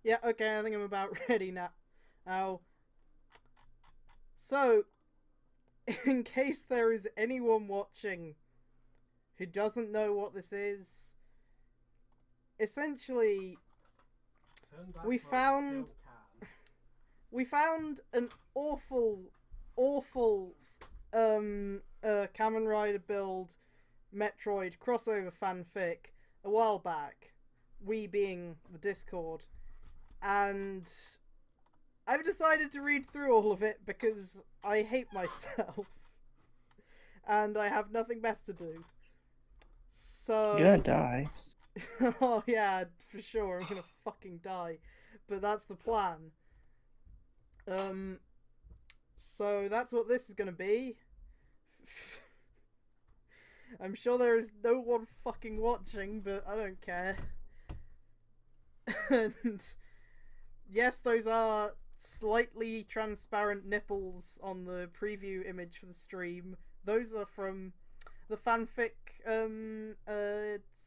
Yeah, okay, I think I'm about ready now. So, in case there is anyone watching who doesn't know what this is, essentially, we found an awful Kamen Rider build Metroid crossover fanfic a while back, we being the Discord, and I've decided to read through all of it because I hate myself and I have nothing better to do. So You're gonna die. oh yeah, for sure, I'm gonna fucking die. But that's the plan. So that's what this is gonna be. I'm sure there is no one fucking watching, but I don't care. And yes, those are slightly transparent nipples on the preview image for the stream. Those are from the fanfic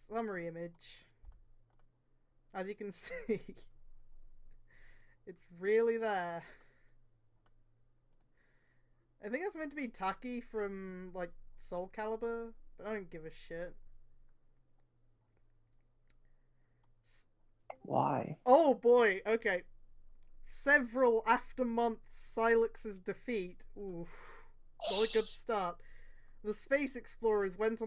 summary image. As you can see, it's really there. I think that's meant to be Taki from, like, Soul Calibur, but I don't give a shit. Why? Oh boy, okay. Several after months Silex's defeat. Ooh, not a good start. The space explorers went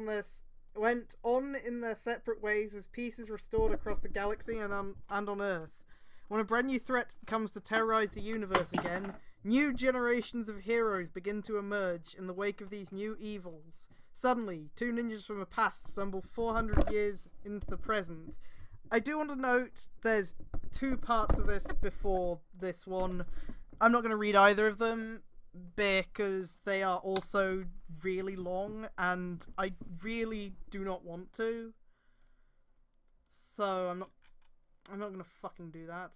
on in their separate ways as pieces restored across the galaxy and on Earth. When a brand new threat comes to terrorize the universe again, new generations of heroes begin to emerge in the wake of these new evils. Suddenly, two ninjas from the past stumble 400 years into the present. I do want to note there's two parts of this before this one. I'm not going to read either of them because they are also really long and I really do not want to. So I'm not going to fucking do that.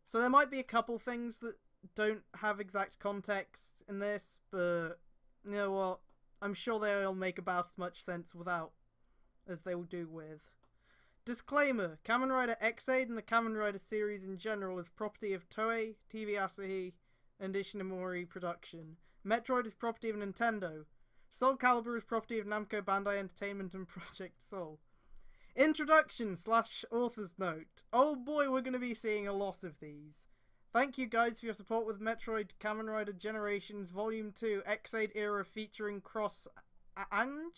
So there might be a couple things that don't have exact context in this, but you know what? I'm sure they'll make about as much sense without as they will do with. Disclaimer: Kamen Rider X-Aid and the Kamen Rider series in general is property of Toei, TV Asahi, and Ishinomori Production. Metroid is property of Nintendo. Soul Calibur is property of Namco Bandai Entertainment and Project Soul. Introduction / author's note. Oh boy, we're going to be seeing a lot of these. Thank you guys for your support with Metroid Kamen Rider Generations Volume 2 X-Aid era featuring Cross Ang?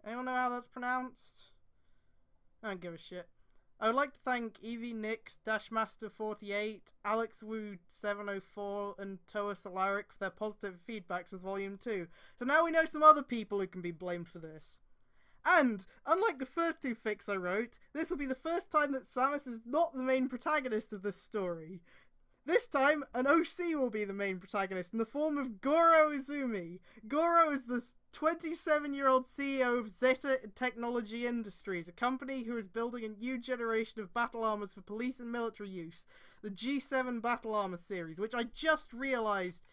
Anyone know how that's pronounced? I don't give a shit. I would like to thank Evie Nix, Dashmaster48, Alex Wu 704, and Toa Solaric for their positive feedbacks with Volume 2. So now we know some other people who can be blamed for this. And, unlike the first two fics I wrote, this will be the first time that Samus is not the main protagonist of this story. This time, an OC will be the main protagonist in the form of Goro Izumi. Goro is the 27-year-old CEO of Zeta Technology Industries, a company who is building a new generation of battle armors for police and military use. The G7 Battle Armor series, which I just realized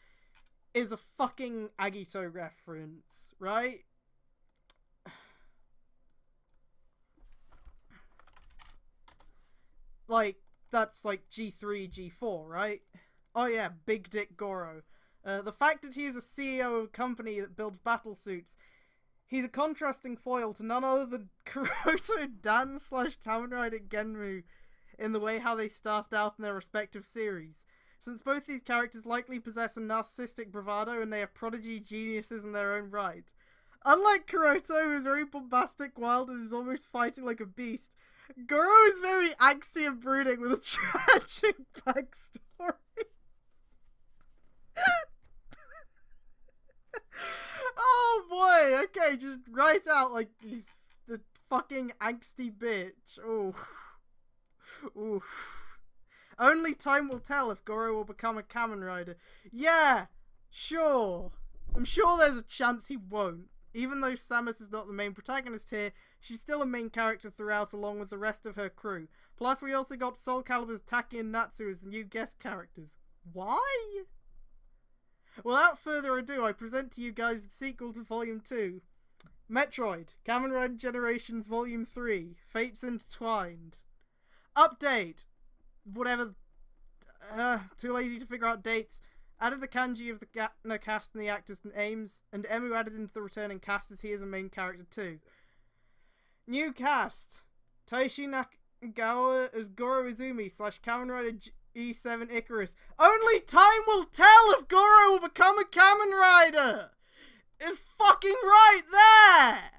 is a fucking Agito reference, right? Like, that's like G3, G4, right? Oh yeah, Big Dick Goro. The fact that he is a CEO of a company that builds battle suits, he's a contrasting foil to none other than Kuroto Dan / Kamen Rider Genmu in the way how they started out in their respective series. Since both these characters likely possess a narcissistic bravado and they are prodigy geniuses in their own right. Unlike Kuroto, who is very bombastic, wild, and is almost fighting like a beast, Goro is very angsty and brooding with a tragic backstory. Oh boy, okay, just write out like he's the fucking angsty bitch. Oof. Oof. Only time will tell if Goro will become a Kamen Rider. Yeah, sure. I'm sure there's a chance he won't. Even though Samus is not the main protagonist here, she's still a main character throughout along with the rest of her crew. Plus, we also got Soul Calibur's Taki and Natsu as the new guest characters. Why? Without further ado, I present to you guys the sequel to Volume 2. Metroid, Kamen Rider Generations Volume 3, Fates Intertwined. Update! Whatever. Too lazy to figure out dates. Added the kanji of the cast and the actors' names, and Emu added into the returning cast as he is a main character too. New cast. Taishi Nakagawa as Goro Izumi / Kamen Rider E7 Icarus. Only time will tell if Goro will become a Kamen Rider! It's fucking right there!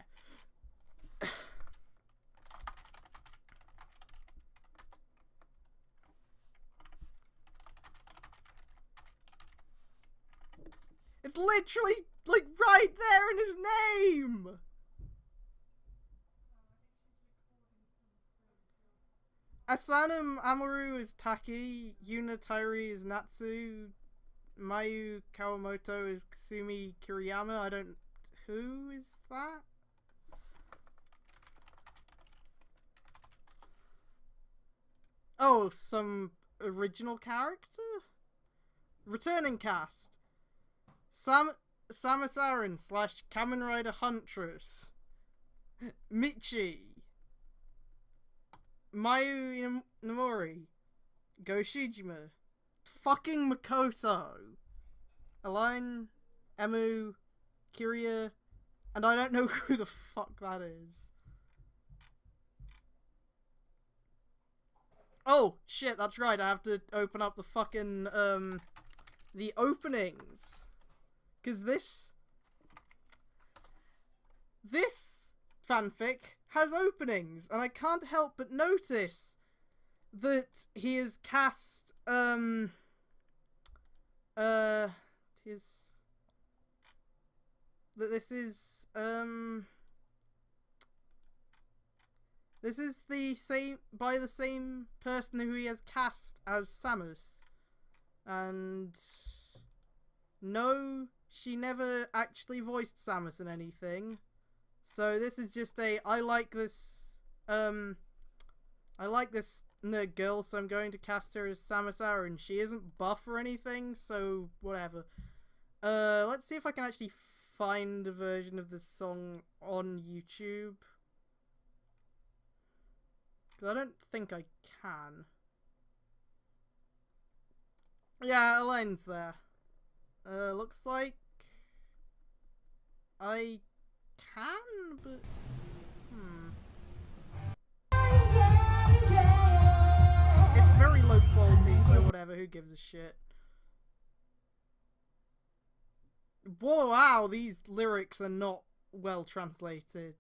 It's literally, like, right there in his name! Asano Amaru is Taki, Yuna Tairi is Natsu, Mayu Kawamoto is Kasumi Kiriyama. Who is that? Oh, some original character? Returning cast. Samus Aran / Kamen Rider Huntress. Michi. Mayu Nomori. Go Shijima. Fucking Makoto. Aline. Emu. Kiria. And I don't know who the fuck that is. Oh, shit, that's right. I have to open up the fucking, the openings. Because this fanfic has openings, and I can't help but notice that he is cast, this is the same, by the same person who he has cast as Samus. And no, she never actually voiced Samus in anything. So this is just I like this nerd girl, so I'm going to cast her as Samus Aran. She isn't buff or anything, so whatever. Let's see if I can actually find a version of this song on YouTube. Because I don't think I can. Yeah, Elaine's there. Looks like I can, but it's very low quality, so whatever, who gives a shit. Whoa, wow, these lyrics are not well translated.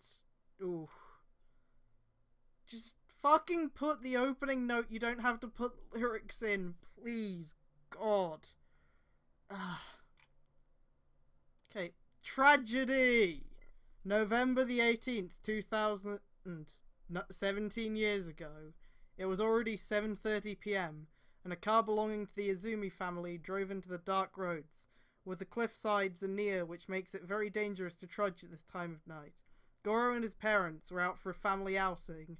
Ooh. Just fucking put the opening note, you don't have to put lyrics in, please. God. Okay. Tragedy! November the 18th, 2000, 17 years ago. It was already 7:30 p.m, and a car belonging to the Izumi family drove into the dark roads. With the cliff sides are near, which makes it very dangerous to trudge at this time of night. Goro and his parents were out for a family outing.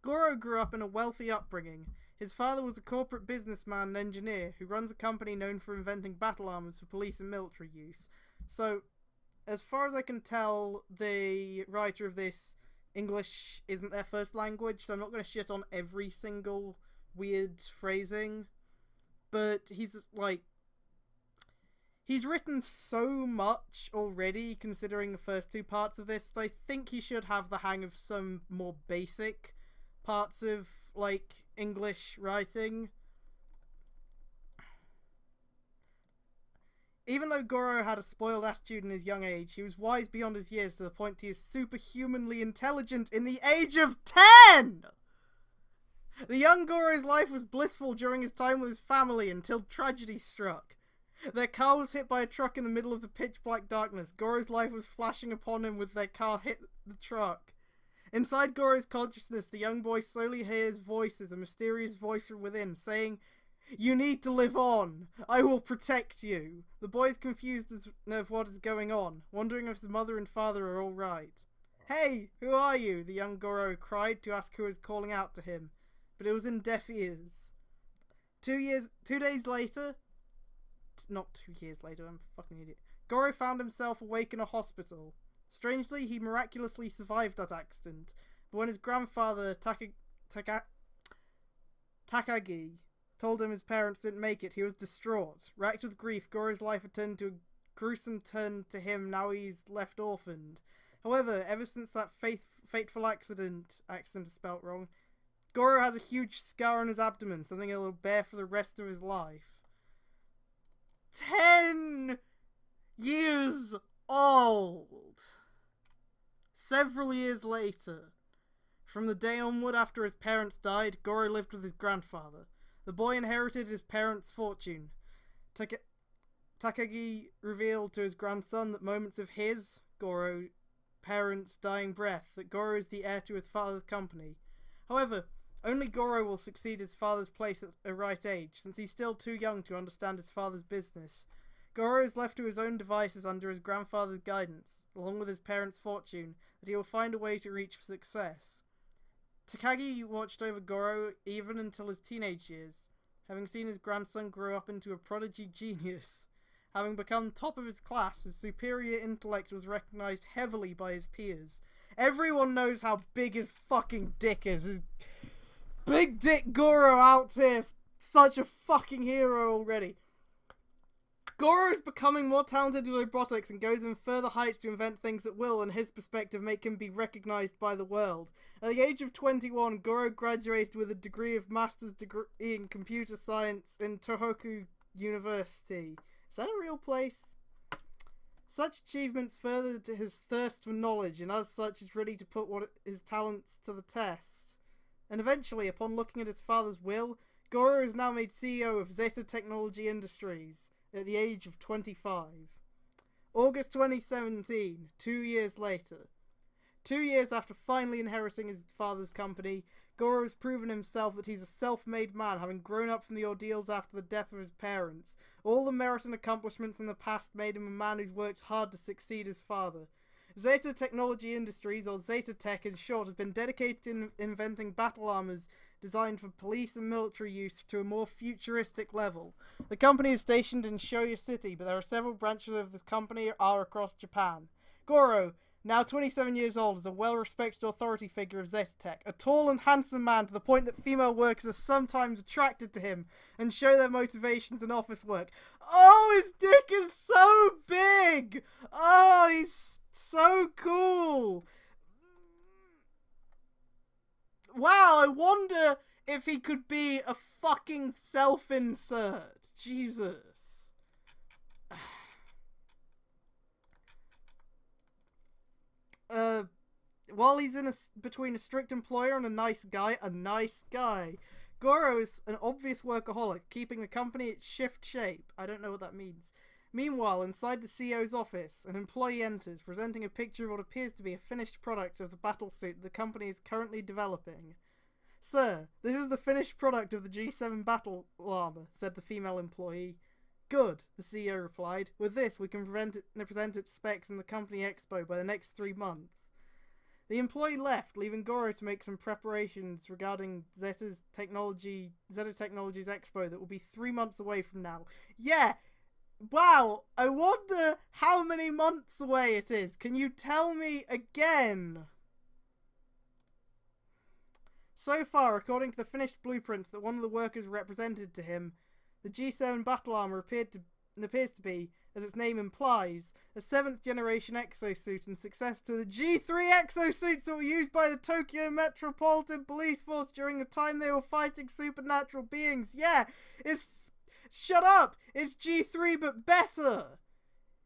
Goro grew up in a wealthy upbringing. His father was a corporate businessman and engineer who runs a company known for inventing battle armors for police and military use. So, as far as I can tell, the writer of this, English isn't their first language, so I'm not going to shit on every single weird phrasing. But he's written so much already, considering the first two parts of this, so I think he should have the hang of some more basic parts of, like, English writing. Even though Goro had a spoiled attitude in his young age, he was wise beyond his years to the point he is superhumanly intelligent in the age of 10! The young Goro's life was blissful during his time with his family until tragedy struck. Their car was hit by a truck in the middle of the pitch-black darkness. Goro's life was flashing upon him with their car hit the truck. Inside Goro's consciousness, the young boy slowly hears voices, a mysterious voice from within, saying, "You need to live on. I will protect you." The boy is confused as of what is going on, wondering if his mother and father are all right. "Hey, who are you?" the young Goro cried to ask who was calling out to him, but it was in deaf ears. 2 days later, not 2 years later, I'm a fucking idiot. Goro found himself awake in a hospital. Strangely, he miraculously survived that accident, but when his grandfather, Takagi, told him his parents didn't make it, he was distraught. Racked with grief, Goro's life had turned to a gruesome turn to him, now he's left orphaned. However, ever since that fateful accident is spelt wrong, Goro has a huge scar on his abdomen, something he'll bear for the rest of his life. 10 years old! Several years later, from the day onward after his parents died, Goro lived with his grandfather. The boy inherited his parents' fortune. Takagi revealed to his grandson that moments of his, Goro, parents' dying breath, that Goro is the heir to his father's company. However, only Goro will succeed his father's place at a right age, since he's still too young to understand his father's business. Goro is left to his own devices under his grandfather's guidance, along with his parents' fortune, that he will find a way to reach success. Takagi watched over Goro even until his teenage years, having seen his grandson grow up into a prodigy genius. Having become top of his class, his superior intellect was recognized heavily by his peers. Everyone knows how big his fucking dick is. His big dick Goro out here, such a fucking hero already. Goro is becoming more talented with robotics and goes in further heights to invent things that will, in his perspective, make him be recognized by the world. At the age of 21, Goro graduated with a degree of master's degree in computer science in Tohoku University. Is that a real place? Such achievements furthered his thirst for knowledge, and as such is ready to put his talents to the test. And eventually, upon looking at his father's will, Goro is now made CEO of Zeta Technology Industries at the age of 25. August 2017, 2 years later. 2 years after finally inheriting his father's company, Goro has proven himself that he's a self-made man, having grown up from the ordeals after the death of his parents. All the merit and accomplishments in the past made him a man who's worked hard to succeed his father. Zeta Technology Industries, or Zeta Tech in short, has been dedicated to inventing battle armors designed for police and military use to a more futuristic level. The company is stationed in Shoya City, but there are several branches of this company across Japan. Goro, now 27 years old, is a well-respected authority figure of Zeta Tech, a tall and handsome man to the point that female workers are sometimes attracted to him and show their motivations in office work. Oh, his dick is so big! Oh, he's so cool! Wow, I wonder if he could be a fucking self-insert. Jesus. While he's between a strict employer and a nice guy, Goro is an obvious workaholic, keeping the company at shift shape. I don't know what that means. Meanwhile, inside the CEO's office, an employee enters, presenting a picture of what appears to be a finished product of the battlesuit the company is currently developing. Sir, this is the finished product of the G7 battle armor, said the female employee. Good, the CEO replied. With this, we can present its specs in the company expo by the next 3 months. The employee left, leaving Goro to make some preparations regarding Zeta Technology's expo that will be 3 months away from now. Yeah! Wow, I wonder how many months away it is. Can you tell me again? So far, according to the finished blueprints that one of the workers represented to him, the G7 battle armor appears to be, as its name implies, a 7th generation exosuit and successor to the G3 exosuits that were used by the Tokyo Metropolitan Police Force during the time they were fighting supernatural beings. Yeah, shut up! It's G3 but better!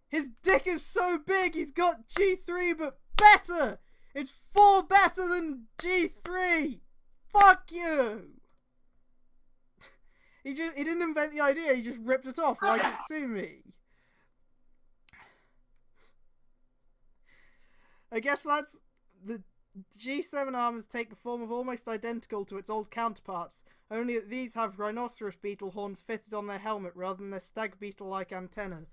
His dick is so big he's got G3 but better! It's 4 better than G3! Fuck you! He didn't invent the idea, he just ripped it off like Itsumi. I guess that's... The G7 armors take the form of almost identical to its old counterparts, only that these have rhinoceros beetle horns fitted on their helmet rather than their stag beetle-like antenna.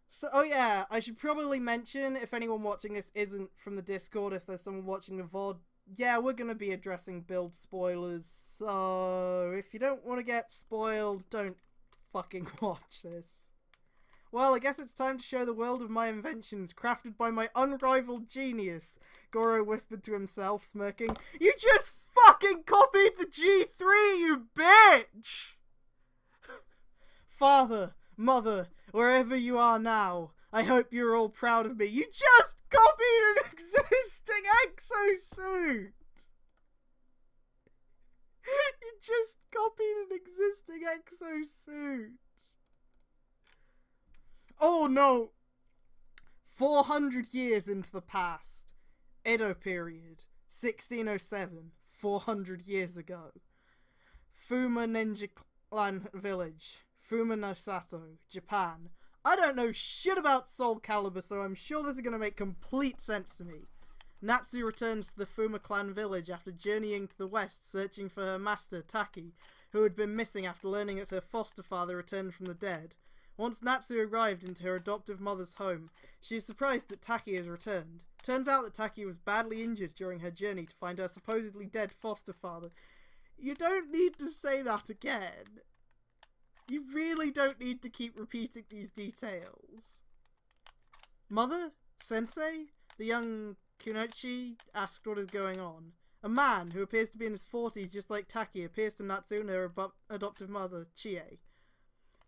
So, oh yeah, I should probably mention, if anyone watching this isn't from the Discord, if there's someone watching the VOD yeah, we're gonna be addressing build spoilers, so if you don't want to get spoiled, don't fucking watch this. Well, I guess it's time to show the world of my inventions, crafted by my unrivaled genius, Goro whispered to himself, smirking. You just fucking copied the G3, you bitch! Father, mother, wherever you are now, I hope you're all proud of me. You just copied an existing exosuit! You just copied an existing exosuit! Oh no! 400 years into the past. Edo period. 1607. 400 years ago. Fuma Ninja Clan Village. Fuma no Sato. Japan. I don't know shit about Soul Calibur, so I'm sure this is going to make complete sense to me. Natsu returns to the Fuma Clan village after journeying to the west, searching for her master, Taki, who had been missing after learning that her foster father returned from the dead. Once Natsu arrived into her adoptive mother's home, she is surprised that Taki has returned. Turns out that Taki was badly injured during her journey to find her supposedly dead foster father. You don't need to say that again. You really don't need to keep repeating these details. Mother? Sensei? The young Kunoichi asked what is going on. A man, who appears to be in his 40s just like Taki, appears to Natsu and her adoptive mother, Chie.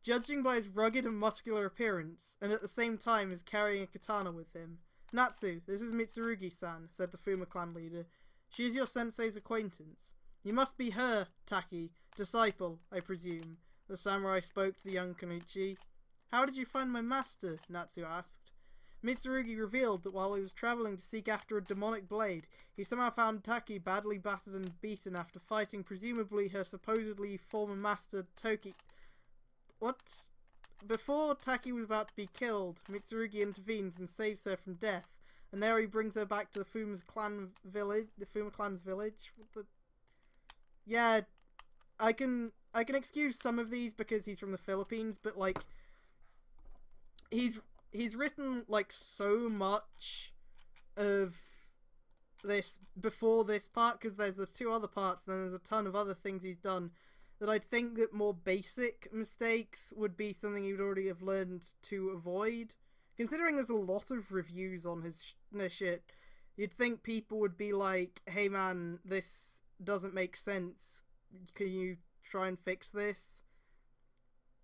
Judging by his rugged and muscular appearance, and at the same time is carrying a katana with him. Natsu, this is Mitsurugi-san, said the Fuma clan leader. She is your sensei's acquaintance. You must be her, Taki, disciple, I presume. The samurai spoke to the young Konichi. How did you find my master? Natsu asked. Mitsurugi revealed that while he was travelling to seek after a demonic blade, he somehow found Taki badly battered and beaten after fighting presumably her supposedly former master Toki. What? Before Taki was about to be killed, Mitsurugi intervenes and saves her from death, and there he brings her back to the Fuma clan's village. What the? Yeah, I can excuse some of these because he's from the Philippines, but like, he's written like so much of this before this part, because there's the two other parts, and then there's a ton of other things he's done that I'd think that more basic mistakes would be something you'd already have learned to avoid. Considering there's a lot of reviews on his shit, you'd think people would be like, hey man, this doesn't make sense. Can you try and fix this?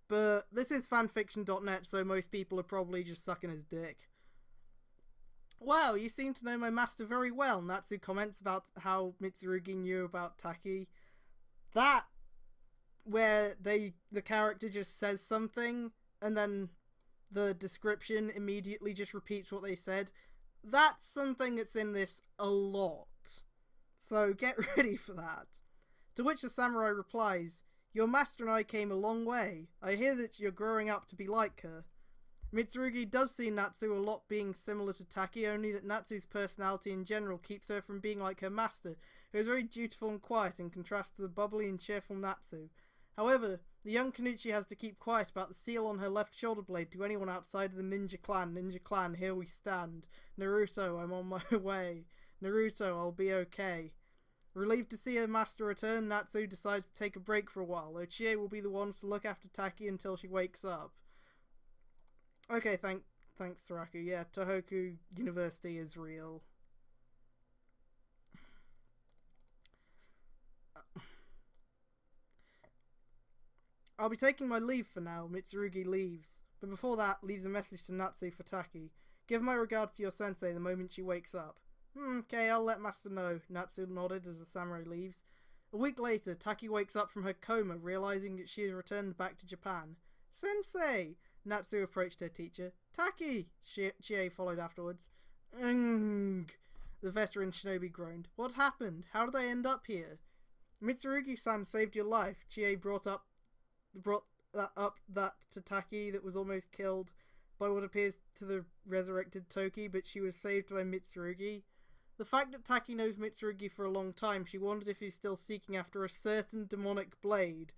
But this is fanfiction.net, so most people are probably just sucking his dick. Wow, you seem to know my master very well. Natsu comments about how Mitsurugi knew about Taki. That where the character just says something and then the description immediately just repeats what they said. That's something that's in this a lot. So get ready for that. To which the samurai replies, your master and I came a long way. I hear that you're growing up to be like her. Mitsurugi does see Natsu a lot being similar to Taki, only that Natsu's personality in general keeps her from being like her master, who is very dutiful and quiet in contrast to the bubbly and cheerful Natsu. However, the young Konichi has to keep quiet about the seal on her left shoulder blade to anyone outside of the ninja clan. Ninja clan, here we stand. Naruto, I'm on my way. Naruto, I'll be okay. Relieved to see her master return, Natsu decides to take a break for a while, though Chie will be the ones to look after Taki until she wakes up. Okay, thanks Saraku. Yeah, Tohoku University is real. I'll be taking my leave for now. Mitsurugi leaves. But before that, leaves a message to Natsu for Taki. Give my regards to your sensei the moment she wakes up. Okay, I'll let Master know. Natsu nodded as the samurai leaves. A week later, Taki wakes up from her coma, realizing that she has returned back to Japan. Sensei! Natsu approached her teacher. Taki! Chie followed afterwards. The veteran shinobi groaned. What happened? How did I end up here? Mitsurugi-san saved your life. Chie brought that to Taki that was almost killed by what appears to the resurrected Toki, but she was saved by Mitsurugi. The fact that Taki knows Mitsurugi for a long time, she wondered if he's still seeking after a certain demonic blade,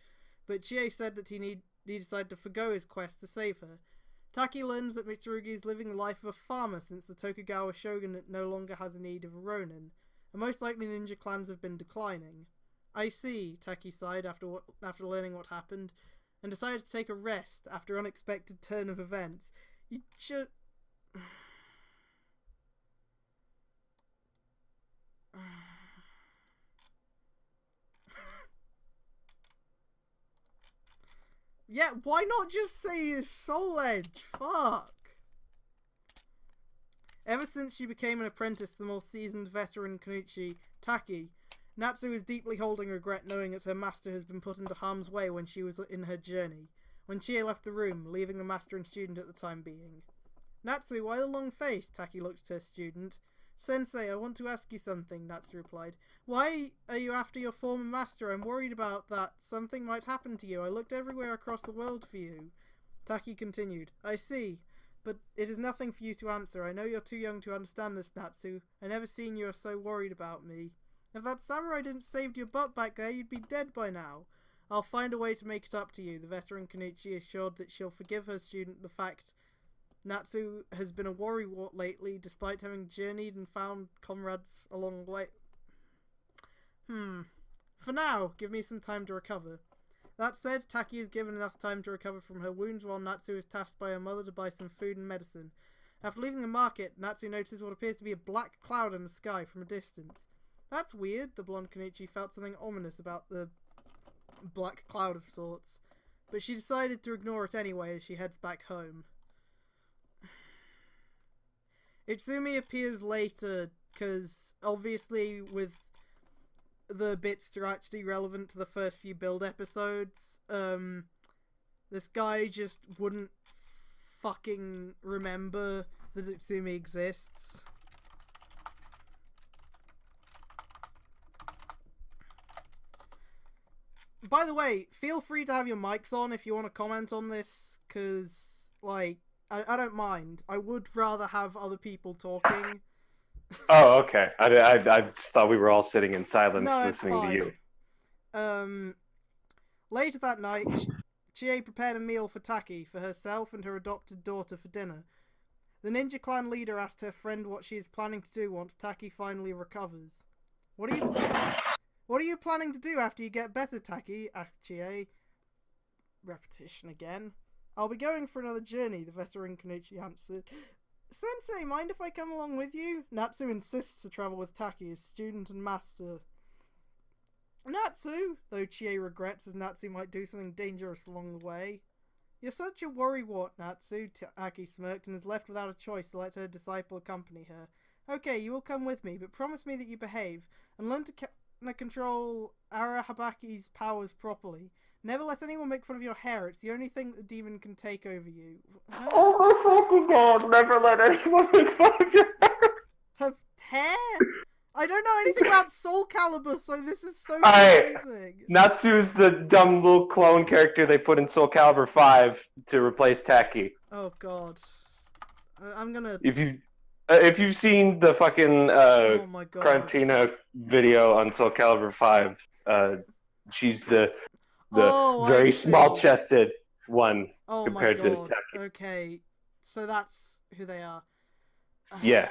but Chie said that he decided to forgo his quest to save her. Taki learns that Mitsurugi is living the life of a farmer since the Tokugawa shogunate no longer has a need of a ronin. and most likely ninja clans have been declining. I see, Taki sighed after learning what happened, and decided to take a rest after an unexpected turn of events. You should... Yeah, why not just say Soul Edge? Fuck! Ever since she became an apprentice to the more seasoned veteran Kunuchi, Taki, Natsu is deeply holding regret knowing that her master has been put into harm's way when she was in her journey, when Chie left the room, leaving the master and student at the time being. Natsu, why the long face? Taki looked at her student. Sensei, I want to ask you something, Natsu replied. Why are you after your former master? I'm worried about that. Something might happen to you. I looked everywhere across the world for you. Taki continued. I see. But it is nothing for you to answer. I know you're too young to understand this, Natsu. I never seen you are so worried about me. If that samurai didn't save your butt back there, you'd be dead by now. I'll find a way to make it up to you. The veteran Kenichi assured that she'll forgive her student the fact Natsu has been a worrywart lately, despite having journeyed and found comrades along the way. For now, give me some time to recover. That said, Taki is given enough time to recover from her wounds while Natsu is tasked by her mother to buy some food and medicine. After leaving the market, Natsu notices what appears to be a black cloud in the sky from a distance. That's weird. The blonde Kenichi felt something ominous about the black cloud of sorts, but she decided to ignore it anyway as she heads back home. Itsumi appears later, because obviously with the bits that are actually relevant to the first few build episodes, this guy just wouldn't fucking remember that Itsumi exists. By the way, feel free to have your mics on if you want to comment on this, because, like, I don't mind. I would rather have other people talking. Oh, okay. I just thought we were all sitting in silence listening to you. Later that night, Chie prepared a meal for Taki, for herself and her adopted daughter for dinner. The ninja clan leader asked her friend what she is planning to do once Taki finally recovers. What are you planning to do after you get better, Taki? Asked Chie. Repetition again. I'll be going for another journey, the veteran Kenichi answered. Sensei, mind if I come along with you? Natsu insists to travel with Taki, his student and master. Natsu! Though Chie regrets as Natsu might do something dangerous along the way. You're such a worrywart, Natsu, Taki smirked and is left without a choice to let her disciple accompany her. Okay, you will come with me, but promise me that you behave, and learn to control Arahabaki's powers properly. Never let anyone make fun of your hair. It's the only thing that the demon can take over you. Huh? Oh my fucking god, never let anyone make fun of your hair. Her hair? I don't know anything about Soul Calibur, so this is so confusing. Natsu's the dumb little clone character they put in Soul Calibur 5 to replace Taki. Oh god. I'm gonna... If you've seen the fucking oh my god. Quarantina video on Soul Calibur 5, she's the very small-chested one compared to Taki. Okay, so that's who they are. Yeah.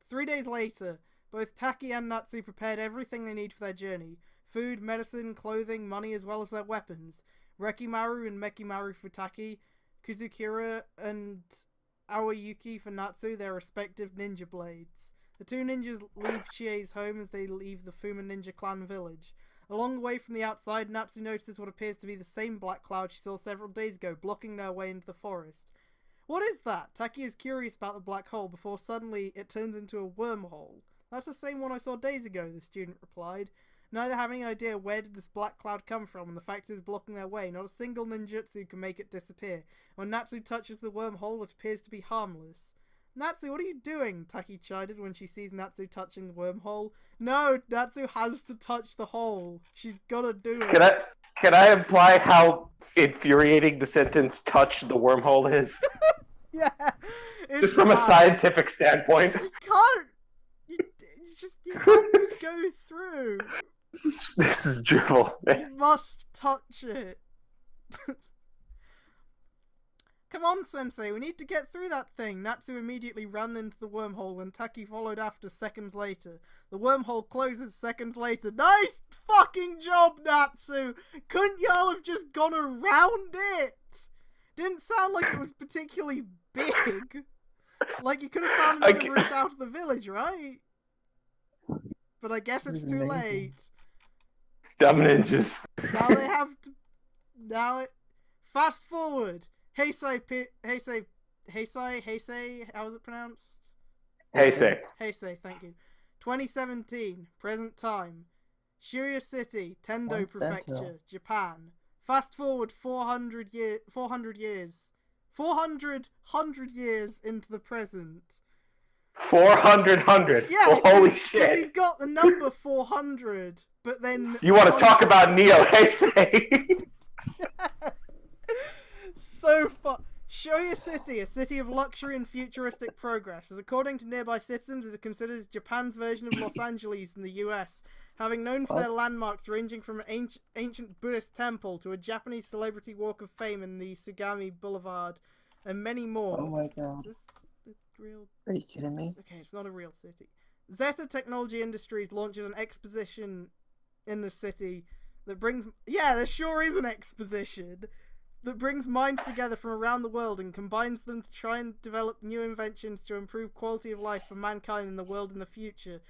3 days later, both Taki and Natsu prepared everything they need for their journey. Food, medicine, clothing, money, as well as their weapons. Rekimaru and Mekimaru for Taki, Kuzukira and Aoyuki for Natsu, their respective ninja blades. The two ninjas leave Chie's home as they leave the Fuma Ninja Clan village. A long way from the outside, Natsu notices what appears to be the same black cloud she saw several days ago, blocking their way into the forest. What is that? Taki is curious about the black hole before suddenly it turns into a wormhole. That's the same one I saw days ago, the student replied. Neither having any idea where did this black cloud come from, and the fact it is blocking their way, not a single ninjutsu can make it disappear. When Natsu touches the wormhole, it appears to be harmless. Natsu, what are you doing? Taki chided when she sees Natsu touching the wormhole. No, Natsu has to touch the hole. She's gotta do it. Can I imply how infuriating the sentence "touch the wormhole" is? Yeah. Just from a scientific standpoint. You can't. You can't go through. This is drivel. You must touch it. Come on, Sensei, we need to get through that thing. Natsu immediately ran into the wormhole and Taki followed after seconds later. The wormhole closes seconds later. Nice fucking job, Natsu! Couldn't y'all have just gone around it? Didn't sound like it was particularly big. Like you could have found another route out of the village, right? But I guess it's too late. Dumb ninjas. Now they have to... Fast forward. Heisei, how is it pronounced? Heisei, thank you. 2017, present time. Shibuya City, Tendo Prefecture, Japan. Fast forward 400 years into the present. 400. Yeah, well, holy shit. Because he's got the number 400, but then... You want to talk about Neo Heisei? So fun. Shibuya City, a city of luxury and futuristic progress, as according to nearby citizens is considered as Japan's version of Los Angeles in the US, having known for their landmarks ranging from an ancient Buddhist temple to a Japanese celebrity walk of fame in the Sugami Boulevard, and many more. Oh my god. Is this the real... Are you kidding me? Okay, it's not a real city. Zeta Technology Industries launches an exposition in the city that brings... Yeah, there sure is an exposition that brings minds together from around the world and combines them to try and develop new inventions to improve quality of life for mankind in the world in the future.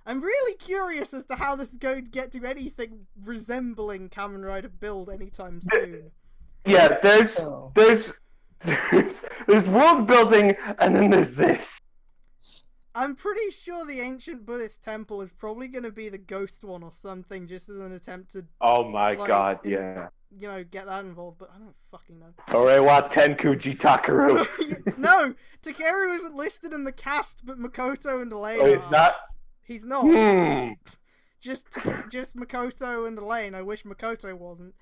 I'm really curious as to how this is going to get to anything resembling Kamen Rider build anytime soon. Yeah, there's world building, and then there's this. I'm pretty sure the ancient Buddhist temple is probably going to be the ghost one or something, just as an attempt to... Oh my god, yeah. You know, get that involved, but I don't fucking know. Orewa Tenkuji Takaru. No! Takeru isn't listed in the cast, but Makoto and Elaine Oh, he's not? He's not. Just Makoto and Elaine. I wish Makoto wasn't.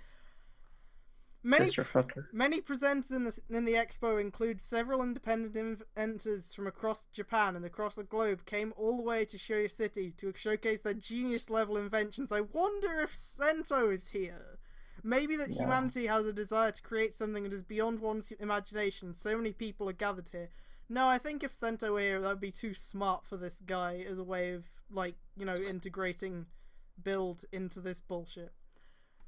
Many presenters in the expo include several independent inventors from across Japan and across the globe came all the way to Shibuya City to showcase their genius-level inventions. I wonder if Sento is here. Maybe that humanity has a desire to create something that is beyond one's imagination. So many people are gathered here. No, I think if Sento were here, that would be too smart for this guy as a way of, like, you know, integrating build into this bullshit.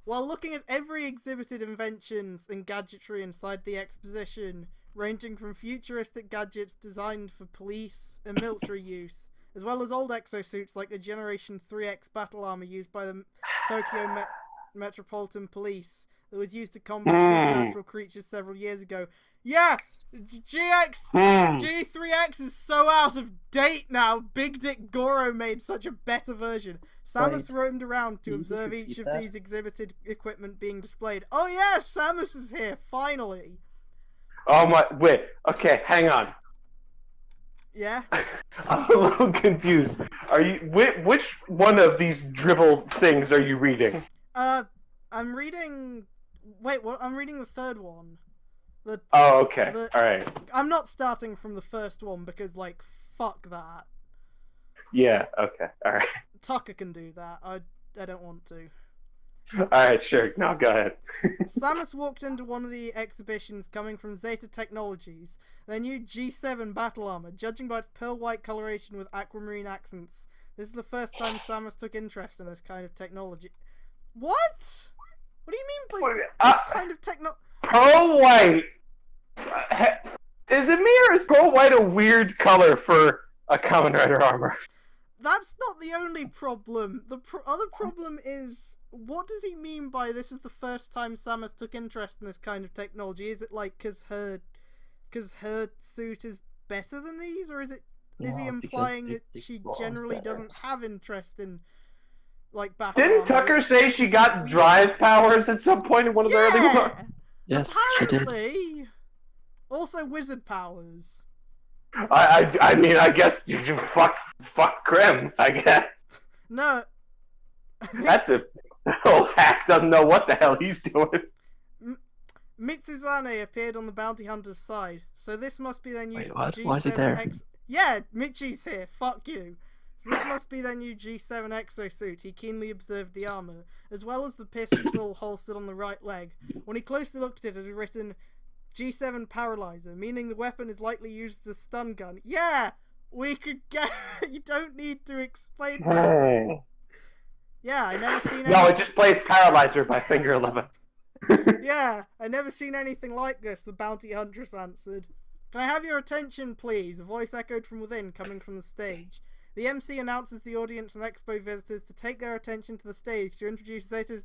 While looking at every exhibited inventions and gadgetry inside the exposition, ranging from futuristic gadgets designed for police and military use, as well as old exosuits like the Generation 3X battle armor used by the Tokyo Metropolitan Police that was used to combat supernatural creatures several years ago. Yeah, G3X is so out of date now. Big Dick Goro made such a better version. Samus roamed around to observe each of these exhibited equipment being displayed. Oh yeah, Samus is here, finally. Oh my, wait, okay, hang on. Yeah? I'm a little confused. Are you, which one of these drivel things are you reading? I'm reading, wait, what? I'm reading the third one. Oh, okay. Alright. I'm not starting from the first one because, like, fuck that. Yeah, okay, alright. Tucker can do that. I don't want to. Alright, sure. No, go ahead. Samus walked into one of the exhibitions coming from Zeta Technologies. Their new G7 battle armor, judging by its pearl white coloration with aquamarine accents. This is the first time Samus took interest in this kind of technology. What? What do you mean by this kind of technology? Pearl white. Is it me or is pearl white a weird color for a Kamen Rider armor? That's not the only problem. The other problem is, what does he mean by this is the first time Samus took interest in this kind of technology? Is it like because her suit is better than these, or is he implying that she generally doesn't have interest in like battle Didn't armor? Tucker say she got drive powers at some point in one of the early ones? Yes, apparently. she did. Also wizard powers. I mean, I guess you fuck Krim, I guess. No. That's a whole hack doesn't know what the hell he's doing. Mitsuzane appeared on the bounty hunter's side, so this must be their new G7 Why is it there? Yeah, Michi's here, fuck you. So this must be their new G7 exosuit. He keenly observed the armor, as well as the pistol holstered on the right leg. When he closely looked at it, it had written G7 Paralyzer, meaning the weapon is likely used as a stun gun. Yeah! We could get... You don't need to explain that. Yeah, I never seen anything... No, it just plays Paralyzer by Finger 11. Yeah, I never seen anything like this, the bounty huntress answered. Can I have your attention, please? A voice echoed from within, coming from the stage. The MC announces the audience and expo visitors to take their attention to the stage to introduce Zeta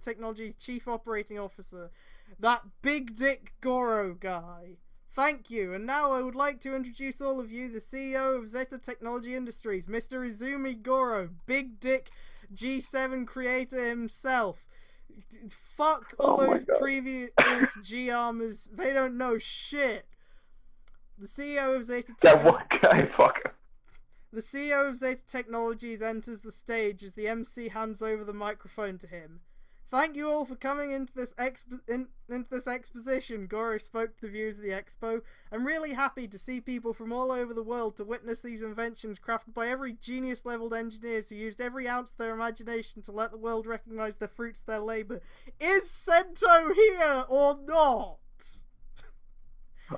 Technology's Chief Operating Officer, that big dick Goro guy. Thank you, and now I would like to introduce all of you the CEO of Zeta Technology Industries, Mr. Izumi Goro, big dick G7 creator himself. Fuck all those previous G-Armors, they don't know shit. The CEO of Zeta That one guy, fuck him. The CEO of Zeta Technologies enters the stage as the MC hands over the microphone to him. Thank you all for coming into this exposition, Goro spoke to the viewers of the expo. I'm really happy to see people from all over the world to witness these inventions crafted by every genius-leveled engineers who used every ounce of their imagination to let the world recognize the fruits of their labor. Is Sento here or not?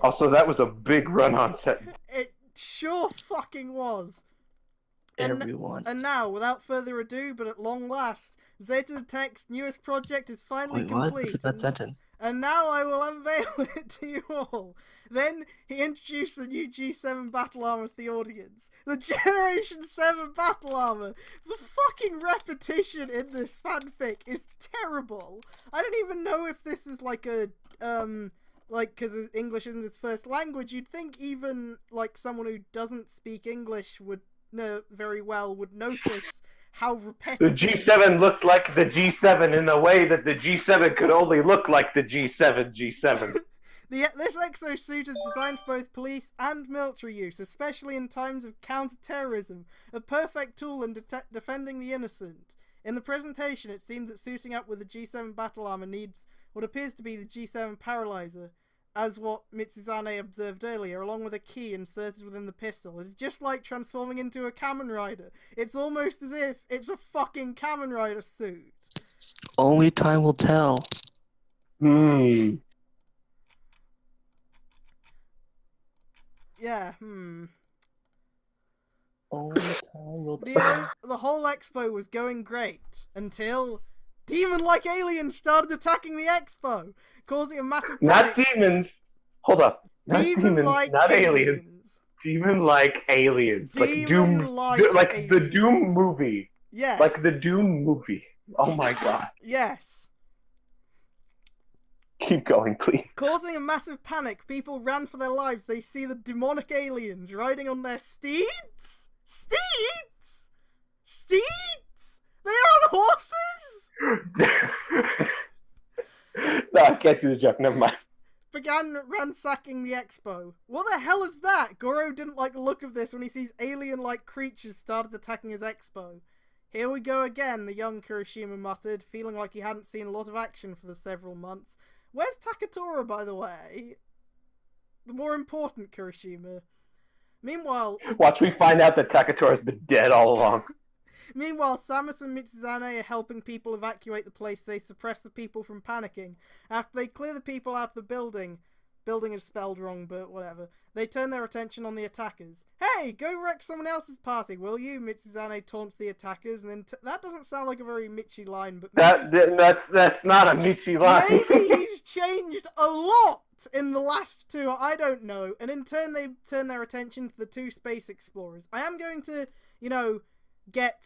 Also, that was a big run-on sentence. It sure fucking was. Everyone. And now, without further ado, but at long last, Zeta Tech's newest project is finally complete. What? That's a bad sentence. And now I will unveil it to you all. Then he introduced the new G7 battle armor to the audience. The Generation 7 battle armor. The fucking repetition in this fanfic is terrible. I don't even know if this is like a, because English isn't his first language. You'd think even, like, someone who doesn't speak English would know very well would notice how repetitive... The G7 looked like the G7 in a way that the G7 could only look like the G7. This exosuit is designed for both police and military use, especially in times of counter-terrorism, a perfect tool in defending the innocent. In the presentation, it seemed that suiting up with the G7 battle armor needs what appears to be the G7 Paralyzer, as what Mitsuzane observed earlier, along with a key inserted within the pistol. It's just like transforming into a Kamen Rider. It's almost as if it's a fucking Kamen Rider suit. Only time will tell. Yeah, Only time will tell. The whole expo was going great until demon-like aliens started attacking the expo, causing a massive panic. Not demons. Hold up. Not demons, not aliens. Demon-like aliens. Like Doom. Like the Doom movie. Yes. Like the Doom movie. Oh my god. Yes. Keep going, please. Causing a massive panic, people ran for their lives. They see the demonic aliens riding on their steeds? Steeds? Steeds? They are on horses? No, I can't do the joke. Never mind. Began ransacking the expo. What the hell is that? Goro didn't like the look of this when he sees alien-like creatures started attacking his expo. Here we go again, the young Kirishima muttered, feeling like he hadn't seen a lot of action for the several months. Where's Takatora, by the way? The more important Kirishima. Meanwhile... Watch me find out that Takatora's been dead all along. Meanwhile, Samus and Mitsuzane are helping people evacuate the place. They suppress the people from panicking. After they clear the people out of the building is spelled wrong, but whatever, they turn their attention on the attackers. Hey, go wreck someone else's party, will you? Mitsuzane taunts the attackers, and then that doesn't sound like a very Michi line, but maybe... That's not a Michi line. Maybe he's changed a lot in the last two, I don't know. And in turn, they turn their attention to the two space explorers. I am going to, get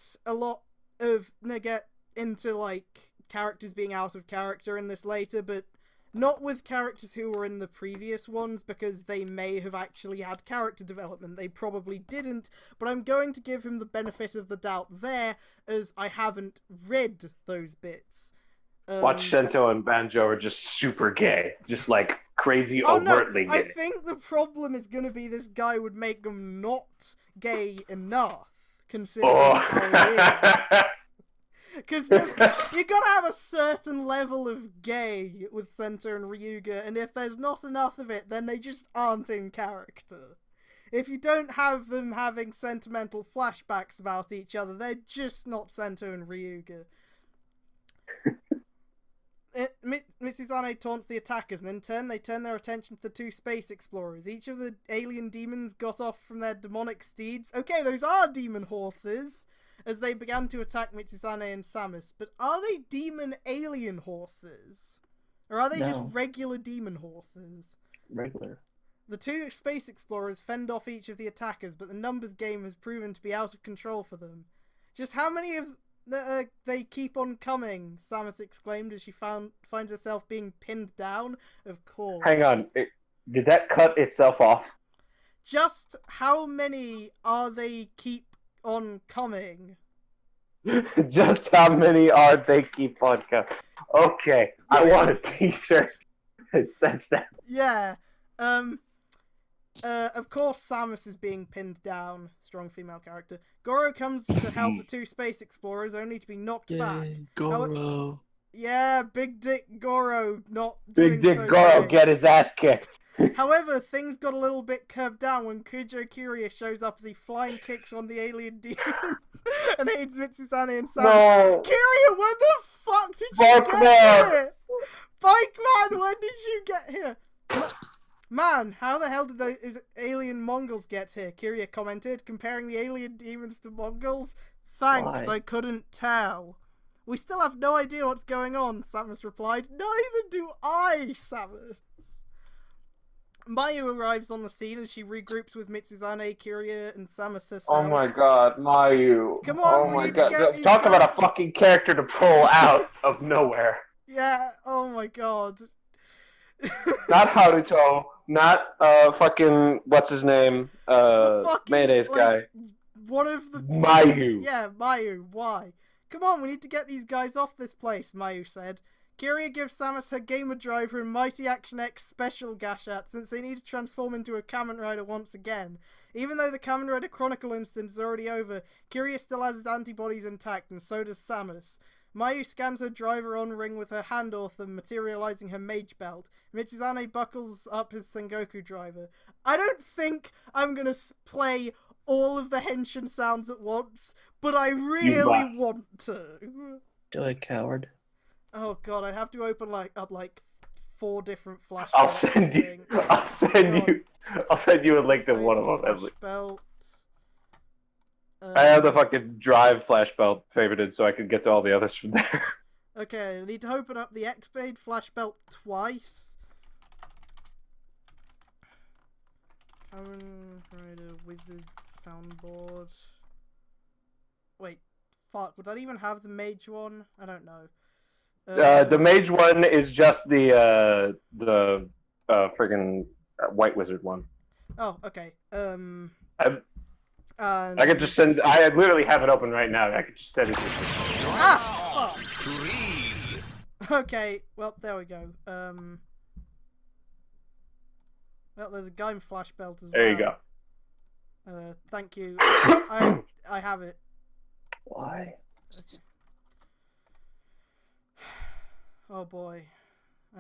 into, like, characters being out of character in this later, but not with characters who were in the previous ones, because they may have actually had character development. They probably didn't, but I'm going to give him the benefit of the doubt there, as I haven't read those bits. Watch Sento and Banjo are just super gay. Just, like, crazy overtly gay. I think the problem is going to be this guy would make them not gay enough, considering how he is. Because you gotta have a certain level of gay with Sento and Ryuga, and if there's not enough of it, then they just aren't in character. If you don't have them having sentimental flashbacks about each other, they're just not Sento and Ryuga. Mitsuzane taunts the attackers, and in turn they turn their attention to the two space explorers. Each of the alien demons got off from their demonic steeds. Okay, those are demon horses, as they began to attack Mitsuzane and Samus. But are they demon alien horses? Or are they just regular demon horses? Regular. The two space explorers fend off each of the attackers, but the numbers game has proven to be out of control for them. Just how many of they keep on coming, Samus exclaimed as she finds herself being pinned down. Of course. Hang on. Did that cut itself off? Just how many are they keep on coming? Just how many are they keep on coming? Okay, I want a t-shirt that says that. Yeah. Of course Samus is being pinned down. Strong female character. Goro comes to help the two space explorers, only to be knocked back. Goro. Yeah, Big Dick Goro not doing Big Dick so Goro great. get his ass kicked. However, things got a little bit curved down when Kujo Kiria shows up as he flying kicks on the alien demons and aids Mitsuzane and Samus. No. Kiria, when the fuck did you get here? Bike Man, when did you get here? Man, how the hell did those alien Mongols get here? Kiria commented, comparing the alien demons to Mongols. Thanks, I couldn't tell. We still have no idea what's going on, Samus replied. Neither do I, Samus. Mayu arrives on the scene as she regroups with Mitsuzane, Kiria, and Samus herself. Oh my god, Mayu. Come on, oh we my need god. to get these Talk guys... about a fucking character to pull out of nowhere. Yeah, oh my god. Not Haruto, not fucking what's his name? Mayonnaise guy. One of the Mayu. Yeah, Mayu, why? Come on, we need to get these guys off this place, Mayu said. Kiria gives Samus her Gamer Driver and Mighty Action X special Gashat since they need to transform into a Kamen Rider once again. Even though the Kamen Rider Chronicle instance is already over, Kiria still has his antibodies intact, and so does Samus. Mayu scans her driver on ring with her hand author, materializing her mage belt. Mitsuzane buckles up his Sengoku driver. I don't think I'm gonna play all of the Henshin sounds at once, but I really want to. Do it, coward. Oh god, I'd have to open up 4 different flashbelts. I'll send you a link to one of them. Flashbelt. I have the fucking Drive flash belt favorited, so I can get to all the others from there. Okay, I need to open up the X-Blade flash belt twice. Kamen Rider Wizard soundboard. Wait, fuck, would that even have the mage one? I don't know. The mage one is just the friggin' white wizard one. Oh, okay. I could just send. I literally have it open right now. I could just send it to you. Ah! Fuck. Okay, well, there we go. Well, there's a game flash belt as well. There you go. Thank you. I have it. Why? Okay. Oh boy.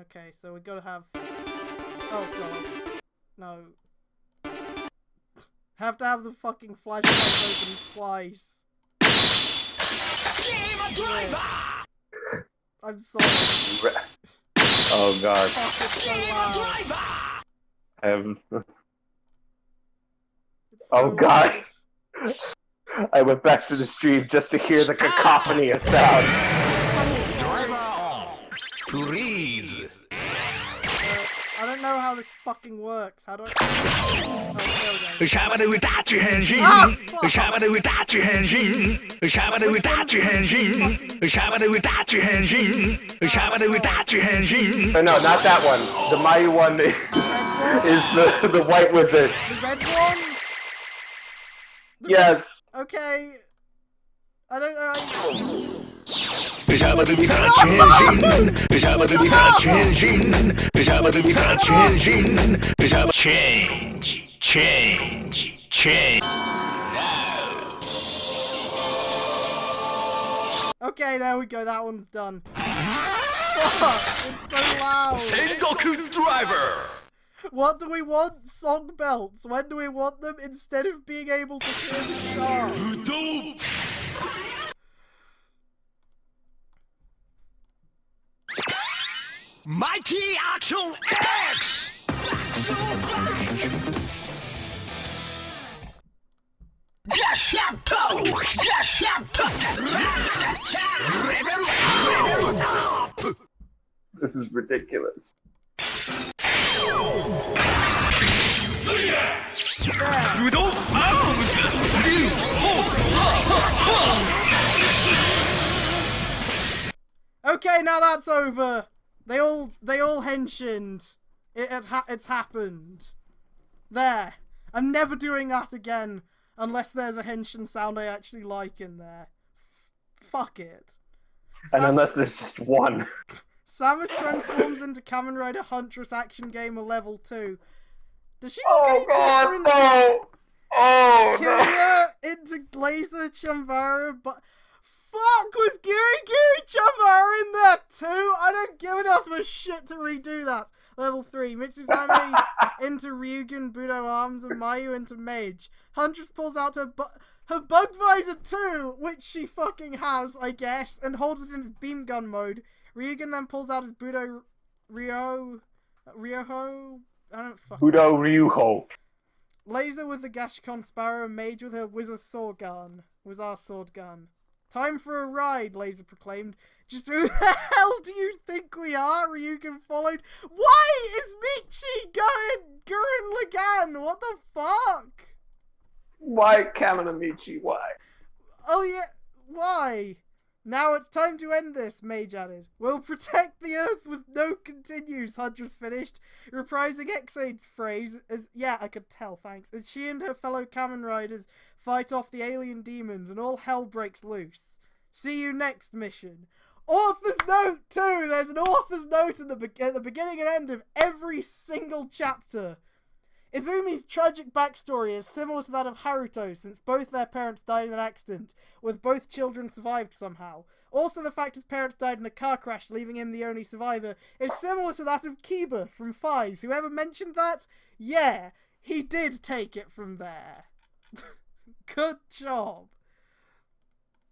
Okay, so we gotta have. Oh god. No. Have to have the fucking flashlight open twice. Yeah. I'm sorry. Oh god. Fuck, it's so loud. It's so Oh god. loud. I went back to the stream just to hear the cacophony of sound. Freeze. I don't know how this fucking works. How do I... Oh, there we go. No, not that one. The Mayu one is the white wizard. The red one? Yes. Okay. I don't know. Change. Okay, there we go. That one's done. Fuck, it's so loud. Sengoku driver. What do we want? Song belts. When do we want them? Instead of being able to hear the song. Mighty Action X! This is ridiculous. Okay, now that's over. They all henshined. It's happened. There. I'm never doing that again unless there's a henshin sound I actually like in there. Fuck it. And unless there's just one. Samus transforms into Kamen Rider Huntress Action Gamer Level 2. Does she look any different? No! Oh, Kiria into Laser Chambara, but fuck, was Giri Chambara in there too? I don't give enough of a shit to redo that. Level 3, Michizane into Ryugen Budo Arms and Mayu into Mage. Huntress pulls out her bug visor too, which she fucking has, I guess, and holds it in its beam gun mode. Ryugen then pulls out his Budo Ryoho. I don't fucking Budo Ryuho. Laser with the Gashikon Sparrow and Mage with her Wizard Sword Gun. Time for a ride, Laser proclaimed. Just who the hell do you think we are? Ryugen followed. Why is Michi going Gurren Lagann? What the fuck? Why Kaminamichi? Why? Oh yeah, why? Now it's time to end this, Mage added. We'll protect the Earth with no continues, Huntress finished, reprising Exade's phrase as, yeah, I could tell, thanks, as she and her fellow Kamen Riders fight off the alien demons and all hell breaks loose. See you next mission. Author's note too! There's an author's note at the beginning and end of every single chapter. Izumi's tragic backstory is similar to that of Haruto, since both their parents died in an accident, with both children survived somehow. Also, the fact his parents died in a car crash, leaving him the only survivor, is similar to that of Kiba from Fies. Whoever mentioned that? Yeah, he did take it from there. Good job.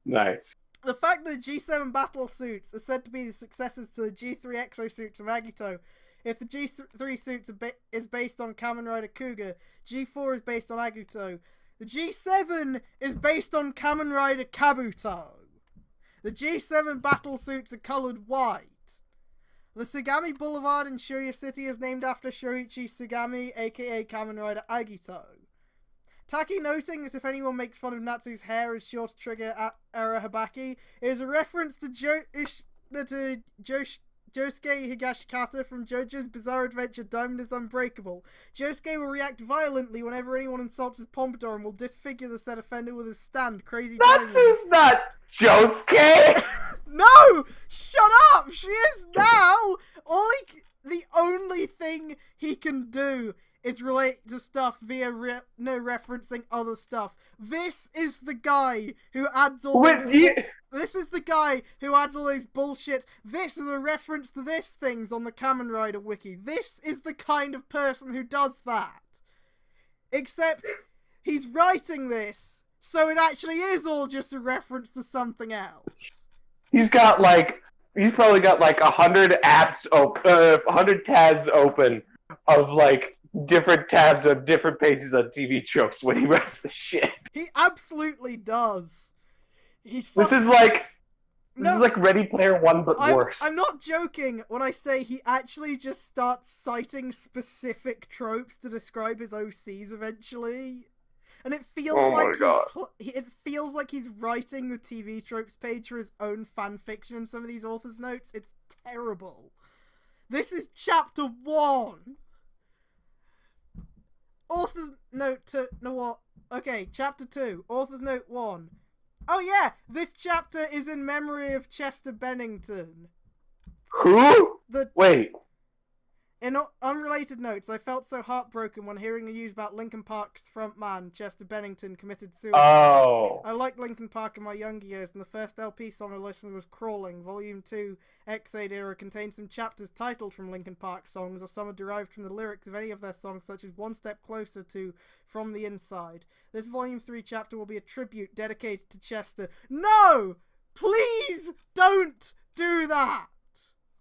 Nice. The fact that G7 battle suits are said to be the successors to the G3 exosuits of Agito. If the G3 suits is based on Kamen Rider Kuga, G4 is based on Agito. The G7 is based on Kamen Rider Kabuto. The G7 battle suits are coloured white. The Sagami Boulevard in Shoya City is named after Shoichi Sagami, aka Kamen Rider Agito. Taki noting that if anyone makes fun of Natsu's hair as short to trigger Era Habaki, it is a reference to Josuke Higashikata from JoJo's Bizarre Adventure Diamond is Unbreakable. Josuke will react violently whenever anyone insults his pompadour and will disfigure the said offender with his stand, Crazy Diamond. Natsu's not Josuke! No! Shut up! She is now! The only thing he can do is relate to stuff via referencing other stuff. This is the guy who adds all This is the guy who adds all those bullshit. This is a reference to this things on the Kamen Rider wiki. This is the kind of person who does that. Except he's writing this, so it actually is all just a reference to something else. He's probably got like 100 apps open, 100 tabs open of like different tabs of different pages on TV tropes when he writes the shit. He absolutely does. This is like Ready Player One, but worse. I'm not joking when I say he actually just starts citing specific tropes to describe his OCs eventually, and it feels it feels like he's writing the TV tropes page for his own fan fiction in some of these authors' notes. It's terrible. This is chapter 1. Author's note to chapter 2. Author's note 1. Oh yeah, this chapter is in memory of Chester Bennington. Who? Wait. In unrelated notes, I felt so heartbroken when hearing the news about Linkin Park's frontman, Chester Bennington, committed suicide. Oh. I liked Linkin Park in my younger years, and the first LP song I listened to was Crawling. Volume 2, Exade era, contains some chapters titled from Linkin Park songs, or some are derived from the lyrics of any of their songs, such as One Step Closer to From the Inside. This Volume 3 chapter will be a tribute dedicated to Chester. No! Please don't do that!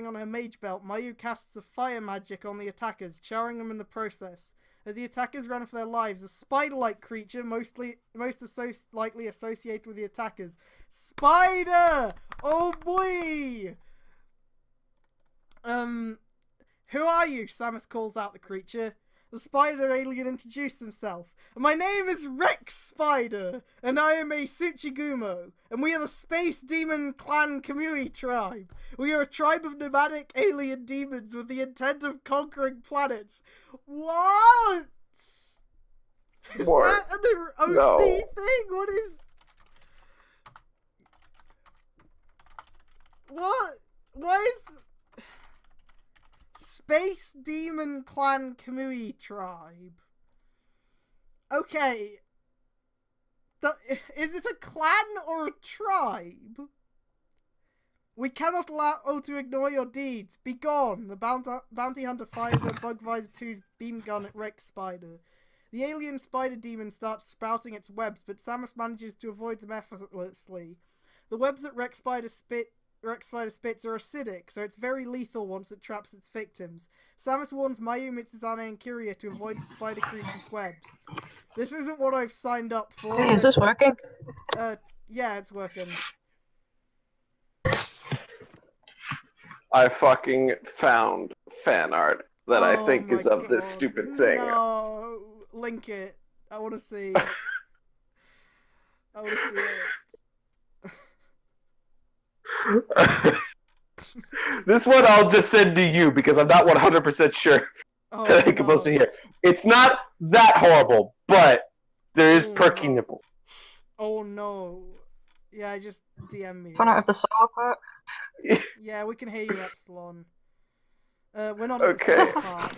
firing on her mage belt, Mayu casts a fire magic on the attackers, charring them in the process. As the attackers run for their lives, a spider-like creature, most likely associated with the attackers. Spider! Oh boy! Who are you? Samus calls out the creature. The spider alien introduced himself. My name is Rex Spider, and I am a Tsuchigumo, and we are the Space Demon Clan Kamui tribe. We are a tribe of nomadic alien demons with the intent of conquering planets. What? Is What? that an OC No. thing? What is... What? Why is... Space Demon Clan Kamui Tribe. Okay. Is it a clan or a tribe? We cannot allow to ignore your deeds. Be gone. The bounty hunter fires a Bugvisor 2's beam gun at Rex Spider. The alien spider demon starts sprouting its webs, but Samus manages to avoid them effortlessly. The webs that Rex Spider spits are acidic, so it's very lethal once it traps its victims. Samus warns Mayu, Mitsuzane, and Kiria to avoid the spider creature's webs. This isn't what I've signed up for. Hey, is this working? Yeah, it's working. I fucking found fan art that I think is of this stupid thing. No, link it. I want to see. I want to see it. This one I'll just send to you because I'm not 100% sure that I can post it here. It's not that horrible, but there is perky nipples. Oh no. Yeah, just DM me. Find out if the sour part. Yeah, we can hear you, Epsilon. We're not at the sour part.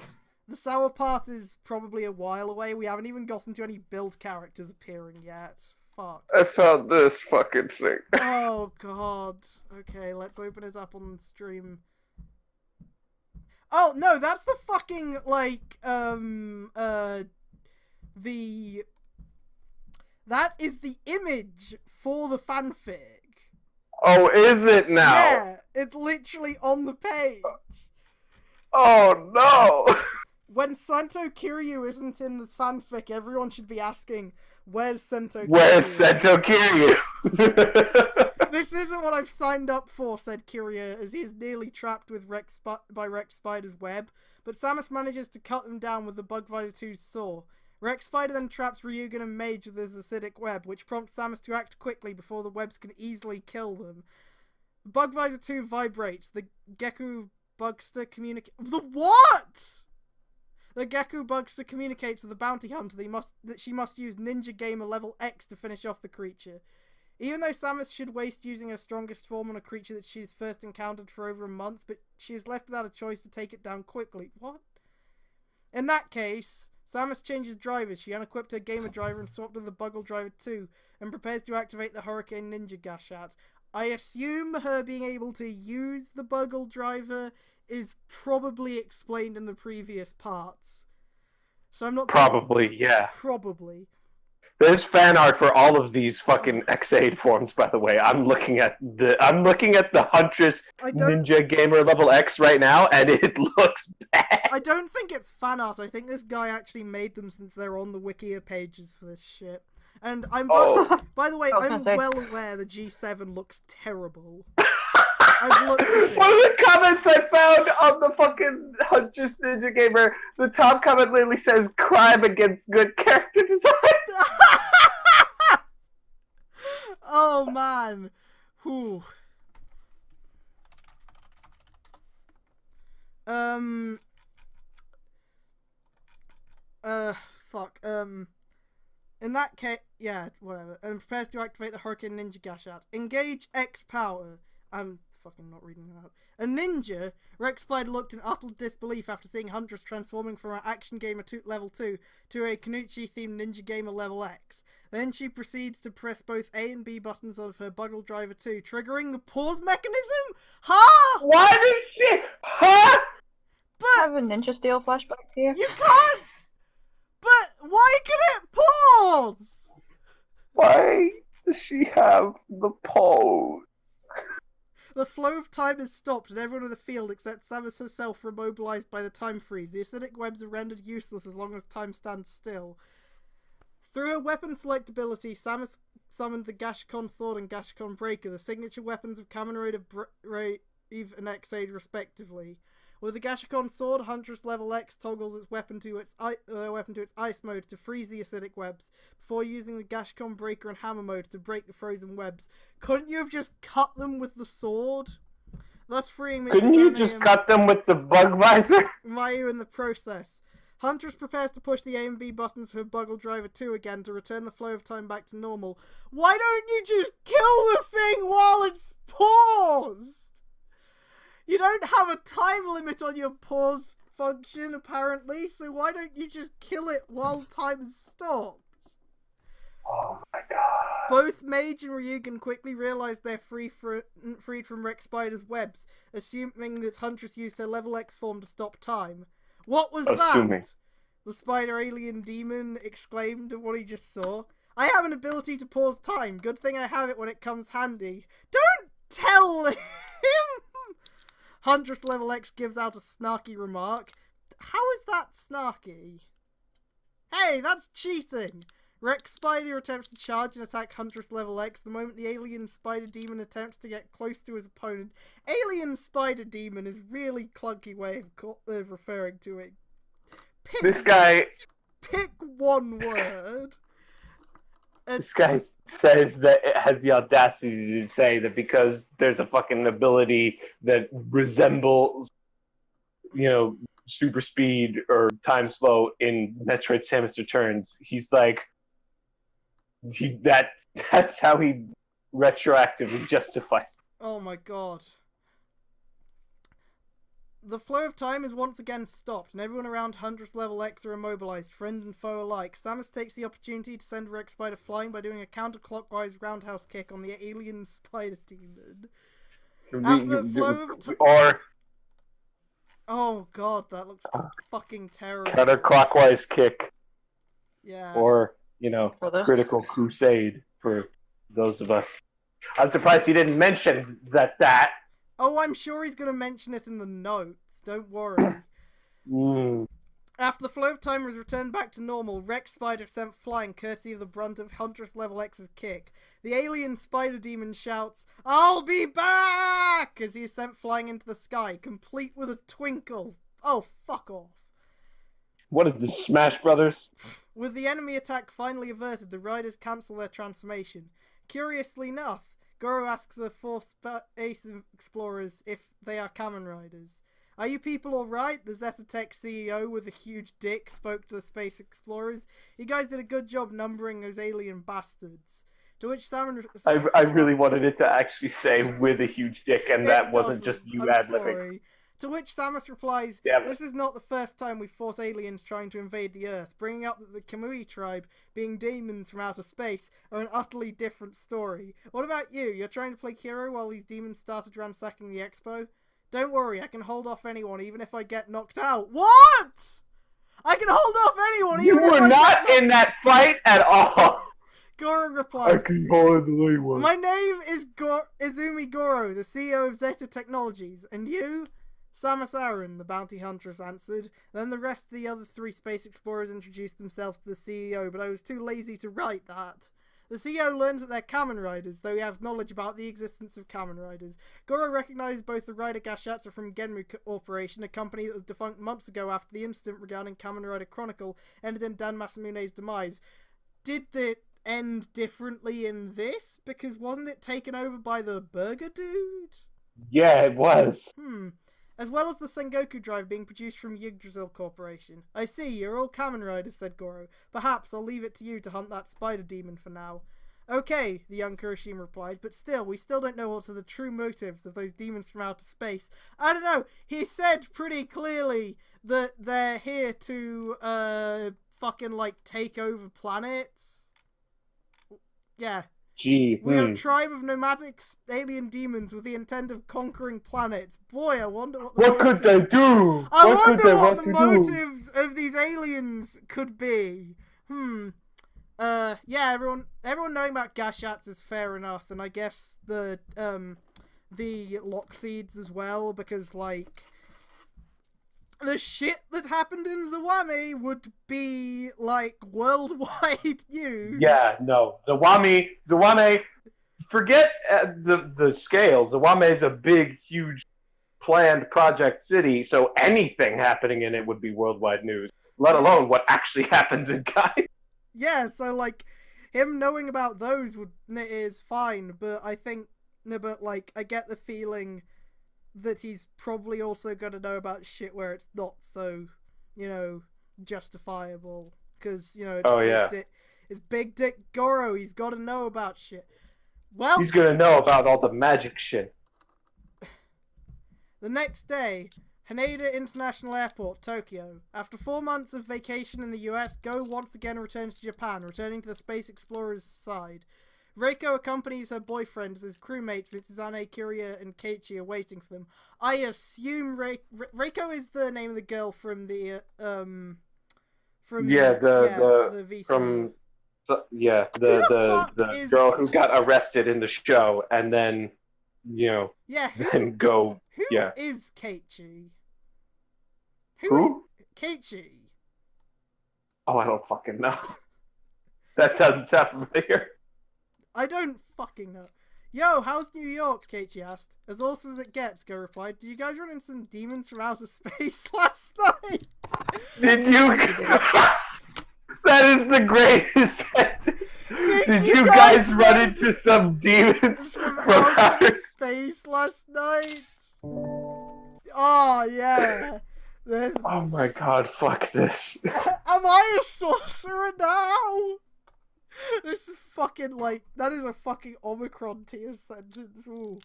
The sour part is probably a while away. We haven't even gotten to any build characters appearing yet. Fuck. I found this fucking thing. Oh god. Okay, let's open it up on stream. Oh no, that's the fucking like that is the image for the fanfic. Oh, is it now? Yeah, it's literally on the page. Oh no! When Sento Kiryu isn't in the fanfic, everyone should be asking, where's Sento Kiryu? Where's Sento Kiryu? This isn't what I've signed up for, said Kiryu, as he is nearly trapped with by Rex Spider's web, but Samus manages to cut them down with the Bugvisor 2's saw. Rex Spider then traps Ryugen and Mage with his acidic web, which prompts Samus to act quickly before the webs can easily kill them. Bugvisor 2 vibrates. The Geku Bugster communicates... The what?! The Geku Bugster communicates with the bounty hunter that she must use Ninja Gamer level X to finish off the creature. Even though Samus should waste using her strongest form on a creature that she's first encountered for over a month, but she is left without a choice to take it down quickly. What? In that case... Samus changes drivers. She unequipped her gamer driver and swapped with the Buggle driver 2, and prepares to activate the Hurricane Ninja Gashat. I assume her being able to use the Buggle driver is probably explained in the previous parts. So I'm not... Probably, yeah. Probably. There's fan art for all of these fucking X8 forms, by the way. I'm looking at the Huntress Ninja Gamer level X right now, and it looks bad. I don't think it's fan art. I think this guy actually made them since they're on the wikia pages for this shit. And I'm by the way, I'm well aware the G7 looks terrible. I've looked at it. One of the comments I found on the fucking Huntress Ninja Gamer, the top comment literally says crime against good character design. Oh man. Whew. Fuck. In that case, yeah, whatever. And prepares to activate the Hurricane Ninja Gashat. Engage X power. I'm fucking not reading that out. A ninja, Rex Spider looked in utter disbelief after seeing Huntress transforming from an Action Gamer level 2 to a Kanuchi-themed Ninja Gamer level X. Then she proceeds to press both A and B buttons of her Buggle Driver 2, triggering the pause mechanism? Huh? Why did she... Huh? I have a Ninja Steel flashback here. You can't... But why can it pause? Why does she have the pose? The flow of time is stopped and everyone in the field except Samus herself are immobilized by the time freeze. The acidic webs are rendered useless as long as time stands still. Through her weapon select ability, Samus summoned the Gashikon Sword and Gashikon Breaker, the signature weapons of Kamen Rider Brave and X8 respectively. With the Gashikon Sword, Huntress level X toggles its weapon to its ice mode to freeze the acidic webs, before using the Gashikon Breaker and Hammer mode to break the frozen webs. Couldn't you have just cut them with the sword? Thus freeing Couldn't you just cut them with the Bugvisor? Mayu in the process. Huntress prepares to push the A and B buttons of her Buggle Driver 2 again to return the flow of time back to normal. Why don't you just kill the thing while it's paused? You don't have a time limit on your pause function, apparently, so why don't you just kill it while time is stopped? Oh my god. Both Mage and Ryugen quickly realize they're freed from Rex Spider's webs, assuming that Huntress used her level X form to stop time. What was Assuming. that? The spider alien demon exclaimed at what he just saw. I have an ability to pause time. Good thing I have it when it comes handy. Don't tell him! Huntress level X gives out a snarky remark. How is that snarky? Hey, that's cheating! Rex Spider attempts to charge and attack Huntress level X the moment the alien spider demon attempts to get close to his opponent. Alien spider demon is really clunky way of referring to it. This guy Pick one word. This guy says that it has the audacity to say that because there's a fucking ability that resembles, super speed or time slow in Metroid Samus Returns. He's like, that's how he retroactively justifies it. Oh my god. The flow of time is once again stopped, and everyone around Huntress level X are immobilized, friend and foe alike. Samus takes the opportunity to send Rex Spider flying by doing a counterclockwise roundhouse kick on the alien spider demon. After the flow of time... Or Oh god, that looks fucking terrible. counterclockwise kick. Yeah. Or, Critical Crusade for those of us. I'm surprised he didn't mention that. Oh, I'm sure he's going to mention it in the notes. Don't worry. After the flow of time was returned back to normal, Rex Spider sent flying, courtesy of the brunt of Huntress level X's kick. The alien spider demon shouts, "I'll be back!" as he is sent flying into the sky, complete with a twinkle. Oh, fuck off. What is this, Smash Brothers? With the enemy attack finally averted, the riders cancel their transformation. Curiously enough, Goro asks the four space explorers if they are Kamen Riders. Are you people alright? The Zetatech CEO with a huge dick spoke to the space explorers. You guys did a good job numbering those alien bastards. To which Sam... I really wanted it to actually say with a huge dick, and that wasn't just you ad-libbing. Sorry. To which Samus replies, This is not the first time we've fought aliens trying to invade the Earth, bringing up that the Kamui tribe, being demons from outer space, are an utterly different story. What about you? You're trying to play hero while these demons started ransacking the expo? Don't worry, I can hold off anyone even if I get knocked out. What? I can hold off anyone even if I get knocked out? You were not in that fight at all! Goro replied, I can hold anyone. My name is Izumi Goro, the CEO of Zeta Technologies, and you? Samus Aran, the bounty huntress, answered. Then the rest of the other three space explorers introduced themselves to the CEO, but I was too lazy to write that. The CEO learns that they're Kamen Riders, though he has knowledge about the existence of Kamen Riders. Goro recognized both the Rider Gashatsu from Genmu Corporation, a company that was defunct months ago after the incident regarding Kamen Rider Chronicle ended in Dan Masamune's demise. Did it end differently in this? Because wasn't it taken over by the burger dude? Yeah, it was. As well as the Sengoku drive being produced from Yggdrasil Corporation. I see, you're all Kamen Riders, said Goro. Perhaps I'll leave it to you to hunt that spider demon for now. Okay, the young Kurashima replied, but still, we still don't know what are the true motives of those demons from outer space. I don't know, he said pretty clearly that they're here to, take over planets. Yeah. Gee. We are a tribe of nomadic alien demons with the intent of conquering planets. Boy, I wonder what the motives... could they do? I wonder what the motives of these aliens could be. Yeah, everyone knowing about Gashats is fair enough, and I guess the Lockseeds as well, because, the shit that happened in Zawami would be, worldwide news. Yeah, no. Zawame, forget the scale. Zawame is a big, huge, planned project city, so anything happening in it would be worldwide news, let alone what actually happens in Kai. Yeah, so, him knowing about those is fine, but I think, I get the feeling that he's probably also going to know about shit where it's not so, justifiable. Because, it's Big Dick Goro. He's got to know about shit. Well, he's going to know about all the magic shit. The next day, Haneda International Airport, Tokyo. After 4 months of vacation in the US, Go once again returns to Japan, returning to the Space Explorer's side. Reiko accompanies her boyfriend as his crewmates Mitsuzane, Kiria, and Keiichi are waiting for them. I assume Reiko is the name of the girl from the the girl who got arrested in the show and then then go. Who Yeah. is Keiichi? Who? Keiichi. Oh, I don't fucking know. That doesn't sound familiar. I don't fucking know. Yo, how's New York? Keiichi asked. As awesome as it gets, Go replied. Did you guys run into some demons from outer space last night? Did you? That is the greatest sentence. Did you guys run into some demons from outer space last night? Oh, yeah. Oh my god, fuck this. Am I a sorcerer now? This is fucking that is a fucking Omicron tier sentence. Ooh.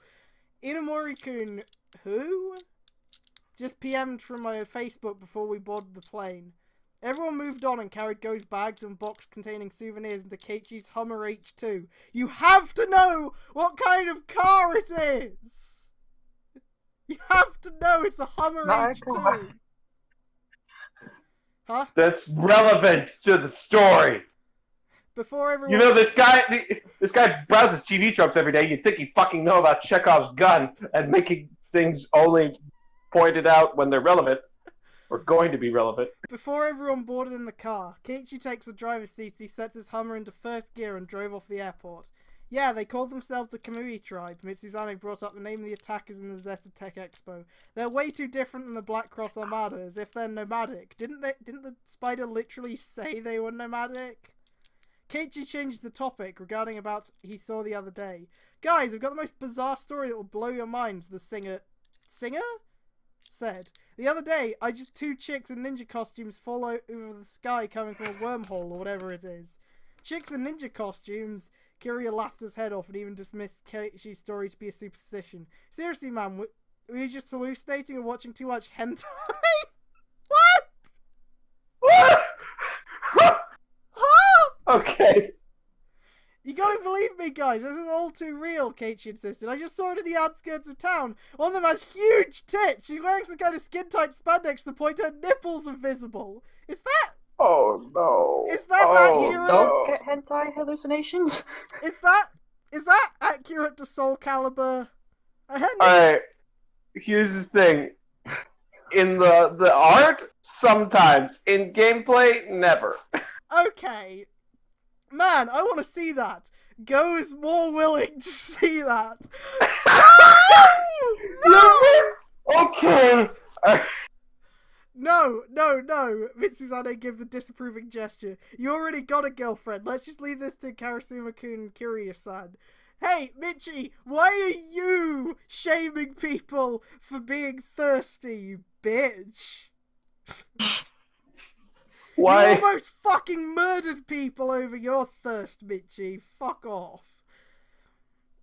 Inamori-kun, who? Just PM'd from my Facebook before we boarded the plane. Everyone moved on and carried Go's bags and box containing souvenirs into Keiichi's Hummer H2. You have to know what kind of car it is! You have to know it's a Hummer H2! Huh? That's relevant to the story. Before everyone... You know, this guy browses TV tropes every day. You'd think he'd fucking know about Chekhov's gun and making things only pointed out when they're relevant. Or going to be relevant. Before everyone boarded in the car, Keiichi takes the driver's seat as he sets his Hummer into first gear and drove off the airport. Yeah, they called themselves the Kamui tribe. Mitsuzane brought up the name of the attackers in the Zeta Tech Expo. They're way too different than the Black Cross Armada, as if they're nomadic. Didn't the spider literally say they were nomadic? Keiichi changes the topic regarding about he saw the other day. Guys, I've got the most bizarre story that will blow your minds, the singer said. The other day, I just 2 chicks in ninja costumes fall over the sky coming from a wormhole or whatever it is. Chicks in ninja costumes? Kiria laughed his head off and even dismissed Keiichi's story to be a superstition. Seriously, man, were you just hallucinating or watching too much hentai? What? Huh? Okay. You gotta believe me, guys. This is all too real, Keiichi insisted. I just saw it in the outskirts of town. One of them has huge tits. She's wearing some kind of skin-tight spandex to the point her nipples are visible. Is that... Oh, no. Is that accurate? Don't get hentai hallucinations. Is that accurate to Soul Calibur? Alright. Here's the thing. In the art, sometimes. In gameplay, never. Okay. Man, I want to see that. Go is more willing to see that. No! Okay. No. Mitsuzane gives a disapproving gesture. You already got a girlfriend. Let's just leave this to Karasuma-kun and Kiria-san. Hey, Michi, why are you shaming people for being thirsty, you bitch? Why? You almost fucking murdered people over your thirst, Michi. Fuck off.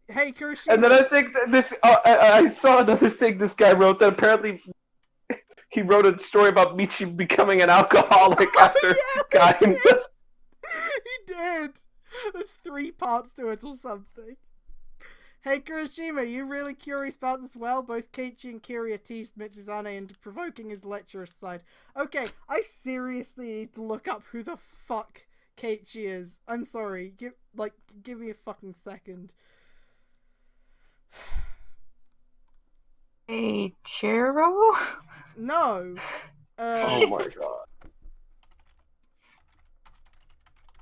Hey, Kirishima. And then I think that this... I saw another thing this guy wrote that apparently... He wrote a story about Michi becoming an alcoholic after Kamen. He did. There's 3 parts to it or something. Hey, Kurishima, you really curious about this? Well, both Keiichi and Kiria teased Mitsuzane into provoking his lecherous side. Okay, I seriously need to look up who the fuck Keiichi is. I'm sorry. Give me a fucking second. Eiichiro? No. Oh my god.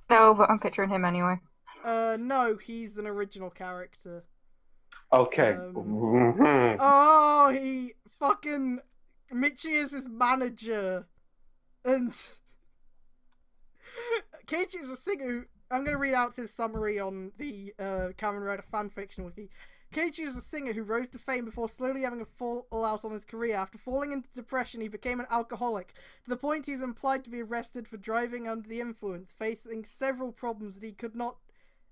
No, but I'm picturing him anyway. No, he's an original character. Okay. Oh, he fucking... Michi is his manager. And... Keiichi is a singer who... I'm going to read out his summary on the Kamen Rider fanfiction wiki. Keiichi is a singer who rose to fame before slowly having a fallout on his career. After falling into depression, he became an alcoholic, to the point he is implied to be arrested for driving under the influence, facing several problems that he could not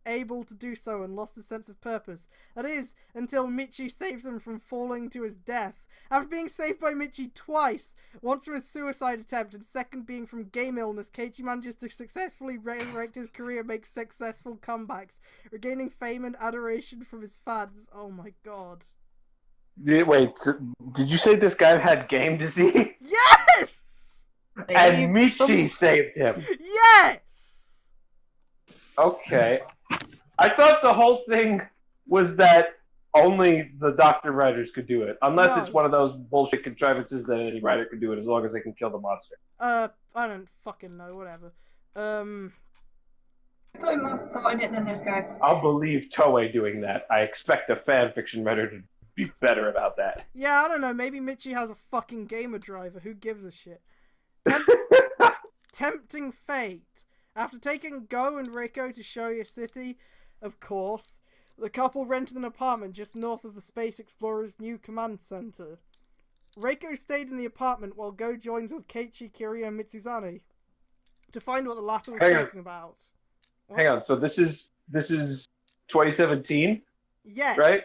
able to do so and lost his sense of purpose. That is, until Michi saves him from falling to his death. After being saved by Michi twice, once from a suicide attempt and second being from game illness, Keiichi manages to successfully resurrect his career and make successful comebacks, regaining fame and adoration from his fans. Oh my god. Wait, so did you say this guy had game disease? Yes! And Michi saved him. Yes! Okay. I thought the whole thing was that only the Doctor Riders could do it. Unless No. it's one of those bullshit contrivances that any rider can do it as long as they can kill the monster. I don't fucking know, whatever. Put him up, got in it than this guy. I'll believe Toei doing that. I expect a fanfiction writer to be better about that. Yeah, I don't know, maybe Michi has a fucking gamer driver, who gives a shit? Tempting fate. After taking Go and Reiko to Shoya City, of course, the couple rented an apartment just north of the Space Explorer's new command center. Reiko stayed in the apartment while Go joins with Keiichi, Kiryu, and Mitsuzane to find what the latter was talking about. What? Hang on, so this is 2017? Yes. Right?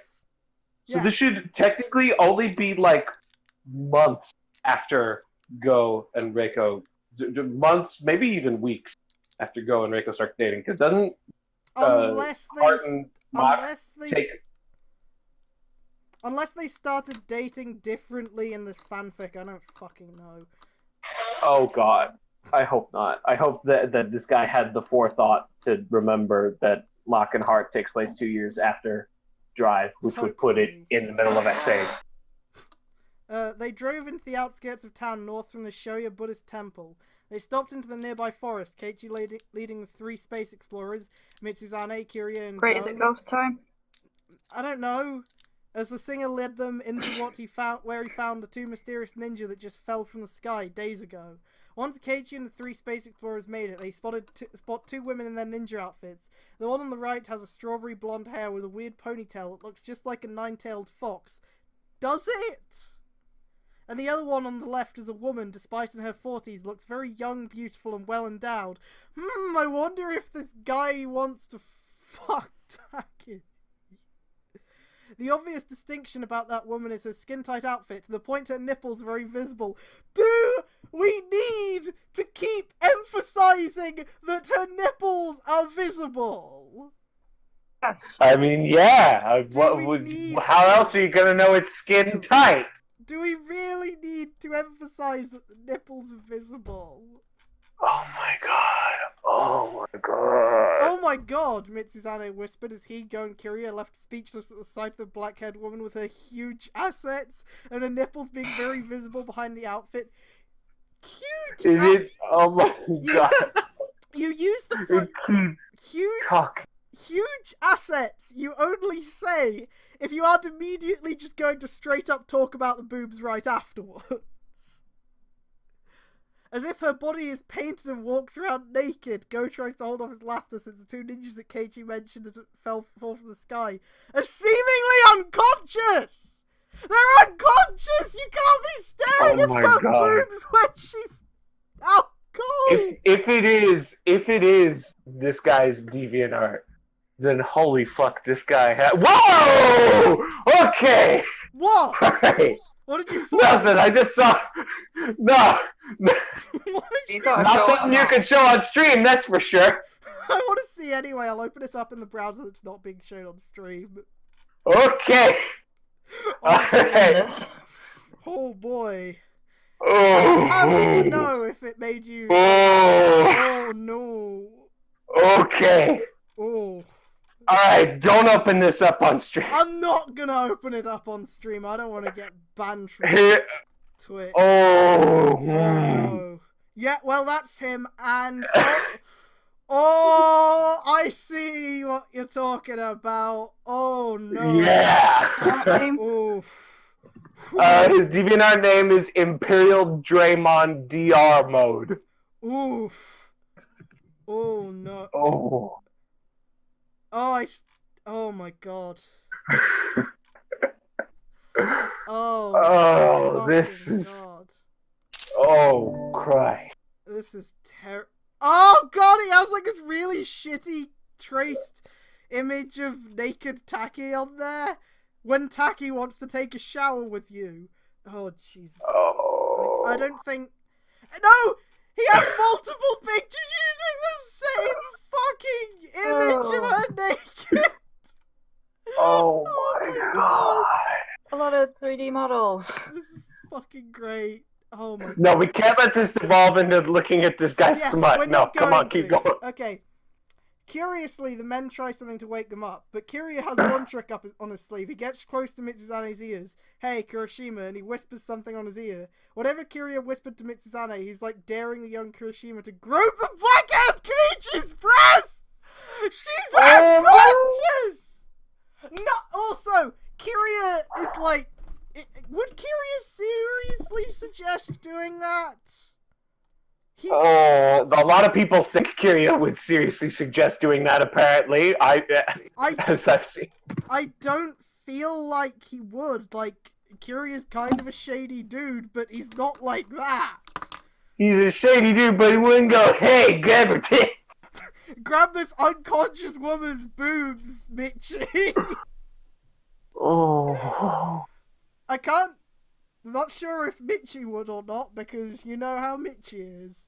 Yeah. So this should technically only be like months after Go and Reiko, months, maybe even weeks after Go and Reiko start dating. Because doesn't Unless Hart they, and Mach take... unless they started dating differently in this fanfic, I don't fucking know. Oh god, I hope not. I hope that this guy had the forethought to remember that Mach and Hart takes place 2 years after Drive, which would put it in the middle of XA. They drove into the outskirts of town north from the Shoya Buddhist temple. They stopped into the nearby forest, Keiichi leading the 3 space explorers, Mitsuzane, Kiryu, and Great, Go. is it ghost time? I don't know. As the singer led them into where he found the 2 mysterious ninja that just fell from the sky days ago. Once Keiichi and the 3 space explorers made it, they spot 2 women in their ninja outfits. The one on the right has a strawberry blonde hair with a weird ponytail that looks just like a 9-tailed fox. Does it? And the other one on the left is a woman, despite in her 40s, looks very young, beautiful, and well endowed. I wonder if this guy wants to fuck Taki. The obvious distinction about that woman is her skin-tight outfit, to the point her nipples are very visible. Do we need to keep emphasizing that her nipples are visible? Yes. I mean, yeah. How else are you gonna know it's skin tight? Do we really need to emphasize that the nipples are visible? Oh my god. Oh my god. Oh my god, Mitsuzane whispered as he, Go, and Kiryu left speechless at the sight of the black-haired woman with her huge assets and her nipples being very visible behind the outfit. Huge! Is it? Oh my god. You use the huge assets, you only say if you aren't immediately just going to straight up talk about the boobs right afterwards. As if her body is painted and walks around naked, Go tries to hold off his laughter since the 2 ninjas that Keiichi mentioned as it fall from the sky are seemingly unconscious! They're unconscious! You can't be staring at her boobs when she's out cold! If it is this guy's DeviantArt, then holy fuck, this guy Whoa! Okay! What? Right. What did you find? Nothing, I just saw... No! What did you Not something you can show on stream, that's for sure. I want to see anyway. I'll open it up in the browser that's not being shown on stream. Okay! Alright. Oh boy. Oh. I have to know if it made you... Oh. Oh no. Okay. Oh. Alright, don't open this up on stream. I'm not gonna open it up on stream. I don't want to get banned from Twitch. Oh. Oh no. Yeah, well that's him, and... Oh, I see what you're talking about. Oh no. Yeah. Oof. His DeviantArt name is Imperial Draymond DR Mode. Oof. Oh no. Oh. Oh my god. Oh, this is... God. Oh, Christ. This is terrible. Oh god, he has like this really shitty traced image of naked Taki on there. When Taki wants to take a shower with you. Oh, Jesus. Oh. I don't think... No! He has multiple pictures using the same fucking image of her naked! Oh my god. A lot of 3D models. This is fucking great. Oh my god. No, we can't let this devolve into looking at this guy's Yeah, smut. we're No, not come on, going keep to. going. Okay. Curiously, the men try something to wake them up, but Kiryu has one trick up on his sleeve. He gets close to Mitsuzane's ears. Hey, Kirishima, and he whispers something on his ear. Whatever Kiryu whispered to Mitsuzane, he's like daring the young Kirishima to grope the black-haired creature's breast! She's unconscious! No, also, Kiryu is like... would Kiryu seriously suggest doing that? A lot of people think Kiryu would seriously suggest doing that, apparently. As I've seen. I don't feel like he would. Like, Kiryu's kind of a shady dude, but he's not like that. He's a shady dude, but he wouldn't go, hey, grab her tits! Grab this unconscious woman's boobs, Mitchie! Oh. I'm not sure if Mitchie would or not, because you know how Mitchie is.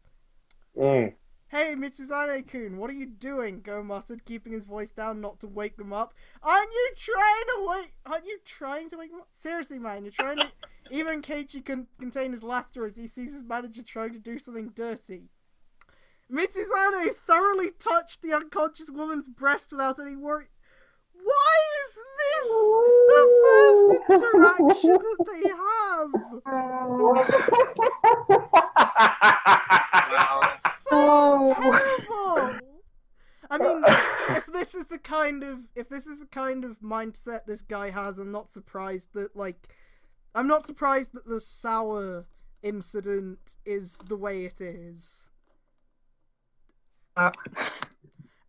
Mm. Hey, Mitsuzane-kun, what are you doing? Go muttered, keeping his voice down not to wake them up. Aren't you trying to wake them up? Seriously, man, you're trying to... Even Keiichi couldn't contain his laughter as he sees his manager trying to do something dirty. Mitsuzane thoroughly touched the unconscious woman's breast without any worry. Why is this the first interaction that they have? This is so terrible. I mean, if this is the kind of mindset this guy has, I'm not surprised that the sour incident is the way it is.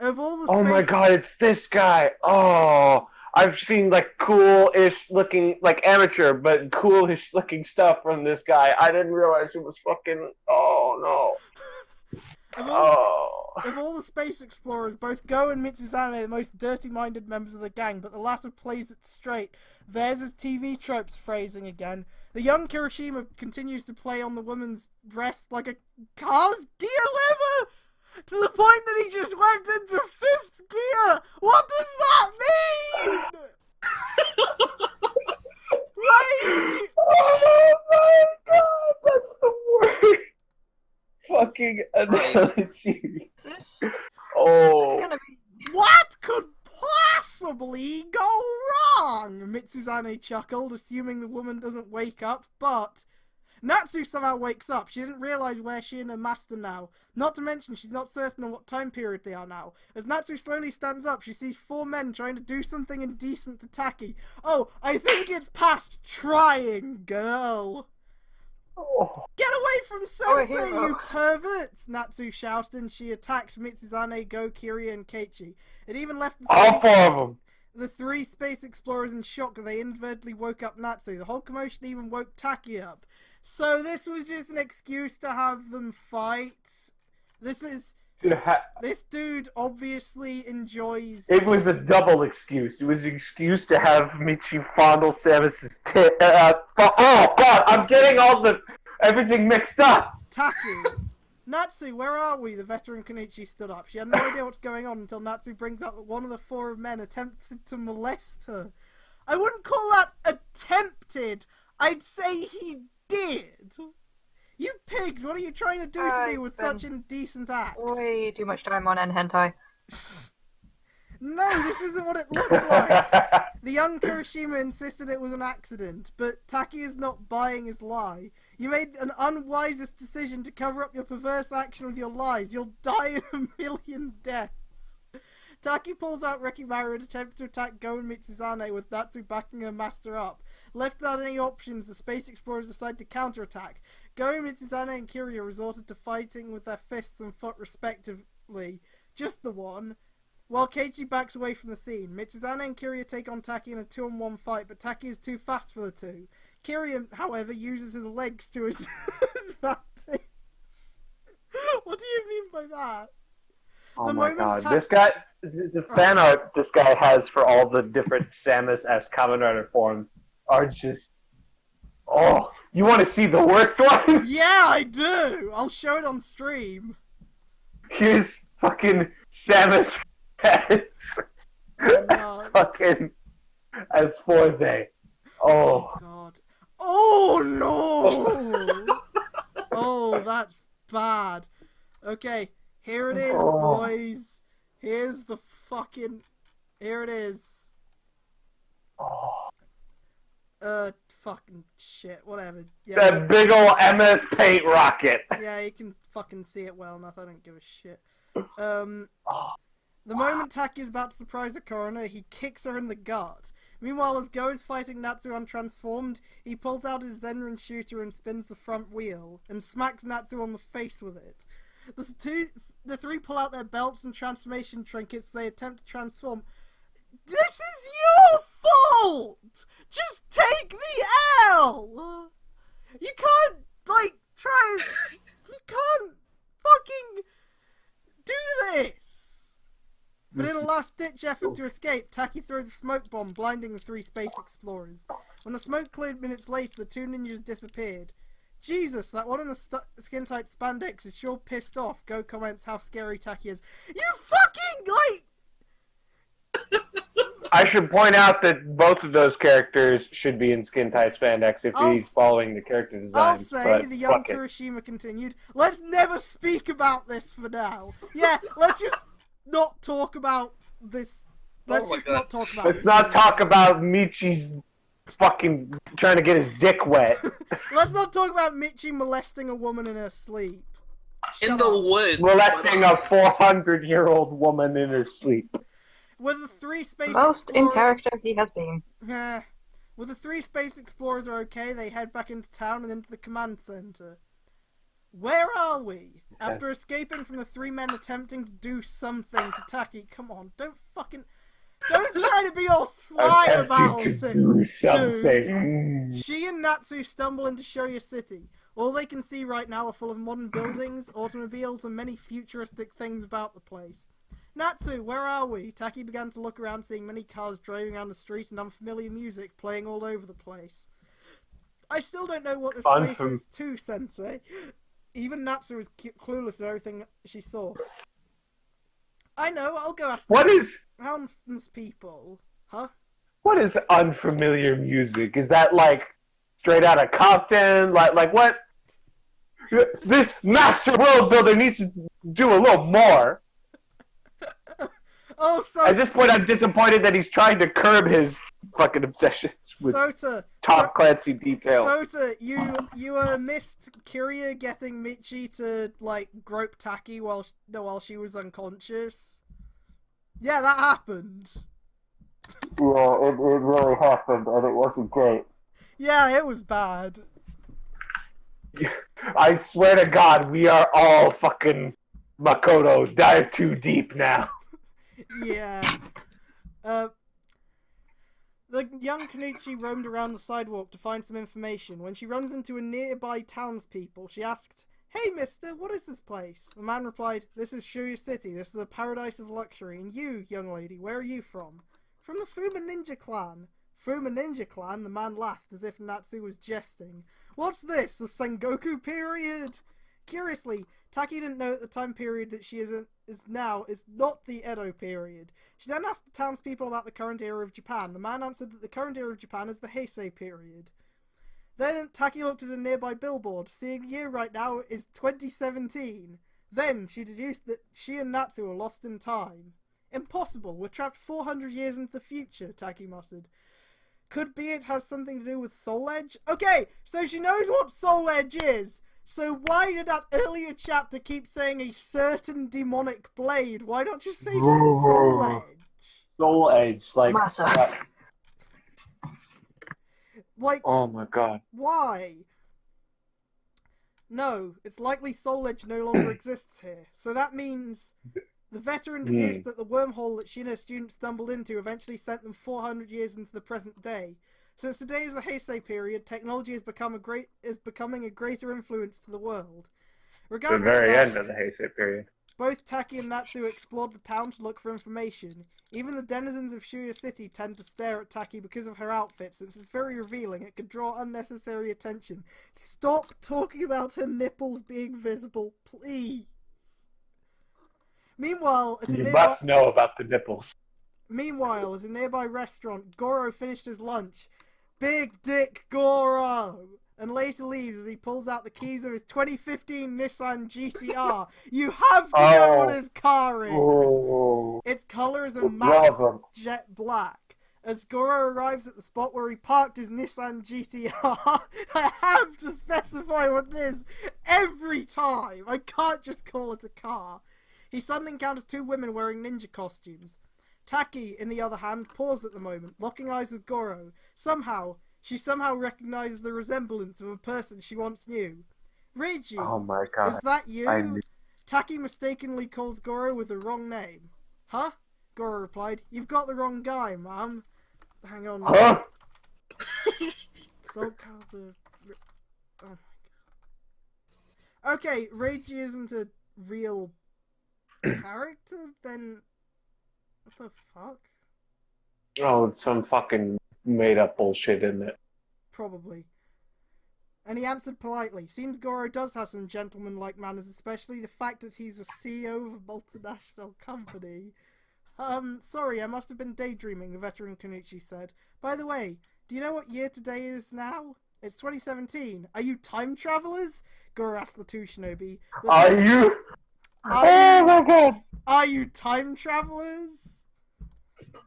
Of all the Oh my god, it's this guy! Oh, I've seen like cool-ish looking, like amateur, but cool-ish looking stuff from this guy. I didn't realize it was fucking. Oh no. Of all the space explorers, both Go and Mitsuzane are the most dirty-minded members of the gang, but the latter plays it straight. There's his TV tropes phrasing again. The young Kirishima continues to play on the woman's breast like a car's gear lever! To the point that he just went into 5th gear! What does that mean?! Why? Oh my god, that's the worst fucking analogy. Oh. What could possibly go wrong? Mitsuzane chuckled, assuming the woman doesn't wake up, but... Natsu somehow wakes up. She didn't realize where she and her master now. Not to mention, she's not certain on what time period they are now. As Natsu slowly stands up, she sees 4 men trying to do something indecent to Taki. Oh, I think it's past trying, girl. Oh. Get away from Sensei, you perverts! Natsu shouted, and she attacked Mitsuzane, Go, Kiryu, and Keiichi. It even left All 4 of them. The 3 space explorers in shock that they inadvertently woke up Natsu. The whole commotion even woke Taki up. So this was just an excuse to have them fight. This dude obviously enjoys... It was a double excuse. It was an excuse to have Michi fondle Samus's tit. Oh god, I'm getting everything mixed up. Taki. Natsu, where are we? The veteran Kenichi stood up. She had no idea what's going on until Natsu brings up that one of the 4 men attempted to molest her. I wouldn't call that attempted. I'd say he did. You pigs, what are you trying to do to me with such indecent acts? Way too much time on N hentai. No, this isn't what it looked like. The young Kirishima insisted it was an accident, but Taki is not buying his lie. You made an unwisest decision to cover up your perverse action with your lies. You'll die in 1,000,000 deaths. Taki pulls out Rekimaru and attempts to attack Go and Mitsuzane with Natsu backing her master up. Left without any options, the space explorers decide to counterattack. Go, Mitsuzane, and Kiryu resorted to fighting with their fists and foot respectively. Just the one. While Keiichi backs away from the scene, Mitsuzane and Kiryu take on Taki in a 2-on-1 fight, but Taki is too fast for the two. Kiryu, however, uses his legs to his advantage. What do you mean by that? Oh my god, this guy, the fan art this guy has for all the different Samus as Kamen Rider forms are just, Oh, you want to see the worst one? Yeah, I do! I'll show it on stream. Here's fucking Samus as, Oh, as no. fucking as Forze. Oh. God. Oh, no! Oh, that's bad. Okay, here it is, boys. Here's the fucking... Here it is. Fucking shit. Whatever. Yeah, That big ol' MS Paint rocket. yeah, you can fucking see it well enough. I don't give a shit. The moment Taki is about to surprise the coroner, he kicks her in the gut. Meanwhile, as Go is fighting Natsu untransformed, he pulls out his Zenrin shooter and spins the front wheel, and smacks Natsu on the face with it. The three pull out their belts and transformation trinkets they attempt to transform. This is your fault! Just take the L! You can't, like, you can't fucking do this! But in a last-ditch effort to escape, Taki throws a smoke bomb, blinding the three space explorers. When the smoke cleared minutes later, the two ninjas disappeared. Jesus, that one in the skin-tight spandex is sure pissed off. Go comments how scary Taki is. You fucking, like... I should point out that both of those characters should be in skin-tight spandex if he's following the character design. I'll say, the young Kirishima continued, let's never speak about this for now. Yeah, let's just not talk about this. Let's not talk about Let's not talk about Michi's fucking trying to get his dick wet. Let's not talk about Michi molesting a woman in her sleep. In the woods. Molesting a 400-year-old woman in her sleep. With the three space Most in character he has been. With the three space explorers are okay, they head back into town and into the command center. Where are we? After escaping from the three men attempting to do something to Taki, come on, don't try to be all sly about it, dude. She and Natsu stumble into Shoya City. All they can see right now are full of modern buildings, automobiles, and many futuristic things about the place. Natsu, where are we? Taki began to look around, seeing many cars driving around the street and unfamiliar music playing all over the place. I still don't know what this place is too, Sensei. Even Natsu was clueless of everything she saw. I know, I'll go ask townspeople. Huh? What is unfamiliar music? Is that like straight out of Compton? Like what? This master world builder needs to do a little more. Oh, At this point, I'm disappointed that he's trying to curb his fucking obsessions with Tom Clancy detail. Sota, you missed Kiria getting Michi to like grope Taki while she was unconscious. Yeah, that happened. Yeah, it really happened, and it wasn't great. Yeah, it was bad. I swear to God, we are all fucking Makoto. Dive too deep now. Yeah. The young Kanuchi roamed around the sidewalk to find some information. When she runs into a nearby townspeople, she asked, "Hey, mister, what is this place?" The man replied, "This is Shuya City. This is a paradise of luxury. And you, young lady, where are you from?" "From the Fuma Ninja Clan." "Fuma Ninja Clan?" The man laughed as if Natsu was jesting. "What's this, the Sengoku period?" Curiously, Taki didn't know that the time period that she is now is not the Edo period. She then asked the townspeople about the current era of Japan. The man answered that the current era of Japan is the Heisei period. Then Taki looked at a nearby billboard, seeing the year right now is 2017. Then she deduced that she and Natsu are lost in time. "Impossible, we're trapped 400 years into the future," Taki muttered. "Could be it has something to do with Soul Edge?" Okay, so she knows what Soul Edge is. So why did that earlier chapter keep saying a certain demonic blade? Why not just say Soul Edge? Soul Edge, like... Like, oh my God. Why? No, it's likely Soul Edge no longer exists here. So that means the veteran deduced that the wormhole that she and her students stumbled into eventually sent them 400 years into the present day. Since today is the Heisei period, technology is becoming a greater influence to the world. Regardless The very of that, end of the Heisei period. Both Taki and Natsu explored the town to look for information. Even the denizens of Shuya City tend to stare at Taki because of her outfit, since it's very revealing. It could draw unnecessary attention. Stop talking about her nipples being visible, please. Meanwhile, as a You nearby... must know about the nipples. Meanwhile, as a nearby restaurant, Goro finished his lunch. Big Dick Goro! And later leaves as he pulls out the keys of his 2015 Nissan GTR. You have to know what his car is! Oh, Its colour is a matte brother. jet black. As Goro arrives at the spot where he parked his Nissan GTR, I have to specify what it is every time! I can't just call it a car. He suddenly encounters two women wearing ninja costumes. Taki, in the other hand, paused at the moment, locking eyes with Goro. She somehow recognizes the resemblance of a person she once knew. Reiji, Oh my god. is that you? I knew- Taki mistakenly calls Goro with the wrong name. Huh? Goro replied, "You've got the wrong guy, ma'am." Hang on. Huh? Soul Calibur. Oh my god. Okay, Reiji isn't a real character, then what the fuck? Oh, it's some fucking made up bullshit, isn't it? Probably. And he answered politely. Seems Goro does have some gentleman-like manners, especially the fact that he's a CEO of a multinational company. Sorry, I must have been daydreaming, the veteran Kenichi said. By the way, do you know what year today is now? It's 2017. Are you time travelers? Goro asked the two shinobi. Are you? Oh my god! Are you time travelers?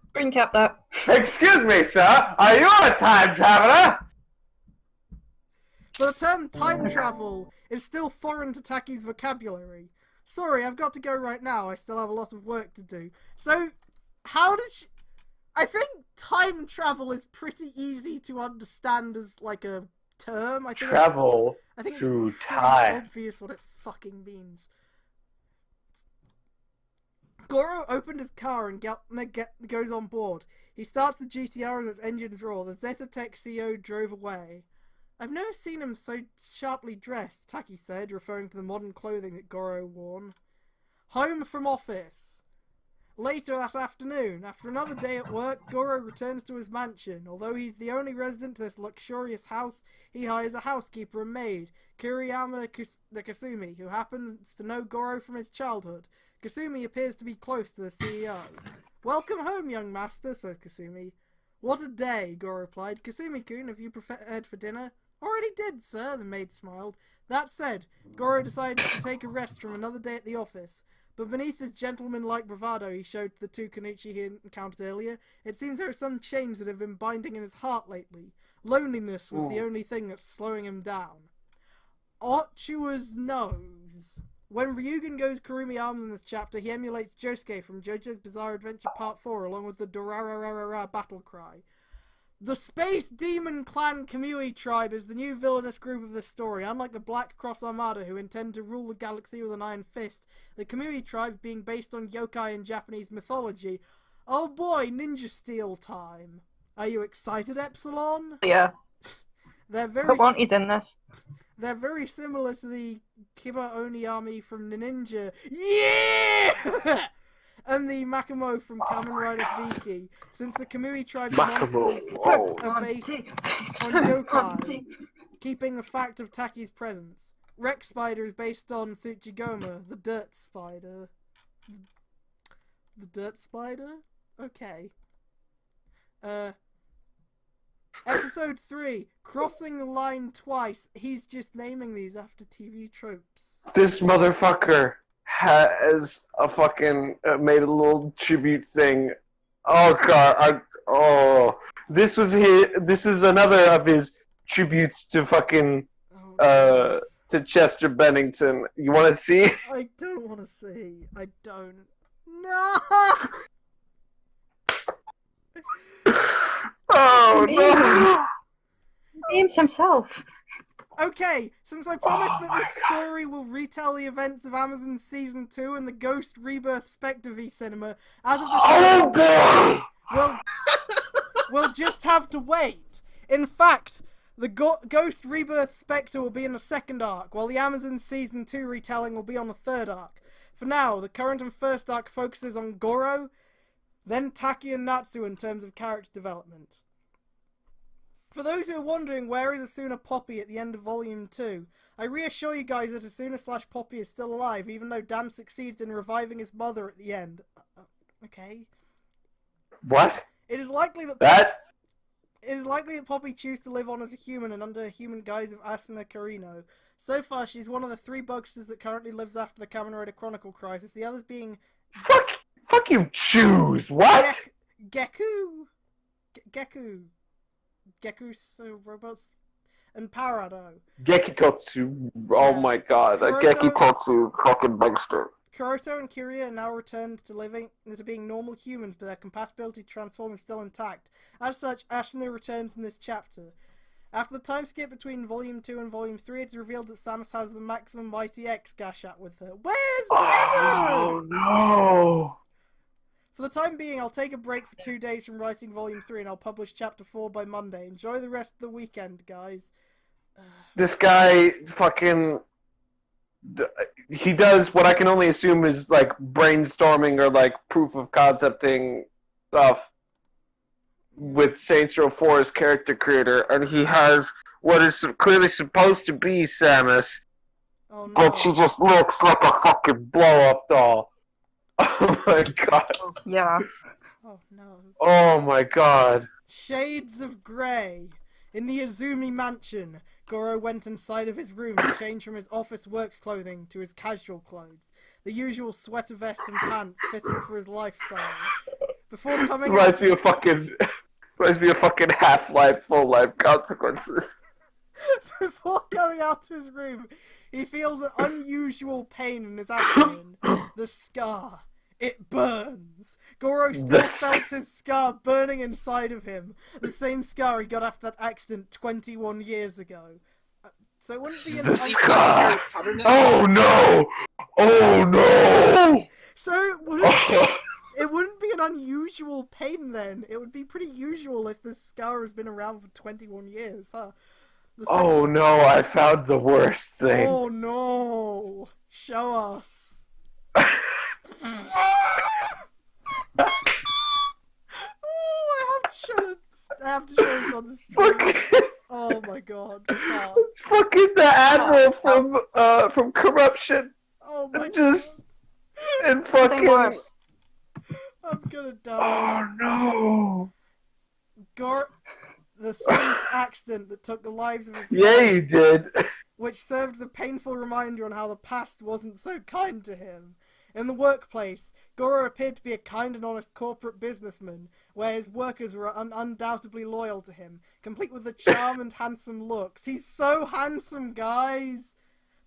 Screen cap that. Excuse me, sir. Are you a time traveler? But the term time travel is still foreign to Taki's vocabulary. Sorry, I've got to go right now. I still have a lot of work to do. So, how did she... I think time travel is pretty easy to understand as, like, a term. I think Travel I think through it's pretty time. obvious what it fucking means. Goro opened his car and goes on board. He starts the GTR as its engines roar. The Zeta Tech CEO drove away. I've never seen him so sharply dressed, Taki said, referring to the modern clothing that Goro worn. Home from office. Later that afternoon, after another day at work, Goro returns to his mansion. Although he's the only resident to this luxurious house, he hires a housekeeper and maid, Kiriyama Kasumi, who happens to know Goro from his childhood. Kasumi appears to be close to the CEO. Welcome home, young master, says Kasumi. What a day, Goro replied. Kasumi-kun, have you prepared for dinner? Already did, sir, the maid smiled. That said, Goro decided to take a rest from another day at the office. But beneath his gentleman-like bravado he showed to the two Kenichi he encountered earlier, it seems there are some chains that have been binding in his heart lately. Loneliness was the only thing that's slowing him down. Ochua's nose. When Ryugen goes Kurumi arms in this chapter, he emulates Josuke from JoJo's Bizarre Adventure Part 4 along with the Dorarararara battle cry. The Space Demon Clan Kamui tribe is the new villainous group of this story. Unlike the Black Cross Armada, who intend to rule the galaxy with an iron fist, the Kamui tribe, being based on yokai in Japanese mythology. Oh boy, Ninja Steel time. Are you excited, Epsilon? Yeah. They're very But want in this. They're very similar to the Kiba Oni army from the Ninja. Yeah! And the Makamo from Kamen Rider Viki, since the Kamui tribe monsters are based on yokai, keeping the fact of Taki's presence. Rex Spider is based on Tsuchigoma, the dirt spider. The dirt spider? Okay. Episode 3, Crossing the Line Twice. He's just naming these after TV tropes. This motherfucker has a fucking made a little tribute thing. Oh god! This was his. This is another of his tributes to fucking to Chester Bennington. You want to see? I don't want to see. I don't. No. Oh no! James himself. Okay, since I promised that this story will retell the events of Amazon Season 2 and the Ghost Rebirth Spectre v Cinema, as of this we'll just have to wait. In fact, the Ghost Rebirth Spectre will be in the second arc, while the Amazon Season 2 retelling will be on the third arc. For now, the current and first arc focuses on Goro, then Taki and Natsu in terms of character development. For those who are wondering where is Asuna Poppy at the end of Volume 2, I reassure you guys that Asuna/Poppy is still alive, even though Dan succeeded in reviving his mother at the end. Okay. What? It is likely that Poppy chose to live on as a human and under a human guise of Asuna Karino. So far, she's one of the 3 bugsters that currently lives after the Kamen Rider Chronicle crisis, the others being... Fuck you, choose! What? Geku, so robots, and Parado. Gekitotsu. Oh my god, a Gekitotsu fucking bugster. Kuroto and Kiria are now returned to being normal humans, but their compatibility to transform is still intact. As such, Asuna returns in this chapter. After the time skip between Volume 2 and Volume 3, it's revealed that Samus has the maximum Mighty X Gashat with her. Where's Oh no! For the time being, I'll take a break for 2 days from writing Volume 3 and I'll publish Chapter 4 by Monday. Enjoy the rest of the weekend, guys. This guy fucking... He does what I can only assume is like brainstorming or like proof of concepting stuff with Saints Row 4's character creator, and he has what is clearly supposed to be Samus, Oh no. but she just looks like a fucking blow-up doll. Oh my god. Yeah. Oh no. Oh my god. Shades of Grey. In the Izumi mansion, Goro went inside of his room to change from his office work clothing to his casual clothes. The usual sweater vest and pants fitting for his lifestyle. Before This coming reminds me of fucking Half-Life, Full-Life Consequences. Before going out to his room, he feels an unusual pain in his abdomen. The scar. It burns. Goro still felt his scar burning inside of him. The same scar he got after that accident 21 years ago. So it wouldn't be an The scar! Oh no! Oh no! So it wouldn't be an unusual pain then. It would be pretty usual if the scar has been around for 21 years, huh? Oh no, I found the worst thing. Oh no! Show us. I have to show this on the stream. Oh my god. Oh. It's fucking the Admiral from Corruption. Oh my Just god. and fucking. I'm gonna die. Oh no. The same accident that took the lives of his Yeah, parents, you did. which served as a painful reminder on how the past wasn't so kind to him. In the workplace, Goro appeared to be a kind and honest corporate businessman, where his workers were undoubtedly loyal to him, complete with the charm and handsome looks. He's so handsome, guys!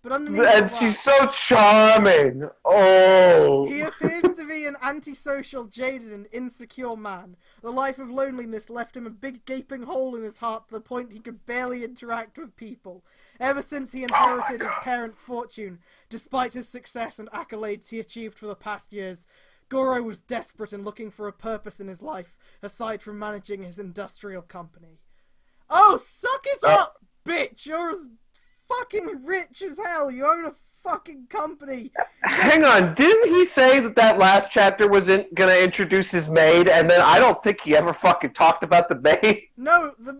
But underneath all And that, she's so charming. Oh. he appears to be an antisocial, jaded, and insecure man. The life of loneliness left him a big gaping hole in his heart to the point he could barely interact with people. Ever since he inherited his parents' fortune, despite his success and accolades he achieved for the past years, Goro was desperate and looking for a purpose in his life, aside from managing his industrial company. Oh, suck it up, bitch! You're as fucking rich as hell! You own a fucking company! Hang on, didn't he say that last chapter wasn't gonna introduce his maid, and then I don't think he ever fucking talked about the maid? No, the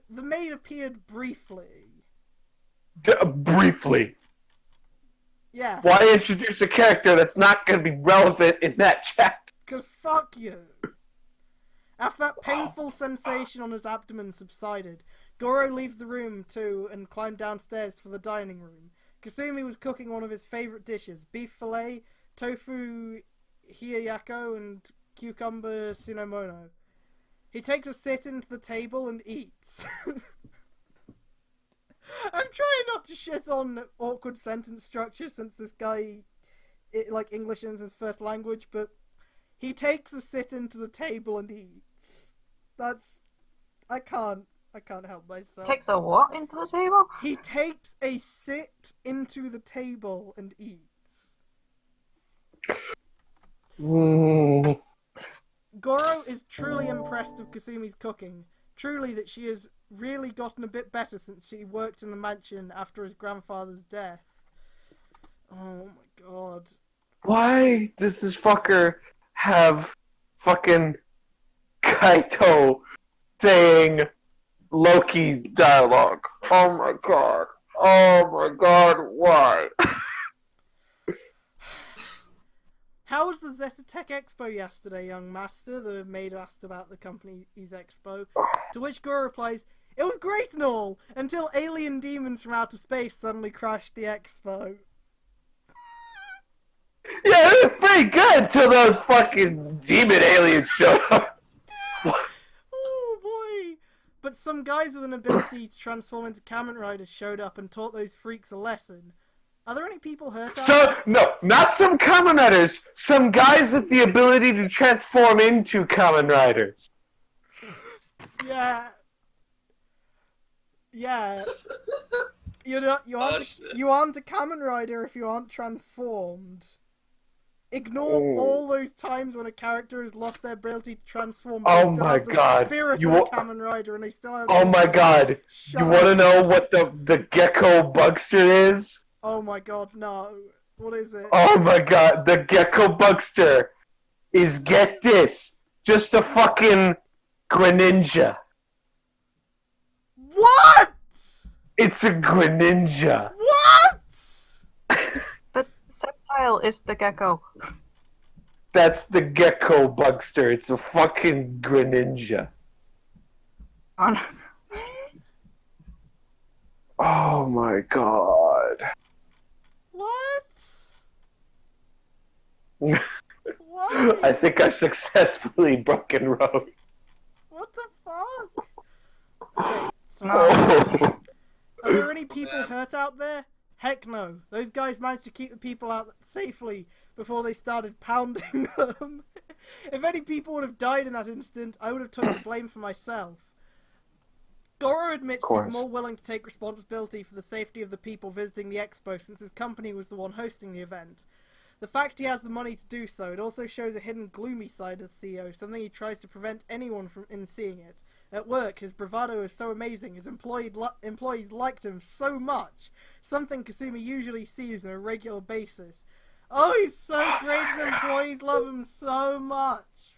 maid appeared briefly. Briefly. Yeah. Why introduce a character that's not going to be relevant in that chapter? Because fuck you. After that painful sensation on his abdomen subsided, Goro leaves the room too and climbed downstairs for the dining room. Kasumi was cooking one of his favourite dishes, beef fillet, tofu hiyayako, and cucumber sunomono. He takes a sit into the table and eats. I'm trying not to shit on awkward sentence structure since this guy, English is his first language, but he takes a sit into the table and eats. I can't help myself. Takes a what into the table? He takes a sit into the table and eats. Goro is truly impressed with Kasumi's cooking. Truly that she has really gotten a bit better since she worked in the mansion after his grandfather's death. Oh my god. Why does this fucker have fucking Kaito saying Loki dialogue? Oh my god. Oh my god, why? How was the Zeta Tech Expo yesterday, young master? The maid asked about the company's expo. To which Goro replies, "It was great and all, until alien demons from outer space suddenly crashed the expo." Yeah, it was pretty good until those fucking demon aliens showed up. Oh boy! But some guys with an ability to transform into Kamen Riders showed up and taught those freaks a lesson. Are there any people hurt out there? No, not some Kamen Riders. Some guys with the ability to transform into Kamen Riders. Yeah. Yeah. You aren't a Kamen Rider if you aren't transformed. Ignore all those times when a character has lost their ability to transform. But Oh they still my have the god! Spirit of a Kamen Rider, and they still have. Oh my god! Shut You up. want to know what the gecko bugster is? Oh my god, no! What is it? Oh my god! The gecko bugster is, get this, just a fucking Greninja. What? It's a Greninja. What? But Sceptile is the gecko. That's the gecko bugster. It's a fucking Greninja. On. Oh my god. What? What? I think I successfully broken road. What the fuck? Okay, so Oh. are there any people hurt out there? Heck no. Those guys managed to keep the people out safely before they started pounding them. If any people would have died in that instant, I would have took the blame for myself. Goro admits he's more willing to take responsibility for the safety of the people visiting the expo since his company was the one hosting the event. The fact he has the money to do so, it also shows a hidden gloomy side of the CEO, something he tries to prevent anyone from seeing it. At work, his bravado is so amazing, his employees liked him so much, something Kasumi usually sees on a regular basis. Oh, he's so great, his employees love him so much.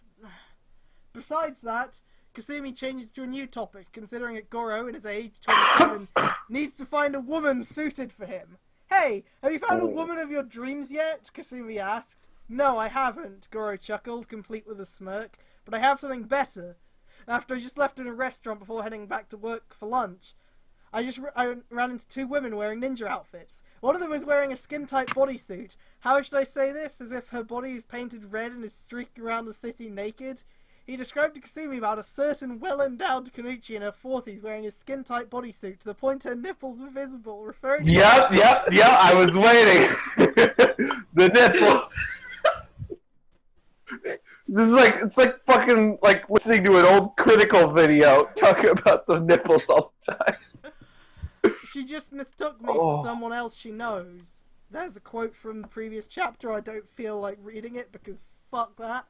Besides that, Kasumi changes to a new topic, considering that Goro, in his age, 27, needs to find a woman suited for him. Hey, have you found a woman of your dreams yet? Kasumi asked. No, I haven't, Goro chuckled, complete with a smirk, but I have something better. After I just left in a restaurant before heading back to work for lunch, I ran into two women wearing ninja outfits. One of them was wearing a skin-tight bodysuit. How should I say this? As if her body is painted red and is streaking around the city naked? He described to Kasumi about a certain well-endowed Kanuchi in her 40s wearing a skin-tight bodysuit to the point her nipples were visible, referring to... Yep, I was waiting. The nipples. It's like fucking like listening to an old Critical video talking about the nipples all the time. She just mistook me for someone else she knows. There's a quote from the previous chapter. I don't feel like reading it because fuck that.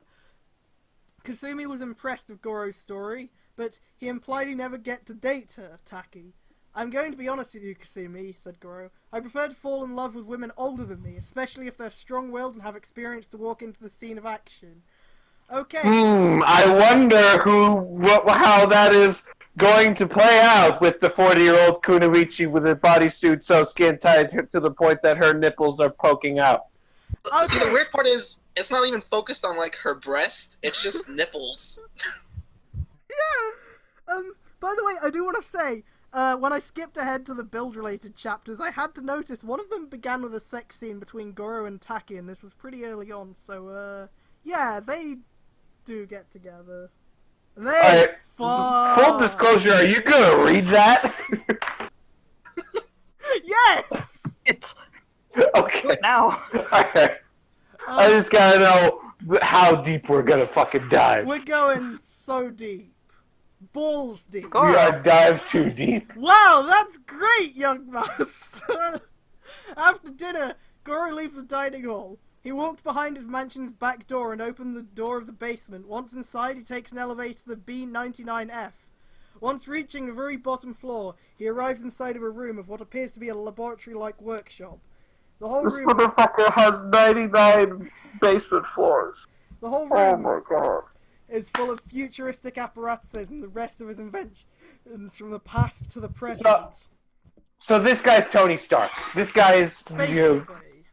Kasumi was impressed with Goro's story, but he implied he never get to date her, Taki. I'm going to be honest with you, Kasumi, said Goro. I prefer to fall in love with women older than me, especially if they're strong-willed and have experience to walk into the scene of action. Okay. I wonder how that is going to play out with the 40-year-old Kunoichi with a bodysuit so skin-tight to the point that her nipples are poking out. Okay. See, the weird part is, it's not even focused on, like, her breast. It's just nipples. Yeah. By the way, I do want to say, when I skipped ahead to the build-related chapters, I had to notice one of them began with a sex scene between Goro and Taki, and this was pretty early on, so, yeah, they do get together. They full disclosure, are you gonna read that? Yes! It's Okay. now. Alright. I just gotta know how deep we're gonna fucking dive. We're going so deep. Balls deep. We are dive too deep. Wow, that's great, young master! After dinner, Goro leaves the dining hall. He walked behind his mansion's back door and opened the door of the basement. Once inside, he takes an elevator to the B99F. Once reaching the very bottom floor, he arrives inside of a room of what appears to be a laboratory-like workshop. The whole This room, motherfucker has 99 basement floors. the whole Oh room my god. is full of futuristic apparatuses and the rest of his inventions from the past to the present. So this guy's Tony Stark. This guy's you. Basically.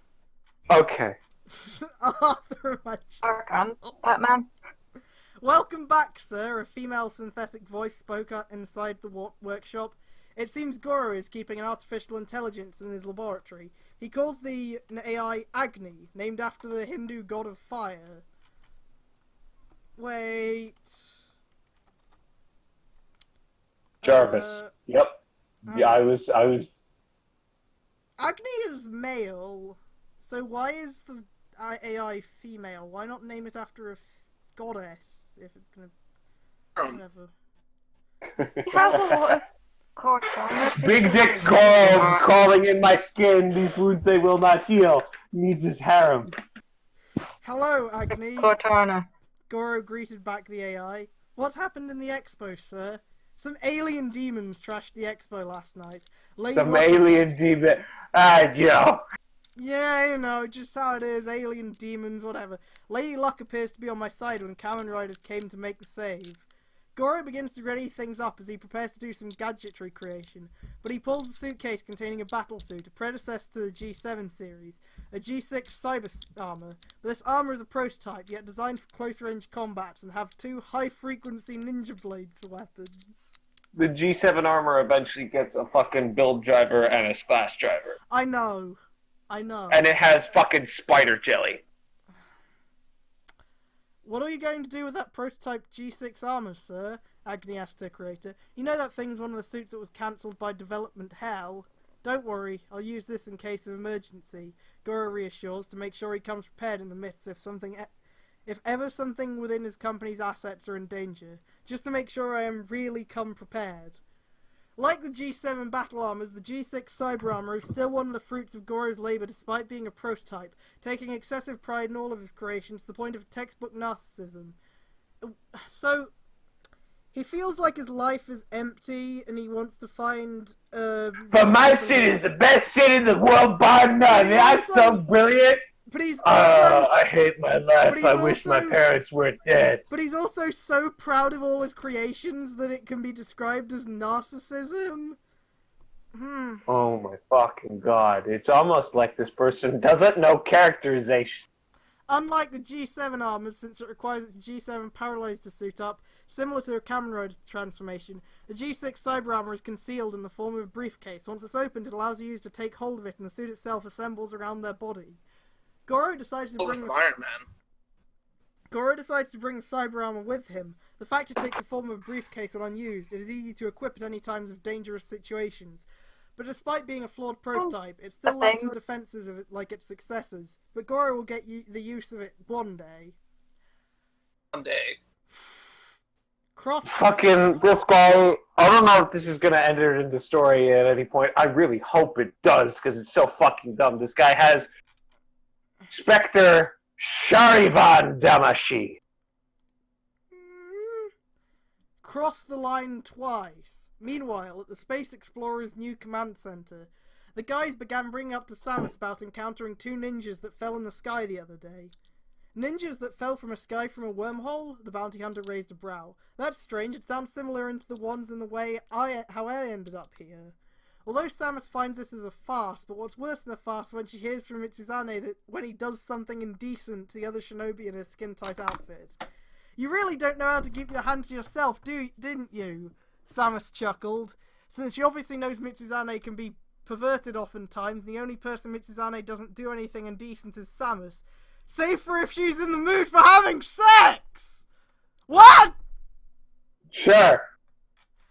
Okay. Arthur, my Dark and Batman. Welcome back, sir. A female synthetic voice spoke up inside the workshop. It seems Goro is keeping an artificial intelligence in his laboratory. He calls the AI Agni, named after the Hindu god of fire. Wait. Jarvis. Yep. Yeah, I was. Agni is male, so why is the AI female? Why not name it after a goddess if it's gonna. Whatever. Hello, Cortana. Big Dick Goro crawling in my skin. These wounds they will not heal. Needs his harem. Hello, Agni. Cortana. Goro greeted back the AI. What happened in the expo, sir? Some alien demons trashed the expo last night. Alien demon. Yo. Yeah, you know, just how it is. Alien demons, whatever. Lady Luck appears to be on my side when Kamen Riders came to make the save. Goro begins to ready things up as he prepares to do some gadgetry creation, but he pulls a suitcase containing a battlesuit, a predecessor to the G7 series, a G6 cyber armor. But this armor is a prototype, yet designed for close-range combats, and have 2 high-frequency ninja blades for weapons. The G7 armor eventually gets a fucking build driver and a splash driver. I know. And it has fucking spider jelly. What are you going to do with that prototype G6 armor, sir? Agni asked her creator. You know that thing's one of the suits that was cancelled by development hell. Don't worry, I'll use this in case of emergency, Goro reassures to make sure he comes prepared in the midst if ever something within his company's assets are in danger, just to make sure I am really come prepared. Like the G7 battle armors, the G6 cyber armor is still one of the fruits of Goro's labour despite being a prototype, taking excessive pride in all of his creations to the point of textbook narcissism. So, he feels like his life is empty and he wants to find... But my shit is the best shit in the world, bar none. That's so brilliant. But he's also... I hate my life. I wish my parents were dead. But he's also so proud of all his creations that it can be described as narcissism. Oh my fucking god. It's almost like this person doesn't know characterization. Unlike the G7 armors, since it requires its G7 paralyzed to suit up, similar to a Kamen Rider transformation, the G6 cyber armor is concealed in the form of a briefcase. Once it's opened, it allows the user to take hold of it and the suit itself assembles around their body. Goro decides to bring Iron Man. Goro decides to bring the cyber armor with him. The fact it takes the form of a briefcase when unused, it is easy to equip at any times of dangerous situations. But despite being a flawed prototype, it still lacks the defenses of it like its successors. But Goro will get the use of it one day. One day. Fucking this guy, I don't know if this is gonna enter in the story at any point. I really hope it does, because it's so fucking dumb. This guy has Spectre Sharivan Damashi. Cross the line twice. Meanwhile, at the Space Explorer's new command center, the guys began bringing up to Samus about encountering 2 ninjas that fell in the sky the other day. Ninjas that fell from a wormhole? The bounty hunter raised a brow. That's strange, it sounds similar to the ones in the way how I ended up here. Although Samus finds this as a farce, but what's worse than a farce when she hears from Mitsuzane that when he does something indecent to the other shinobi in a skin-tight outfit. You really don't know how to keep your hand to yourself, didn't you? Samus chuckled. Since she obviously knows Mitsuzane can be perverted oftentimes, the only person Mitsuzane doesn't do anything indecent is Samus. Save for if she's in the mood for having sex! What?! Sure.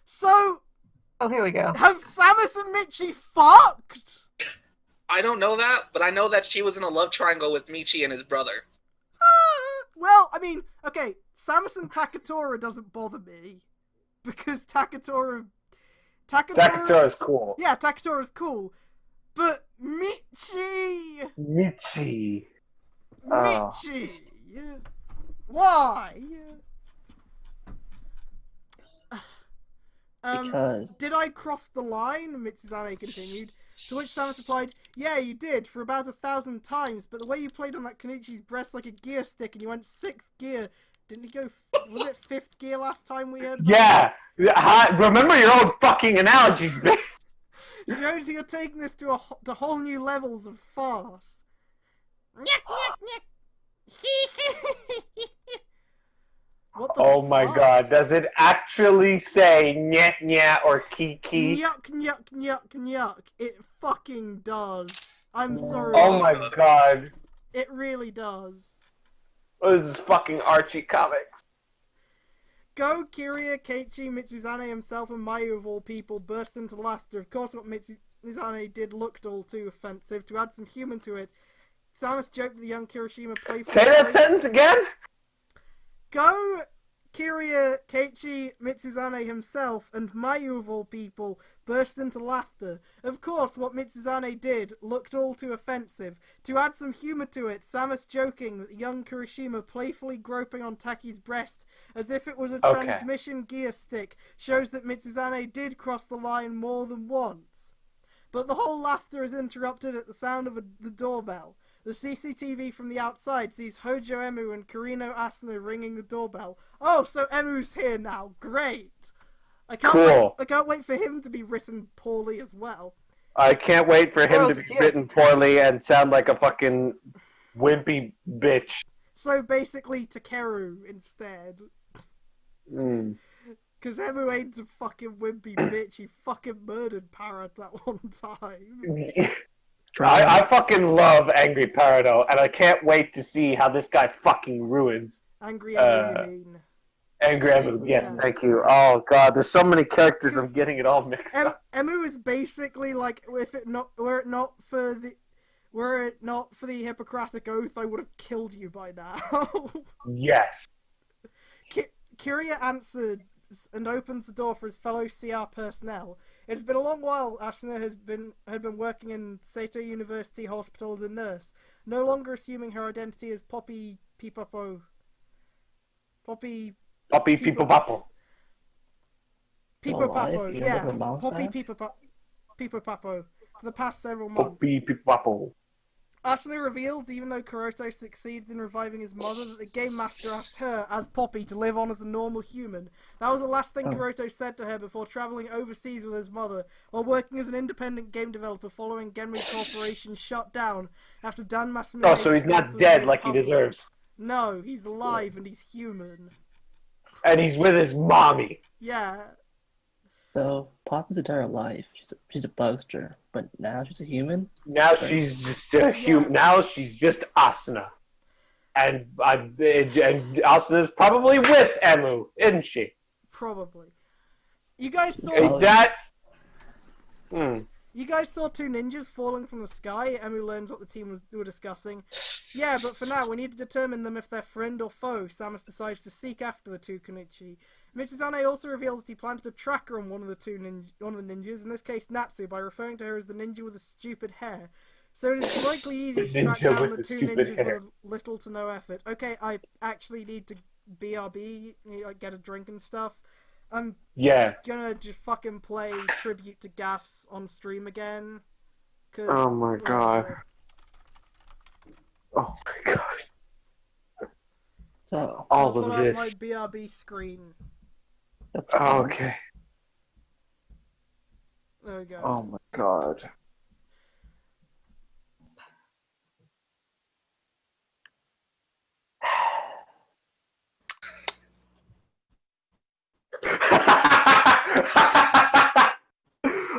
So... Oh, here we go. Have Samus and Michi fucked? I don't know that, but I know that she was in a love triangle with Michi and his brother. Well, I mean, okay, Samus and Takatora doesn't bother me. Because Takatora Takatora's cool. Yeah, Takatora's cool. But Michi... Michi. Why? Because... Did I cross the line? Mitsuzane continued. To which Samus replied, "Yeah, you did, for about 1,000 times, but the way you played on that Kenichi's breast like a gear stick and you went 6th gear, didn't you go, was it 5th gear last time we heard about Yeah! Remember your own fucking analogies, bitch! this? Shows you're taking this to whole new levels of farce." What the Oh my fuck? god, does it actually say nyeh nyeh or kiki? Yuck, yuck, yuck, yuck. It fucking does. I'm sorry. Oh my god. It really does. This is fucking Archie comics. Go, Kiria, Keiichi, Mitsuzane himself, and Mayu of all people burst into laughter. Of course, what Mitsuzane did looked all too offensive. To add some humour to it, Samus joked that the young Kirishima playfully... Say that sentence again? Go, Kiria, Keiichi, Mitsuzane himself, and Mayu of all people burst into laughter. Of course, what Mitsuzane did looked all too offensive. To add some humour to it, Samus joking that the young Kirishima playfully groping on Taki's breast as if it was a transmission gear stick shows that Mitsuzane did cross the line more than once. But the whole laughter is interrupted at the sound of the doorbell. The CCTV from the outside sees Hojo Emu and Karino Asuna ringing the doorbell. Oh, so Emu's here now. Great! I can't wait for him to be written poorly as well. I can't wait for him to be written poorly and sound like a fucking wimpy bitch. So basically Takeru instead. Because Emu ain't a fucking wimpy bitch. He fucking murdered Parrot that one time. I fucking love Angry Parado, and I can't wait to see how this guy fucking ruins. Angry Emu, you mean? Angry Emu, yes, thank you. Oh god, there's so many characters, I'm getting it all mixed up. Emu is basically like, were it not for the Hippocratic Oath, I would have killed you by now. Yes. Kiria answered and opens the door for his fellow CR personnel. It's been a long while. Asuna had been working in Seto University Hospital as a nurse, no longer assuming her identity as Poppy Pipapo. Poppy Pipapo, yeah. Poppy Pipapo for the past several months. Poppy Pipapo. Asuna reveals, even though Kuroto succeeded in reviving his mother, that the Game Master asked her, as Poppy, to live on as a normal human. That was the last thing Kuroto said to her before travelling overseas with his mother, while working as an independent game developer following Genri Corporation shut down after Dan Masamune's so he's not dead like he deserves. No, he's alive and he's human. And he's with his mommy. Yeah. So, Poppy's entire life, she's a bugster, but now she's a human? Now she's just a human. Now she's just Asuna. And Asuna's probably with Emu, isn't she? Probably. You guys saw... You guys saw two ninjas falling from the sky. Emu learns what the team were discussing. Yeah, but for now, we need to determine them if they're friend or foe. Samus decides to seek after the two Kenichi. Michizane also reveals that he plans to track her on one of the ninjas, in this case Natsu, by referring to her as the ninja with the stupid hair. So it is likely easy to track down the two ninjas with little to no effort. Okay, I actually need to BRB, like get a drink and stuff. I'm gonna just fucking play Tribute to Gas on stream again. Oh my god. Oh my god. So, all I'll of put this. Up my BRB screen. That's okay. There we go. Oh my god.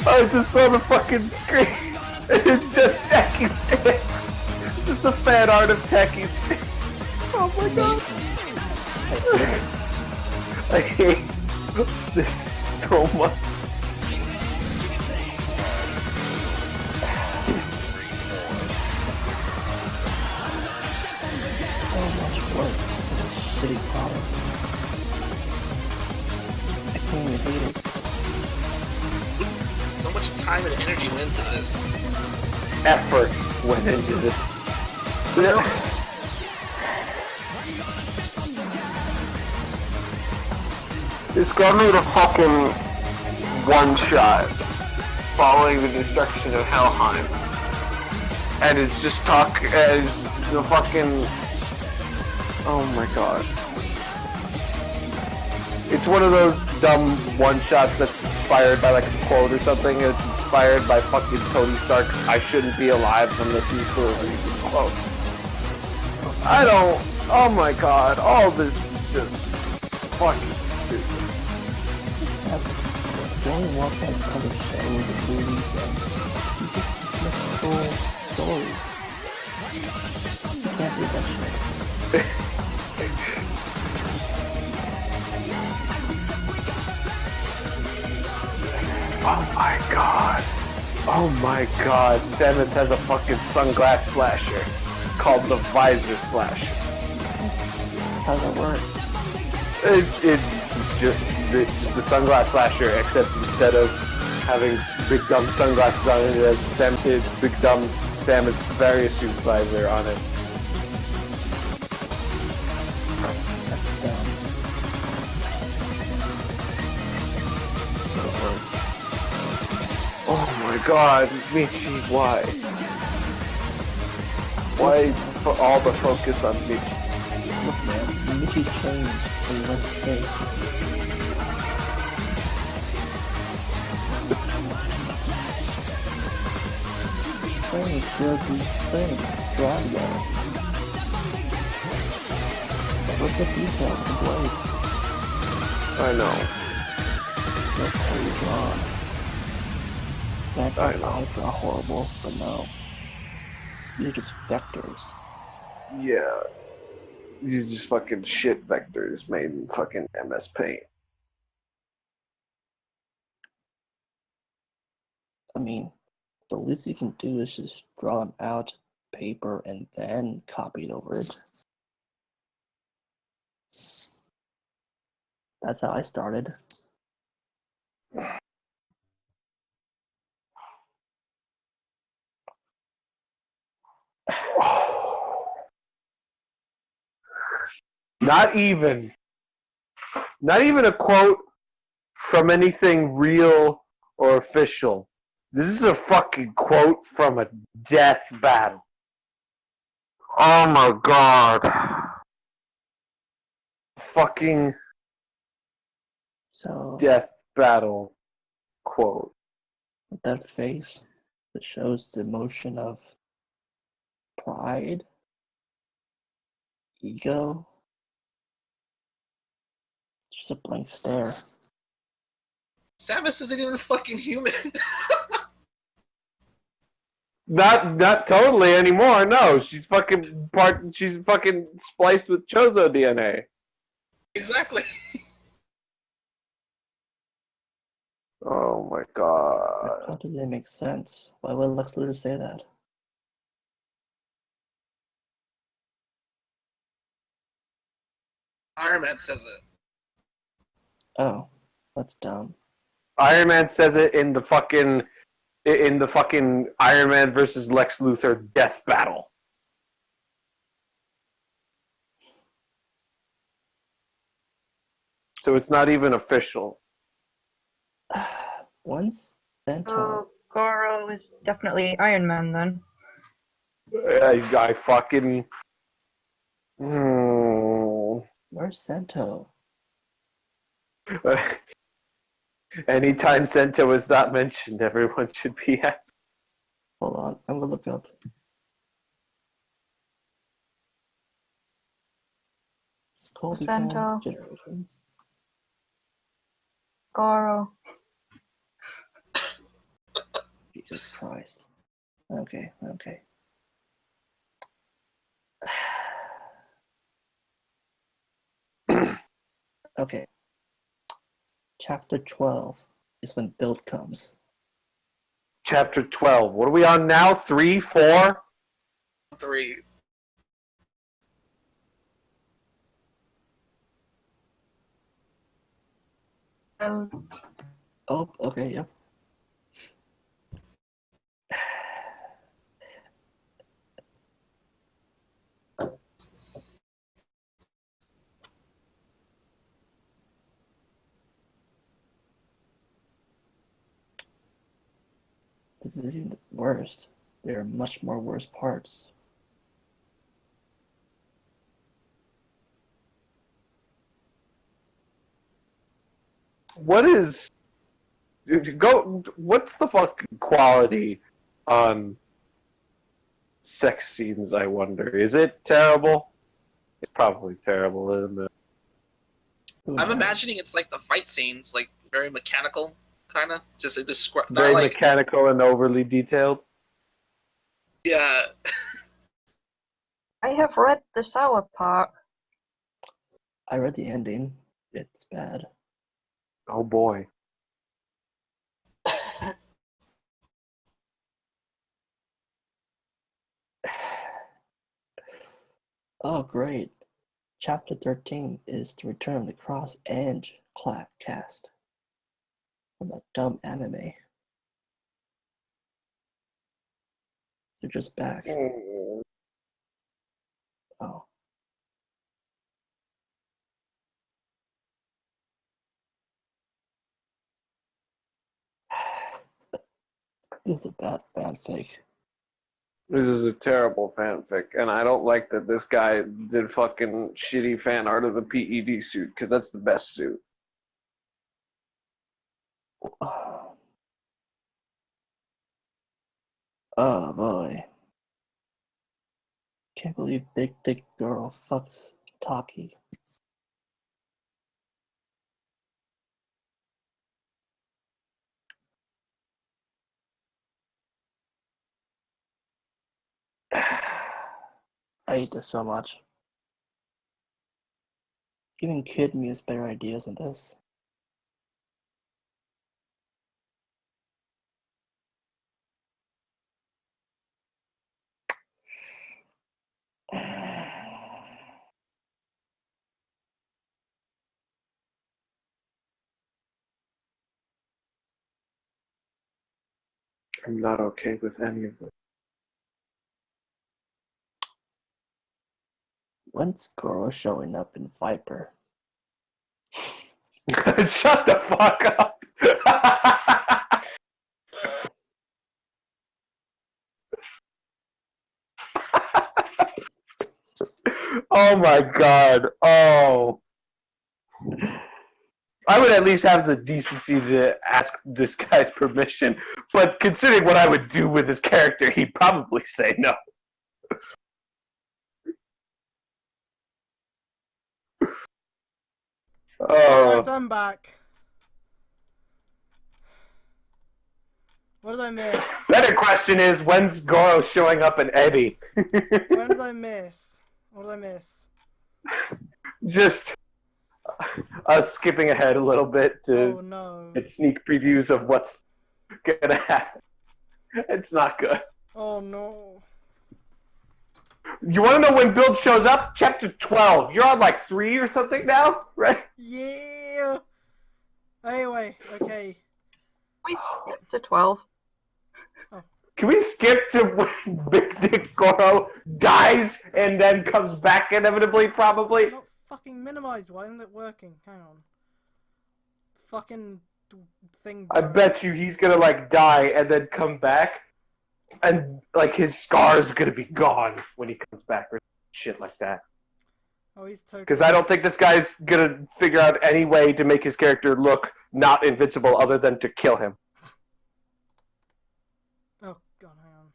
I just saw the fucking screen. It's just Techie's dick. It's just a fan art of Techie's dick. Oh my god. I hate this so much. so much work for this shitty product. I can't even hate it. So much time and energy went into this. Effort went into this. This guy made a fucking one shot. following the destruction of Helheim. And it's just the fucking... Oh my god. It's one of those dumb one-shots that's inspired by like a quote or something. It's inspired by fucking Tony Stark's "I shouldn't be alive" from the sequel quote. I don't... Oh my god, all this is just fucking stupid. You only watch like other shows and movies and you just make a full story. You can't do that shit. Oh my god. Oh my god. Samus has a fucking sunglass slasher called the Visor Slasher. How does it work? It's just the sunglass slasher, except instead of having big dumb sunglasses on it, it has big dumb Samus various suit visor on it. That's dumb. Oh my god, Michi, why? Why put all the focus on Michi? Look man, Mickey changed when he went to space. Saying it's still the same, drive though. What's the detail of the blade? I know. That's how you draw. That's I know. I draw horrible, but no. These are just vectors. Yeah. These are just fucking shit vectors made in fucking MS Paint. I mean, the least you can do is just draw them out paper and then copy it over it. That's how I started. Not even a quote from anything real or official. This is a fucking quote from a death battle. Oh my god. Fucking So, death battle quote. with that face that shows the emotion of pride, ego, just a blank stare. Samus isn't even fucking human. Not totally anymore, no. She's fucking spliced with Chozo DNA. Exactly. Oh my god. How does that make sense? Why would Lex Luthor say that? Iron Man says it. Oh, that's dumb. Iron Man says it in the fucking Iron Man versus Lex Luthor death battle. So it's not even official. Once Bento. Oh, Goro is definitely Iron Man then. I fucking... Where's Sento? Anytime Sento is not mentioned, everyone should be asked. Hold on, I'm gonna look up. It's called Sento. Generations. Goro. Jesus Christ. Okay. Okay. Chapter 12 is when build comes. Chapter 12. What are we on now? 3, 4? 3. Oh, okay, yep. this is even the worst. There are much more worse parts. What's the fucking quality on sex scenes, I wonder? Is it terrible? It's probably terrible, isn't it? I'm imagining it's like the fight scenes, like very mechanical, kind of. Just not Very like mechanical and overly detailed. yeah. I have read the sour part. I read the ending. It's bad. Oh boy. Oh, great. Chapter 13 is the return of the Cross and cast from that dumb anime. They're just back. Oh. This is a bad fanfic. This is a terrible fanfic, and I don't like that this guy did fucking shitty fan art of the PED suit, because that's the best suit. Oh boy. Can't believe Big Dick Girl fucks Taki. I hate this so much. Even Kid Me has better ideas than this. I'm not okay with any of this. When's Goro showing up in Viper? Shut the fuck up! Oh my god. Oh. I would at least have the decency to ask this guy's permission, but considering what I would do with his character, he'd probably say no. Alright, I'm back. What did I miss? Better question is, when's Goro showing up in Eddie? When did I miss? What did I miss? Just us skipping ahead a little bit to Oh no. get sneak previews of what's gonna happen. It's not good. Oh no. You want to know when Build shows up? Chapter 12. You're on like 3 or something now, right? Yeah. Anyway, okay. We skipped to 12. Can we skip to when Big Dick Goro dies and then comes back inevitably, probably? Not fucking minimized. Why isn't it working? Hang on. Fucking thing. I bet you he's gonna like die and then come back, and like his scar's gonna be gone when he comes back or shit like that. Oh, he's totally. Because I don't think this guy's gonna figure out any way to make his character look not invincible other than to kill him. Oh god, hang on.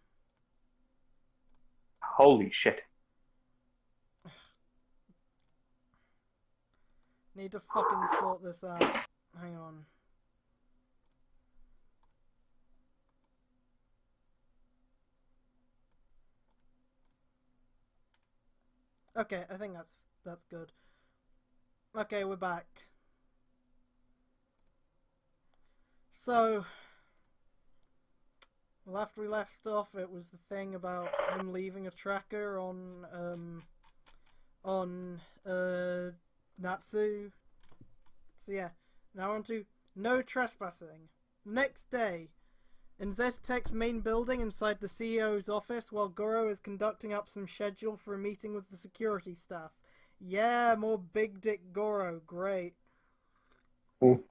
Holy shit. Need to fucking sort this out. Hang on. Okay, I think that's good. Okay, we're back. So, well, after we left off, it was the thing about him leaving a tracker on Natsu. So yeah, now on to no trespassing. Next day, in Zestech's main building inside the CEO's office, while Goro is conducting up some schedule for a meeting with the security staff. Yeah, more Big Dick Goro, great. Mm.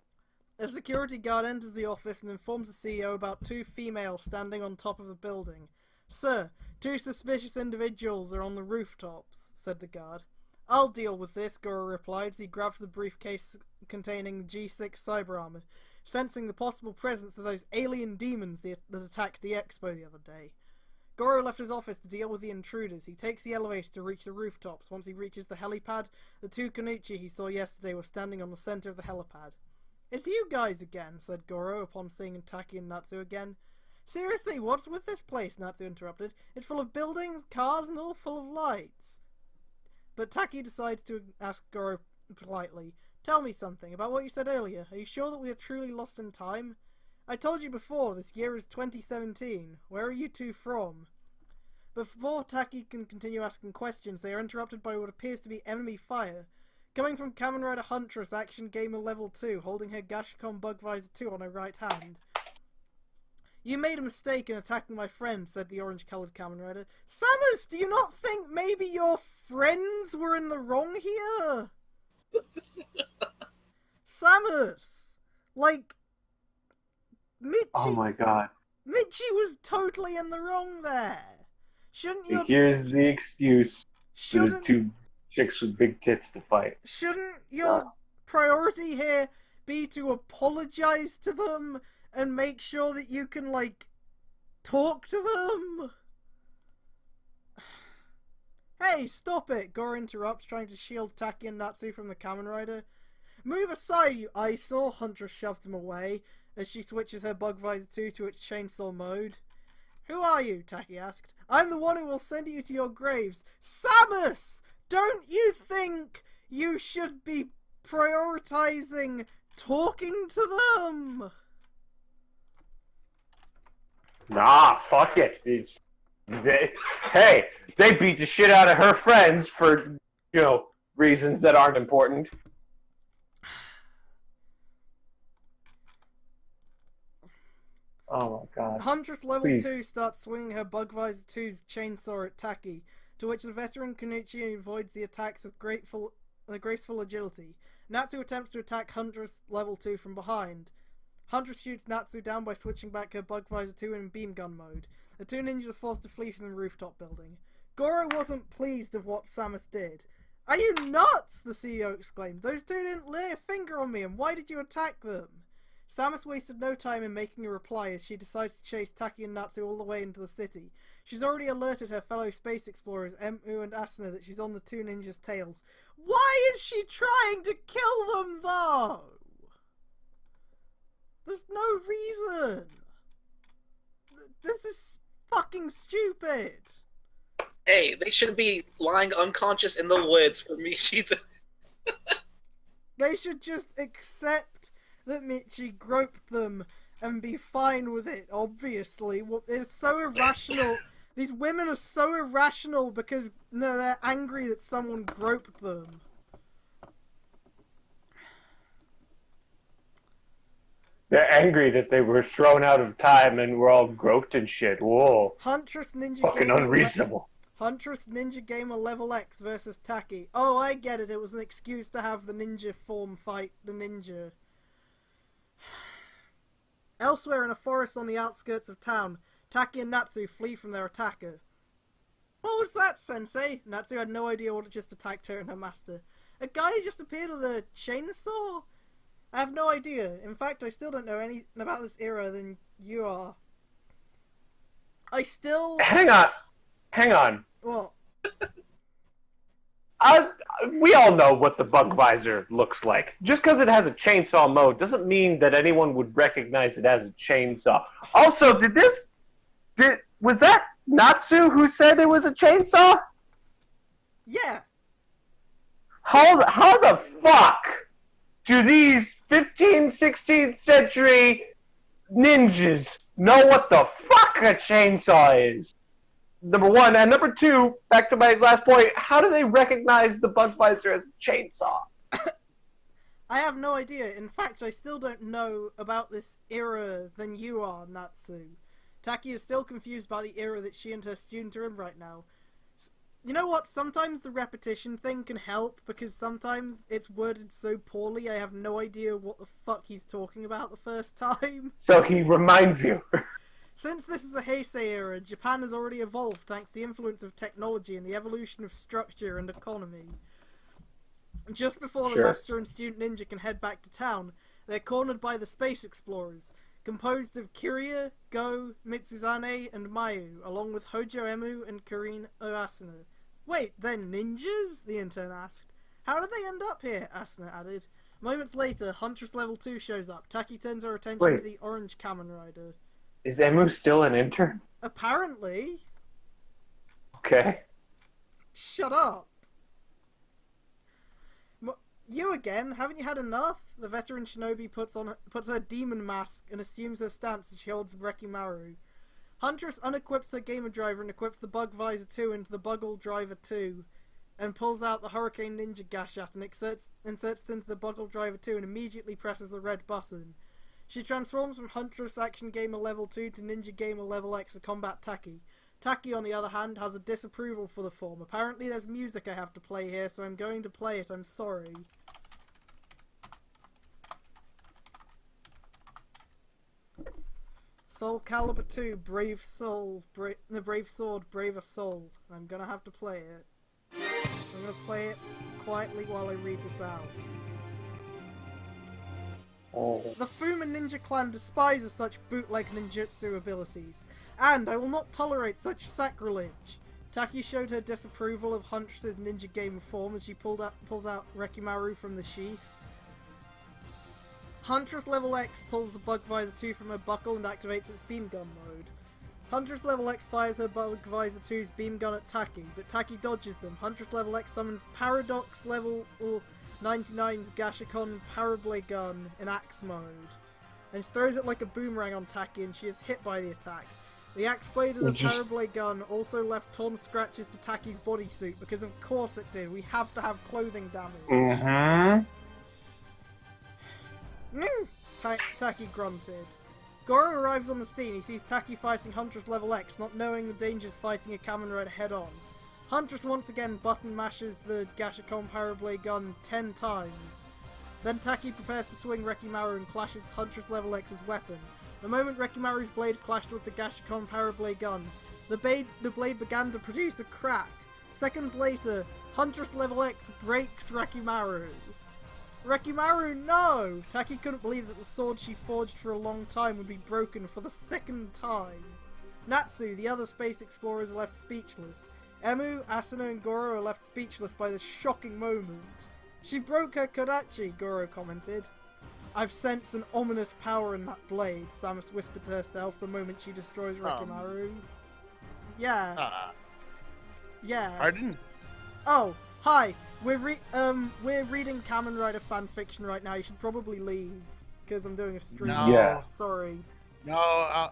A security guard enters the office and informs the CEO about two females standing on top of the building. Sir, two suspicious individuals are on the rooftops, said the guard. I'll deal with this, Goro replied as he grabs the briefcase containing G6 cyber armor, sensing the possible presence of those alien demons that attacked the expo the other day. Goro left his office to deal with the intruders. He takes the elevator to reach the rooftops. Once he reaches the helipad, the two Konichi he saw yesterday were standing on the center of the helipad. It's you guys again, said Goro upon seeing Taki and Natsu again. Seriously, what's with this place? Natsu interrupted. It's full of buildings, cars, and all full of lights. But Taki decides to ask Goro politely, tell me something about what you said earlier. Are you sure that we are truly lost in time? I told you before, this year is 2017. Where are you two from? Before Taki can continue asking questions, they are interrupted by what appears to be enemy fire. Coming from Kamen Rider Huntress, Action Gamer Level 2, holding her Gashicon Bug Visor 2 on her right hand. You made a mistake in attacking my friend, said the orange-coloured Kamen Rider. Samus, do you not think maybe your friends were in the wrong here? Samus! Like, Michi... Oh my god. Michi was totally in the wrong there. Shouldn't you... Here's the excuse for the Shouldn't... two chicks with big tits to fight. Shouldn't your priority here be to apologize to them and make sure that you can, like, talk to them? Hey, stop it! Goro interrupts, trying to shield Taki and Natsu from the Kamen Rider. Move aside, you eyesore! Huntress shoves him away as she switches her Bug Visor 2 to its chainsaw mode. Who are you? Taki asked. I'm the one who will send you to your graves. Samus! Don't you think you should be prioritizing talking to them? Nah, fuck it. They beat the shit out of her friends for, reasons that aren't important. Oh my god. Huntress level Please. 2 starts swinging her Bug Visor 2's chainsaw at Taki, to which the veteran Konichi avoids the attacks with graceful agility. Natsu attempts to attack Huntress level 2 from behind. Huntress shoots Natsu down by switching back her Bug Visor 2 in beam gun mode. The two ninjas are forced to flee from the rooftop building. Goro wasn't pleased of what Samus did. Are you nuts? The CEO exclaimed. Those two didn't lay a finger on me, and why did you attack them? Samus wasted no time in making a reply as she decides to chase Taki and Natsu all the way into the city. She's already alerted her fellow space explorers, Emu and Asuna, that she's on the two ninjas' tails. Why is she trying to kill them, though? There's no reason. This is fucking stupid. Hey, they should be lying unconscious in the woods for Michi to... They should just accept that Michi groped them and be fine with it, obviously. It's so irrational. These women are so irrational because they're angry that someone groped them. They're angry that they were thrown out of time and were all groped and shit. Whoa. Huntress Ninja Fucking Gamer unreasonable. Huntress Ninja Gamer Level X versus Taki. Oh, I get it. It was an excuse to have the ninja form fight the ninja. Elsewhere in a forest on the outskirts of town, Taki and Natsu flee from their attacker. What was that, Sensei? Natsu had no idea what had just attacked her and her master. A guy just appeared with a chainsaw? I have no idea. In fact, I still don't know anything about this era than you are. I still... Hang on. What? We all know what the Bug Visor looks like. Just because it has a chainsaw mode doesn't mean that anyone would recognize it as a chainsaw. Also, was that Natsu who said it was a chainsaw? Yeah. How the fuck do these 15th, 16th century ninjas know what the fuck a chainsaw is? Number one. And number two, back to my last point, how do they recognize the Bug Visor as a chainsaw? I have no idea. In fact, I still don't know about this era than you are, Natsu. Taki is still confused by the era that she and her student are in right now. You know what? Sometimes the repetition thing can help, because sometimes it's worded so poorly I have no idea what the fuck he's talking about the first time. So he reminds you. Since this is the Heisei era, Japan has already evolved thanks to the influence of technology and the evolution of structure and economy. Just before the Sure. master and student ninja can head back to town, they're cornered by the space explorers, composed of Kiria, Go, Mitsuzane, and Mayu, along with Hojo Emu and Kurino Asuna. Wait, they're ninjas? The intern asked. How did they end up here? Asuna added. Moments later, Huntress Level 2 shows up. Taki turns her attention Wait. to the orange Kamen Rider. Is Emu still an intern? Apparently. Okay. Shut up. You again? Haven't you had enough? The veteran shinobi puts her demon mask and assumes her stance as she holds Rekimaru. Huntress unequips her gamer driver and equips the Bug Visor 2 into the Buggle Driver 2 and pulls out the Hurricane Ninja Gashat and inserts it into the Buggle Driver 2 and immediately presses the red button. She transforms from Huntress Action Gamer Level 2 to Ninja Gamer Level X to combat Taki. Taki, on the other hand, has a disapproval for the form. Apparently there's music I have to play here, so I'm going to play it. I'm sorry. Soul Calibur 2, Brave Soul, the Brave Sword, Braver Soul. I'm gonna have to play it. I'm gonna play it quietly while I read this out. Oh. The Fuma Ninja clan despises such bootleg ninjutsu abilities, and I will not tolerate such sacrilege. Taki showed her disapproval of Huntress's ninja gamer form as she pulls out Rekimaru from the sheath. Huntress Level X pulls the Bug Visor 2 from her buckle and activates its beam gun mode. Huntress Level X fires her Bug Visor 2's beam gun at Taki, but Taki dodges them. Huntress Level X summons Paradox Level 99's Gashikon Parablade Gun in axe mode, and throws it like a boomerang on Taki, and she is hit by the attack. The axe blade of the Parablade Gun also left torn scratches to Taki's bodysuit, because of course it did. We have to have clothing damage. Mm-hmm. Taki grunted. Goro arrives on the scene. He sees Taki fighting Huntress Level X, not knowing the dangers fighting a Kamen Rider head on. Huntress once again button mashes the Gashikon Parablade Gun 10 times. Then Taki prepares to swing Rekimaru and clashes with Huntress Level X's weapon. The moment Rekimaru's blade clashed with the Gashikon Parablade Gun, the blade began to produce a crack. Seconds later, Huntress Level X breaks Rekimaru. Rekimaru, no! Taki couldn't believe that the sword she forged for a long time would be broken for the second time. Natsu, the other space explorers, are left speechless. Emu, Asuna, and Goro are left speechless by this shocking moment. She broke her Kodachi, Goro commented. I've sensed an ominous power in that blade, Samus whispered to herself the moment she destroys Rekimaru. Yeah. Yeah. Pardon? Oh, hi. We're reading Kamen Rider fanfiction right now. You should probably leave, because I'm doing a stream. No. Yeah. Sorry. No,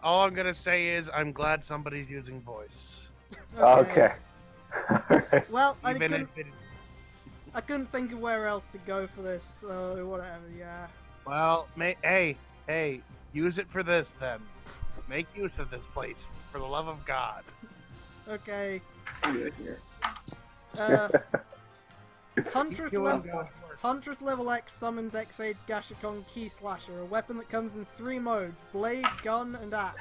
all I'm gonna say is I'm glad somebody's using voice. Okay. Well, I Even couldn't, if it, I couldn't think of where else to go for this, so whatever, yeah. well, hey, use it for this then. Make use of this place, for the love of God. Okay. Keep going, go. Huntress Level X summons X8's Gashikon Key Slasher, a weapon that comes in 3 modes: blade, gun, and axe.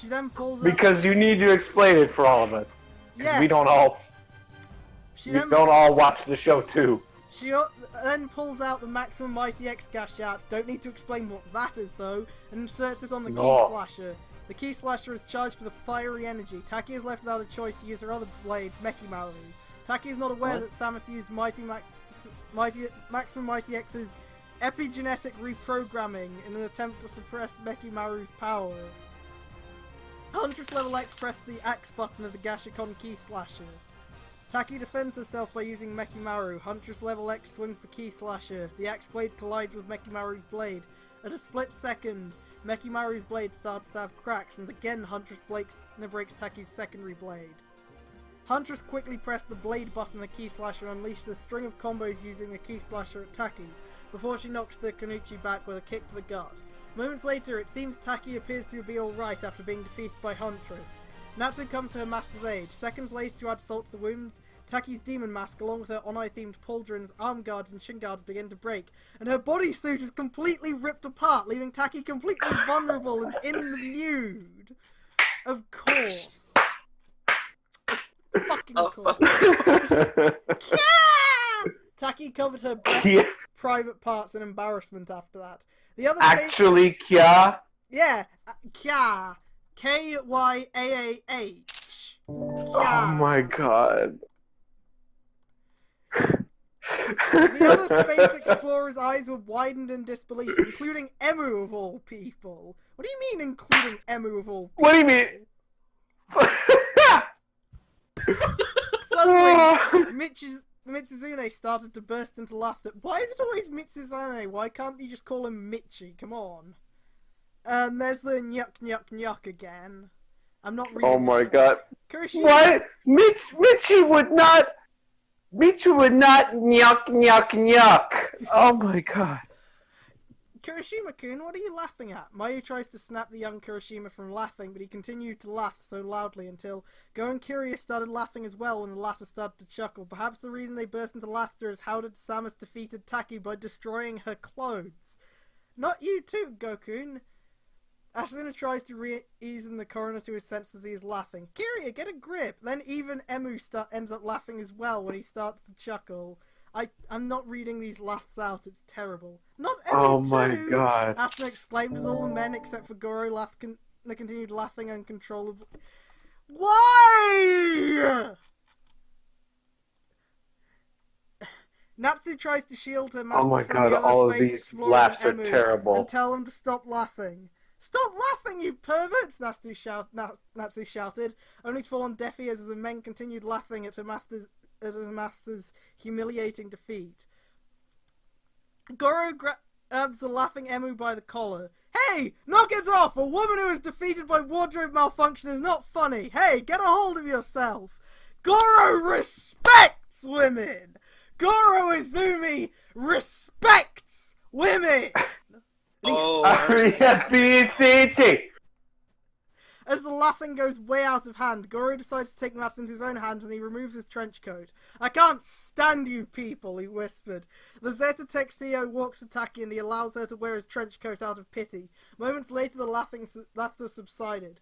She then pulls out... Because you need to explain it for all of us. Yes. We don't all watch the show too. She then pulls out the Maximum Mighty X Gashat, don't need to explain what that is though, and inserts it on the Key Slasher. The Key Slasher is charged with a fiery energy. Taki is left without a choice to use her other blade, Mekimaru. Taki is not aware that Samus used Maximum Mighty X's epigenetic reprogramming in an attempt to suppress Mekimaru's power. Huntress Level X pressed the Axe button of the Gashikon Key Slasher. Taki defends herself by using Mekimaru. Huntress Level X swings the Key Slasher. The axe blade collides with Mekimaru's blade. At a split second, Mekimaru's blade starts to have cracks, and again Huntress breaks Taki's secondary blade. Huntress quickly pressed the blade button of the Key Slasher and unleashed a string of combos using the Key Slasher at Taki, before she knocks the Kanuchi back with a kick to the gut. Moments later, it seems Taki appears to be alright after being defeated by Huntress. Natsu comes to her master's aid. Seconds later, to add salt to the wound, Taki's demon mask, along with her Onai-themed pauldrons, arm guards, and shin guards, begin to break, and her bodysuit is completely ripped apart, leaving Taki completely vulnerable and in the nude. Of course. Fucking course. Taki covered her breasts, private parts, and embarrassment after that. The other Actually, Kya? Yeah, Kya. K-Y-A-A-H. Oh my god. The other space explorer's eyes were widened in disbelief, including Emu of all people. What do you mean, including Emu of all people? What do you mean? Suddenly, Mitsuzune started to burst into laughter. Why is it always Mitsuzune? Why can't you just call him Michi? Come on. There's the nyuk nyuk nyuk again. I'm not reading. Oh my god. Kurishima... What? Michi would not nyuk nyuk nyuk. Oh my god. Kurishima-kun, what are you laughing at? Mayu tries to snap the young Kurishima from laughing, but he continued to laugh so loudly until Go and Kiria started laughing as well when the latter started to chuckle. Perhaps the reason they burst into laughter is how did Samus defeated Taki by destroying her clothes. Not you too, Gokun. Asuna tries to reason the coroner to his senses. He is laughing. Kiria, get a grip! Then even Emu ends up laughing as well when he starts to chuckle. I'm not reading these laughs out, it's terrible. Not Emu Oh too! my god. Asuna exclaimed as all the men except for Goro they continued laughing uncontrollably. Why? Natsu tries to shield her master Oh my from god, the other all of space these explorer laughs are and Emu terrible. and tell them to stop laughing. Stop laughing, you perverts! Natsu shouted, only to fall on deaf ears as the men continued laughing at her master's humiliating defeat. Goro grabs the laughing Emu by the collar. Hey! Knock it off! A woman who is defeated by wardrobe malfunction is not funny! Hey, get a hold of yourself! Goro respects women! Goro Izumi respects women! Oh, R-E-S-P-E-C-T! As the laughing goes way out of hand, Goro decides to take matters into his own hands and he removes his trench coat. I can't stand you people, he whispered. The Zeta Tech CEO walks to Taki and he allows her to wear his trench coat out of pity. Moments later, the laughter subsided.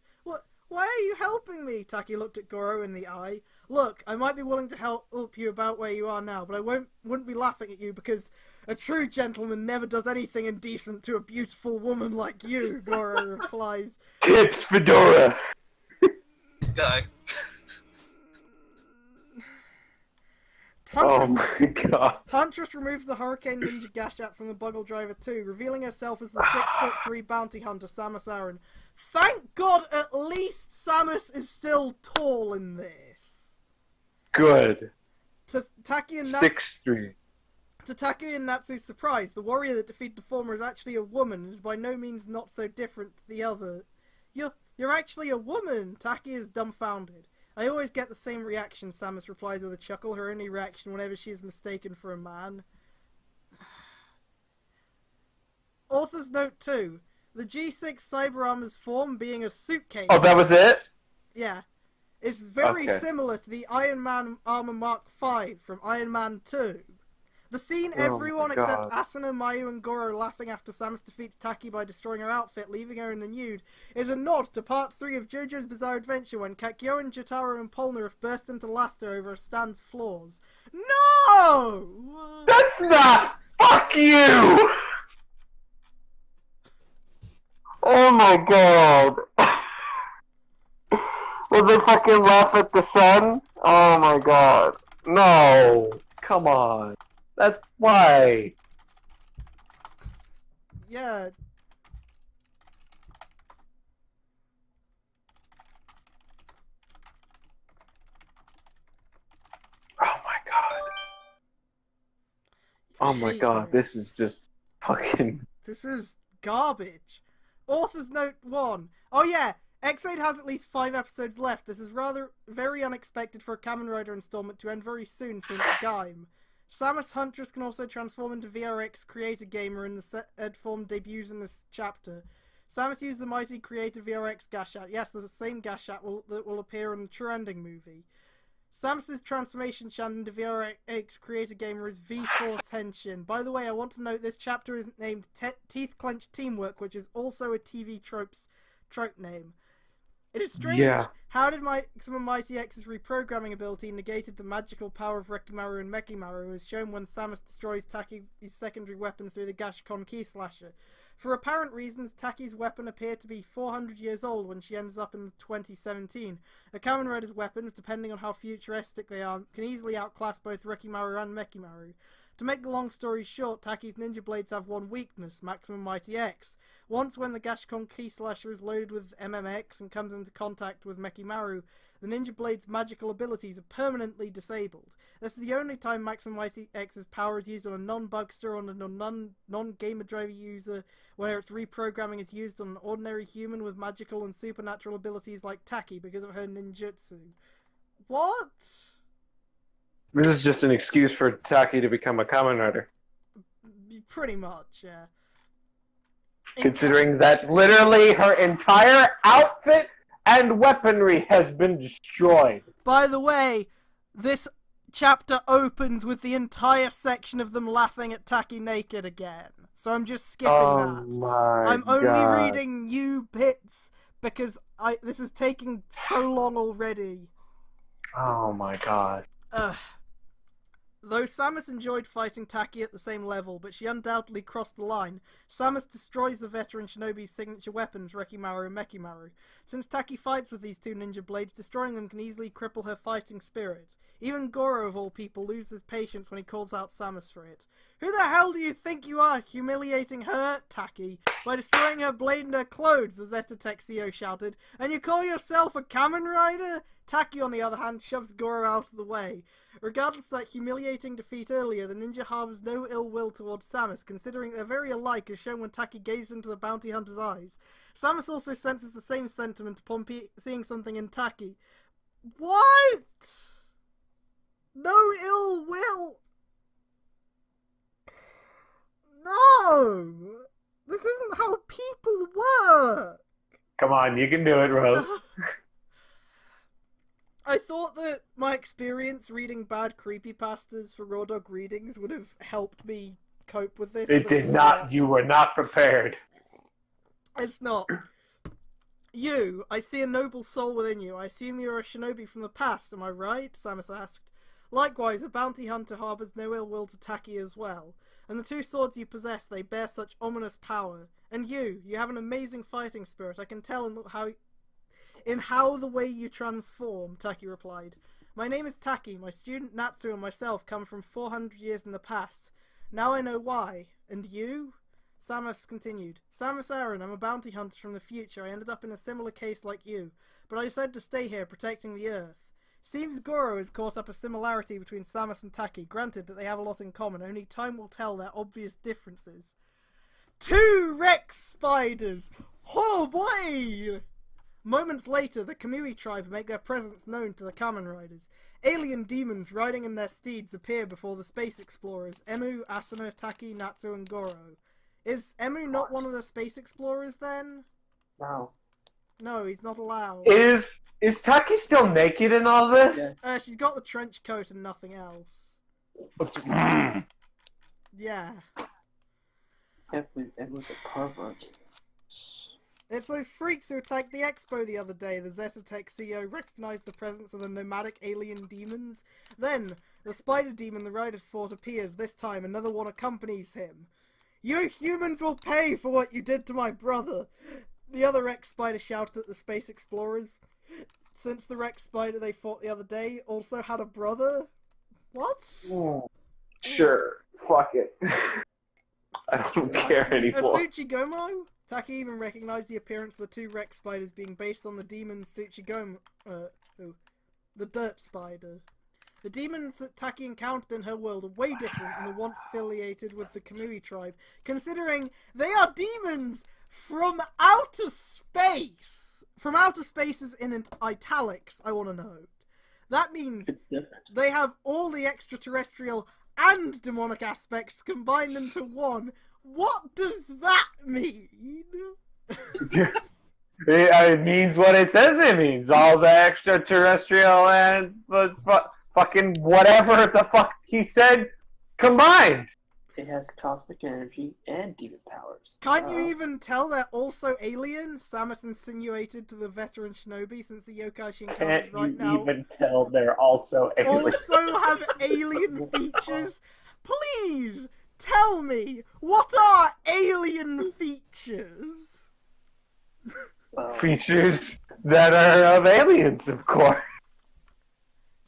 Why are you helping me? Taki looked at Goro in the eye. Look, I might be willing to help you about where you are now, but I wouldn't be laughing at you because a true gentleman never does anything indecent to a beautiful woman like you, Goro replies. Tips, Fedora! this guy. Oh my god. Huntress removes the Hurricane Ninja Gashat from the Buggle Driver 2, revealing herself as the 6'3" bounty hunter Samus Aran. Thank God at least Samus is still tall in this. Good. To Taki and Natsu, 6'3". to Taki and Natsu's surprise, the warrior that defeated the former is actually a woman and is by no means not so different to the other. You're actually a woman! Taki is dumbfounded. I always get the same reaction, Samus replies with a chuckle, her only reaction whenever she is mistaken for a man. Author's note 2. The G6 Cyber Armor's form being a suitcase. Oh, that was it? Yeah. It's very Okay. similar to the Iron Man Armor Mark V from Iron Man 2. The scene everyone except Asuna, Mayu, and Goro laughing after Samus defeats Taki by destroying her outfit, leaving her in the nude, is a nod to part 3 of JoJo's Bizarre Adventure when Kakyoin, Jotaro, and Polnareff burst into laughter over Stan's flaws. No! That's not... Fuck you! Oh my god. Did they fucking laugh at the sun? Oh my god. No. Come on. That's why. Yeah. Oh my god. Oh my hate god. this. This is just fucking... This is garbage. Author's note 1. Oh yeah, X8 has at least 5 episodes left. This is very unexpected for a Kamen Rider installment to end very soon since Gaim. Samus Huntress can also transform into VRX Creator Gamer in the said form debuts in this chapter. Samus used the mighty creative VRX Gashat. Yes, there's the same Gashat that will appear in the True Ending movie. Samus's transformation chant into VRX creator gamer is V-Force Henshin. By the way, I want to note this chapter is named Teeth Clenched Teamwork, which is also a TV trope name. It is strange. Yeah. How did Maximum Mighty X's reprogramming ability negated the magical power of Rekimaru and Mekimaru, as shown when Samus destroys Taki's secondary weapon through the Gashkon Key Slasher? For apparent reasons, Taki's weapon appeared to be 400 years old when she ends up in 2017. A Kamen Rider's weapons, depending on how futuristic they are, can easily outclass both Rekimaru and Mekimaru. To make the long story short, Taki's ninja blades have one weakness, Maximum Mighty X. Once when the Gashkon Key Slasher is loaded with MMX and comes into contact with Mekimaru, the ninja blade's magical abilities are permanently disabled. This is the only time Maximum Mighty X's power is used on a non-bugster or on a non-gamer driver user, where its reprogramming is used on an ordinary human with magical and supernatural abilities like Taki because of her ninjutsu. What? This is just an excuse for Taki to become a Kamen Rider. Pretty much, yeah. Considering that literally her entire outfit and weaponry has been destroyed. By the way, this chapter opens with the entire section of them laughing at Taki naked again. So I'm just skipping that. I'm only reading new bits because this is taking so long already. Oh my god. Though Samus enjoyed fighting Taki at the same level, but she undoubtedly crossed the line, Samus destroys the veteran shinobi's signature weapons, Rekimaru and Mekimaru. Since Taki fights with these two ninja blades, destroying them can easily cripple her fighting spirit. Even Goro, of all people, loses patience when he calls out Samus for it. Who the hell do you think you are, humiliating her, Taki, by destroying her blade and her clothes, the Zetatech CEO shouted, and you call yourself a Kamen Rider? Taki, on the other hand, shoves Goro out of the way. Regardless of that humiliating defeat earlier, the ninja harbors no ill will towards Samus, considering they're very alike as shown when Taki gazed into the bounty hunter's eyes. Samus also senses the same sentiment upon seeing something in Taki. What? No ill will? No! This isn't how people work! Come on, you can do it, Rose. I thought that my experience reading bad creepypastas for Raw Dog readings would have helped me cope with this. It did not. You were not prepared. It's not. You, I see a noble soul within you. I assume you're a shinobi from the past, am I right? Samus asked. Likewise, a bounty hunter harbors no ill will to Taki as well. And the two swords you possess, they bear such ominous power. And you have an amazing fighting spirit. I can tell in how the way you transform, Taki replied. My name is Taki. My student Natsu and myself come from 400 years in the past. Now I know why. And you? Samus continued. Samus Aran, I'm a bounty hunter from the future. I ended up in a similar case like you, but I decided to stay here protecting the Earth. Seems Goro has caught up a similarity between Samus and Taki. Granted that they have a lot in common, only time will tell their obvious differences. 2 Rex Spiders! Oh boy! Moments later, the Kamui tribe make their presence known to the Kamen Riders. Alien demons riding in their steeds appear before the space explorers, Emu, Asuna, Taki, Natsu, and Goro. Is Emu not one of the space explorers then? No. No, he's not allowed. Is Taki still naked in all this? Yes. She's got the trench coat and nothing else. Yeah. It was a pervert. It's those freaks who attacked the expo the other day. The Zetatech CEO recognized the presence of the nomadic alien demons. Then, the spider demon the riders fought appears. This time, another one accompanies him. You humans will pay for what you did to my brother! The other Rex Spider shouted at the space explorers. Since the Rex Spider they fought the other day also had a brother? What? Sure. Fuck it. I don't care anymore. Tsuchigomo? Taki even recognized the appearance of the 2 Rex Spiders being based on the demon Tsuchigomo. The Dirt Spider. The demons that Taki encountered in her world are way different than the ones affiliated with the Kamui tribe, considering they are demons from outer space! From outer spaces in italics, I want to note. That means they have all the extraterrestrial and demonic aspects combined into one. What does that mean? It means what it says it means. All the extraterrestrial and fucking whatever the fuck he said combined. It has cosmic energy and demon powers. Can't you even tell they're also alien? Samus insinuated to the veteran shinobi since the yokai she encounters Can't right you now even tell they're also alien? also have alien features? Please tell me, what are alien features? Features that are of aliens, of course.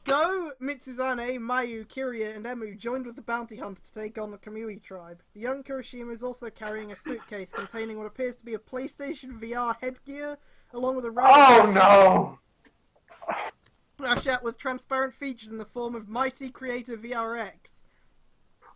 Go, Mitsuzane, Mayu, Kiria, and Emu joined with the bounty hunter to take on the Kamui tribe. The young Kirishima is also carrying a suitcase containing what appears to be a PlayStation VR headgear, along with a Oh no! Gashat with transparent features in the form of Mighty Creator VRX.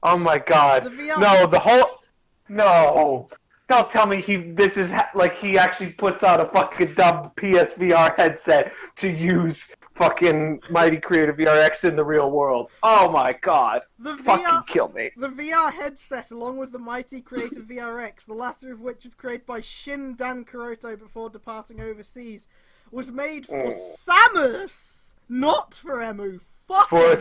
Oh my god! The VR No, the whole no. Don't tell me this is like he actually puts out a fucking dumb PSVR headset to use fucking Mighty Creative VRX in the real world. Oh my god. The Fucking kill me. The VR headset, along with the Mighty Creative VRX, the latter of which was created by Shin Dan Kuroto before departing overseas, was made for Samus, not for Emu. Fuck Emu.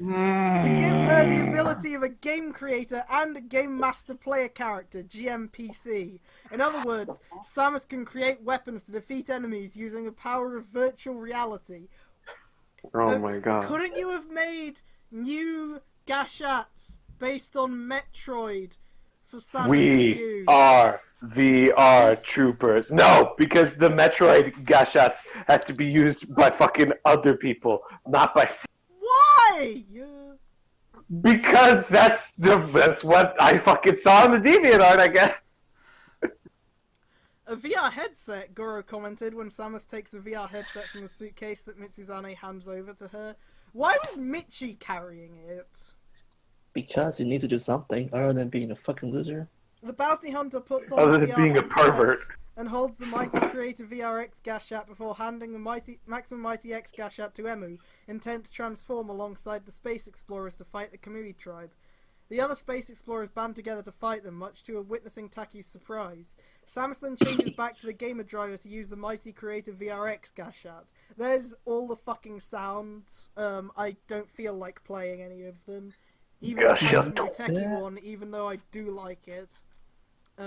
To give her the ability of a game creator and a game master player character, GMPC. In other words, Samus can create weapons to defeat enemies using the power of virtual reality. Oh my god. Couldn't you have made new Gashats based on Metroid for Samus to We use? are VR troopers. No, because the Metroid Gashats had to be used by fucking other people, not by. Why? Because that's what I fucking saw in the DeviantArt, I guess. A VR headset, Goro commented when Samus takes a VR headset from the suitcase that Mitsuzane hands over to her. Why was Michi carrying it? Because he needs to do something other than being a fucking loser. The bounty hunter puts on Other the than VR being a headset pervert. and holds the Mighty Creator VRX Gashat before handing the Maximum Mighty X Gashat to Emu, intent to transform alongside the Space Explorers to fight the Kamui tribe. The other Space Explorers band together to fight them, much to witnessing Taki's surprise. Samus then changes back to the Gamer Driver to use the Mighty Creator VRX Gashat. There's all the fucking sounds. I don't feel like playing any of them. Even the Gashat. Muteki one, even though I do like it.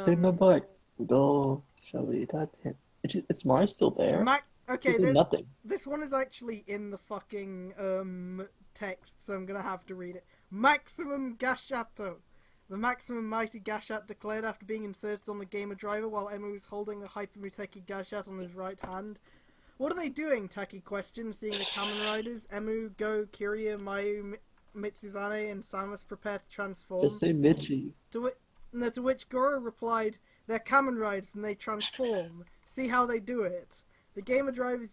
Say my butt. Go. Shall we? It's mine still there. Okay, This is nothing. this one is actually in the fucking text, so I'm gonna have to read it. Maximum Gashato. The maximum mighty Gashat declared after being inserted on the Gamer Driver while Emu is holding the Hyper Muteki Gashat on his right hand. What are they doing? Taki questioned, seeing the Kamen Riders. Emu, Go, Kiria, Mayu, Mitsuzane, and Samus prepare to transform. Just say Michi. To which Goro replied, "They're Kamen Riders and they transform. See how they do it." The Gamer Driver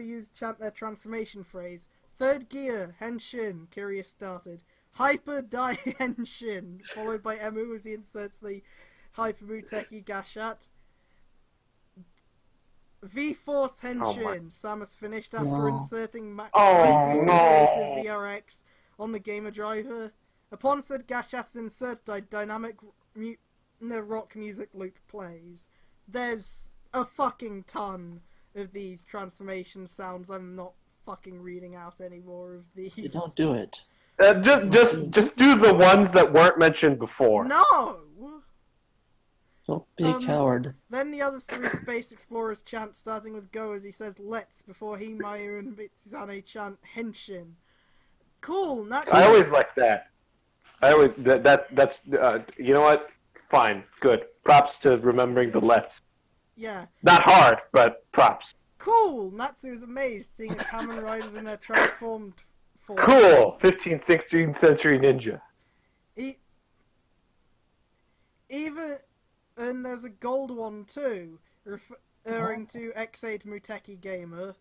used their transformation phrase. Third gear, Henshin, Kiria started. Hyper Die Henshin, followed by Emu as he inserts the Hyper Muteki Gashat. V-Force Henshin, Samus finished after inserting Creative VRX on the Gamer Driver. Upon said Gashat inserted, a dynamic rock music loop plays. There's a fucking ton of these transformation sounds. I'm not fucking reading out any more of these. You don't do it. Just do the ones that weren't mentioned before. No! Don't be a coward. Then the other three Space Explorers chant, starting with Go as he says "Let's" before he, Mayu, and Mitsuzane chant Henshin. Cool, naturally. I always like that. That's you know what? Fine, good. Props to remembering the let's. Yeah. Not hard, but props. Cool! Natsu is amazed seeing the Kamen Riders in their transformed forms. Cool! 15th, 16th century ninja. And there's a gold one too, referring to X8 Muteki Gamer.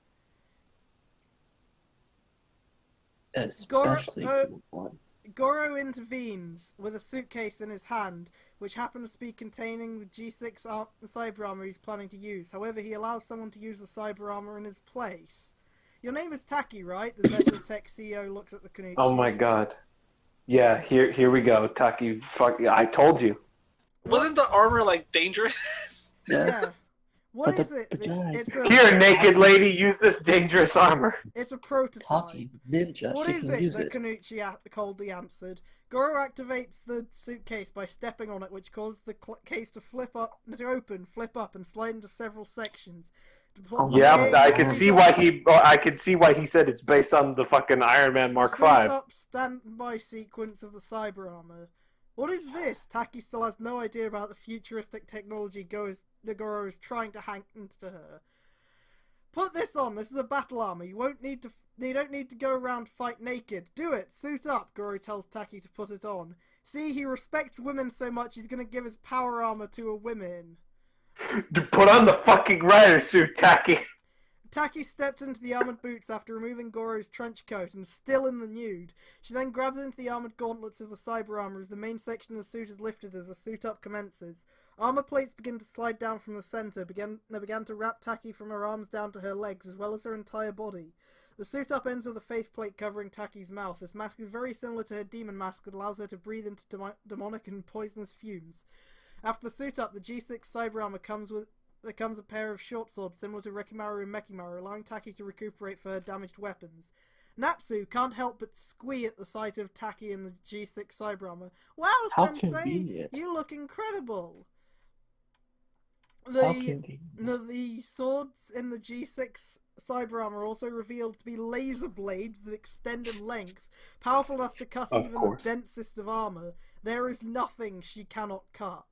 Especially one. Goro intervenes with a suitcase in his hand, which happens to be containing the G6 cyber armor he's planning to use. However, he allows someone to use the cyber armor in his place. Your name is Taki, right? The Zetotech CEO looks at the Kanuchi. Oh my god. Yeah, here we go. Taki, fuck, I told you. Wasn't the armor, like, dangerous? Yes. Yeah. What But is the- it? but guys- It's a Here, naked lady, use this dangerous armor. it's a prototype. Taki, ninja, What she is can it use that it. Kanuchi coldly answered? Goro activates the suitcase by stepping on it, which causes the case to flip up, and slide into several sections. Oh, Yeah, yeah, I can see why he. I can see why he said it's based on the fucking Iron Man Mark The V. suit up standby sequence of the cyber armor. What is this? Taki still has no idea about the futuristic technology Goro is trying to hand to her. Put this on. This is a battle armor. You don't need to go around fight naked. Do it. Suit up. Goro tells Taki to put it on. See, he respects women so much he's gonna give his power armor to a woman. Put on the fucking rider suit, Taki. Taki stepped into the armored boots after removing Goro's trench coat and still in the nude. She then grabs into the armored gauntlets of the cyber armor as the main section of the suit is lifted as the suit up commences. Armor plates begin to slide down from the center, began to wrap Taki from her arms down to her legs as well as her entire body. The suit up ends with a faceplate covering Taki's mouth. This mask is very similar to her demon mask that allows her to breathe into demonic and poisonous fumes. After the suit up, the G6 cyber armor comes a pair of short swords similar to Rekimaru and Mekimaru, allowing Taki to recuperate for her damaged weapons. Natsu can't help but squee at the sight of Taki in the G6 cyber armor. Wow, How Sensei, convenient. you look incredible. How convenient. The swords in the G6 cyber armor also revealed to be laser blades that extend in length, powerful enough to cut Of even course. the densest of armor. There is nothing she cannot cut.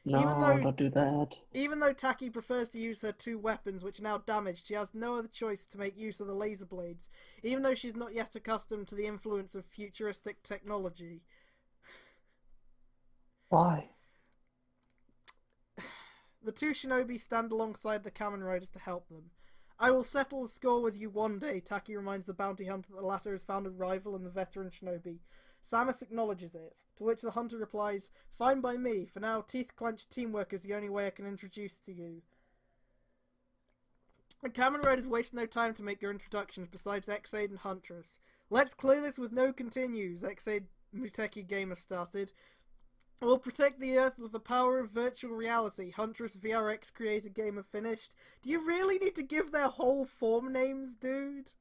No, Even though- don't do that. Even though Taki prefers to use her two weapons, which are now damaged, she has no other choice to make use of the laser blades, even though she's not yet accustomed to the influence of futuristic technology. Why? The two shinobi stand alongside the Kamen Riders to help them. I will settle the score with you one day, Taki reminds the bounty hunter that the latter has found a rival in the veteran shinobi. Samus acknowledges it, to which the hunter replies, "Fine by me. For now, teeth-clenched teamwork is the only way I can introduce to you." The Kamen Riders waste no time to make their introductions besides Ex-Aid and Huntress. "Let's clear this with no continues," Ex-Aid Muteki Gamer started. "We'll protect the Earth with the power of virtual reality," Huntress VRX Creator Gamer finished. Do you really need to give their whole form names, dude?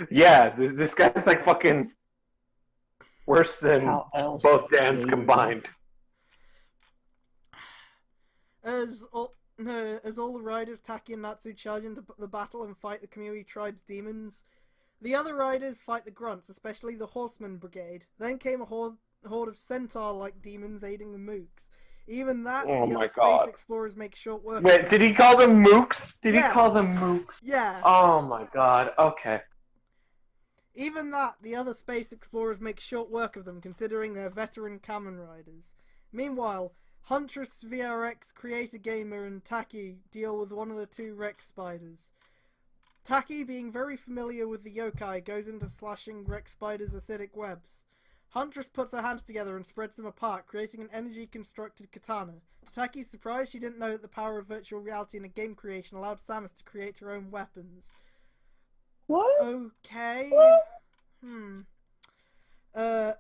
Yeah, this guy's like fucking worse than How else? both Dans Gamer? combined. As all the riders, Taki and Natsu, charge into the battle and fight the Kamui tribe's demons, the other riders fight the grunts, especially the Horseman Brigade. Then came a horde of centaur-like demons aiding the mooks. Even that, Oh the my other God. space explorers make short work of Wait, them. did he call them mooks? Did Yeah. he call them mooks? Yeah. Oh my god, okay. Even that, the other space explorers make short work of them, considering they're veteran Kamen Riders. Meanwhile, Huntress VRX, Creator Gamer, and Taki deal with one of the two Rex Spiders. Taki, being very familiar with the yokai, goes into slashing Rex Spider's acidic webs. Huntress puts her hands together and spreads them apart, creating an energy-constructed katana. To Taki's surprise, she didn't know that the power of virtual reality in a game creation allowed Samus to create her own weapons. What? Okay.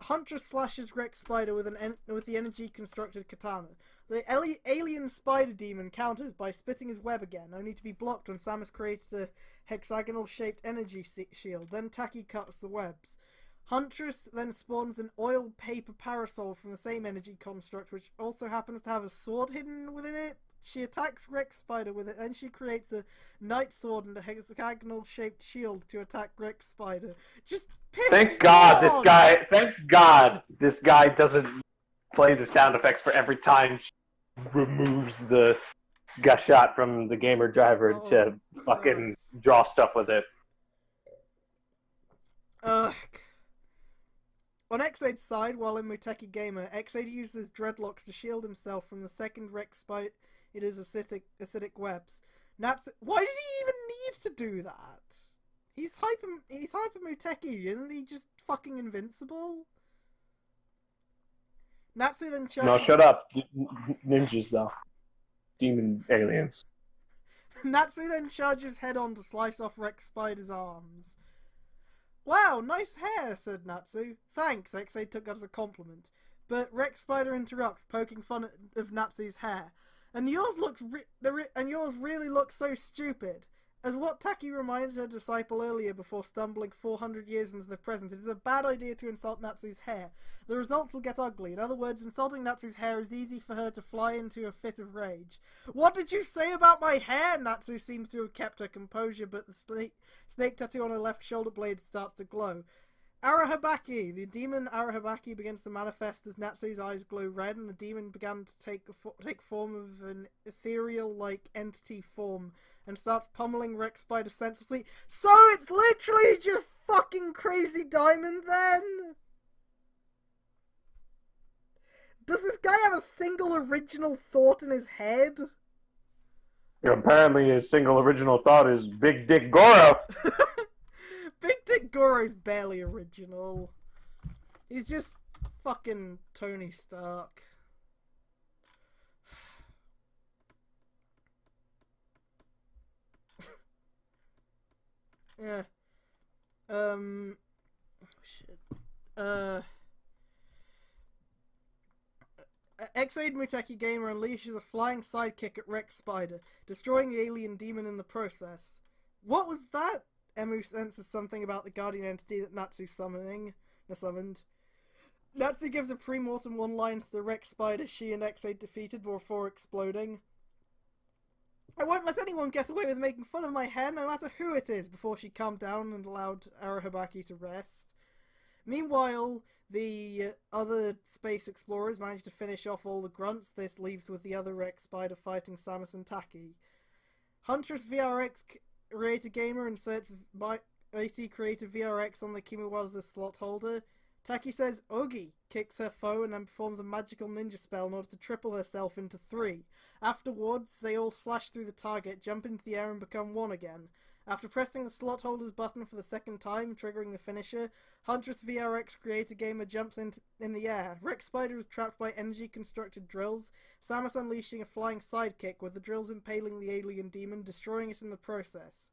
Huntress slashes Rex Spider with the energy-constructed katana. The alien spider demon counters by spitting his web again, only to be blocked when Samus creates a hexagonal-shaped energy shield. Then Taki cuts the webs. Huntress then spawns an oil paper parasol from the same energy construct, which also happens to have a sword hidden within it. She attacks Rex Spider with it, then she creates a knight sword and a hexagonal-shaped shield to attack Rex Spider. Just pick Thank God one! this guy doesn't play the sound effects for every time she removes the gun shot from the gamer driver to fucking Christ. draw stuff with it. Ugh. On Ex-Aid's side, while in Muteki Gamer, Ex-Aid uses dreadlocks to shield himself from the second Rex Spider's acidic webs. Why did he even need to do that? He's hyper Muteki, isn't he just fucking invincible? Natsu then charges... No, shut up. Ninjas, though. Demon aliens. Natsu then charges head-on to slice off Rex Spider's arms. "Wow, nice hair," said Natsu. "Thanks," Ex-Aid took that as a compliment. But Rex Spider interrupts, poking fun of Natsu's hair. And yours looks and yours really looks so stupid. As what Taki reminded her disciple earlier before stumbling 400 years into the present, it is a bad idea to insult Natsu's hair. The results will get ugly. In other words, insulting Natsu's hair is easy for her to fly into a fit of rage. What did you say about my hair? Natsu seems to have kept her composure, but the snake tattoo on her left shoulder blade starts to glow. Arahabaki! The demon Arahabaki begins to manifest as Natsu's eyes glow red, and the demon began to take form of an ethereal-like entity form, and starts pummeling Rex Spider senselessly. So it's literally just fucking Crazy Diamond then? Does this guy have a single original thought in his head? Apparently his single original thought is Big Dick Goro. Big Dick Goro's barely original. He's just fucking Tony Stark. Yeah. Shit. X-Aid Muteki Gamer unleashes a flying sidekick at Rex Spider, destroying the alien demon in the process. What was that? Emu senses something about the guardian entity that Natsu summoned. Natsu gives a pre-mortem one-line to the Rex Spider she and X-Aid defeated before exploding. I won't let anyone get away with making fun of my hair, no matter who it is, before she calmed down and allowed Arahabaki to rest. Meanwhile, the other space explorers manage to finish off all the grunts. This leaves with the other Rex Spider fighting Samus and Taki. Huntress VRX Creator Gamer inserts Mighty Creative VRX on the Kimiwaza slot holder. Taki says Ogi, kicks her foe, and then performs a magical ninja spell in order to triple herself into 3. Afterwards, they all slash through the target, jump into the air, and become one again. After pressing the slot holder's button for the second time, triggering the finisher, Huntress VRX Creator Gamer jumps in the air. Rex Spider is trapped by energy-constructed drills, Samus unleashing a flying sidekick with the drills impaling the alien demon, destroying it in the process.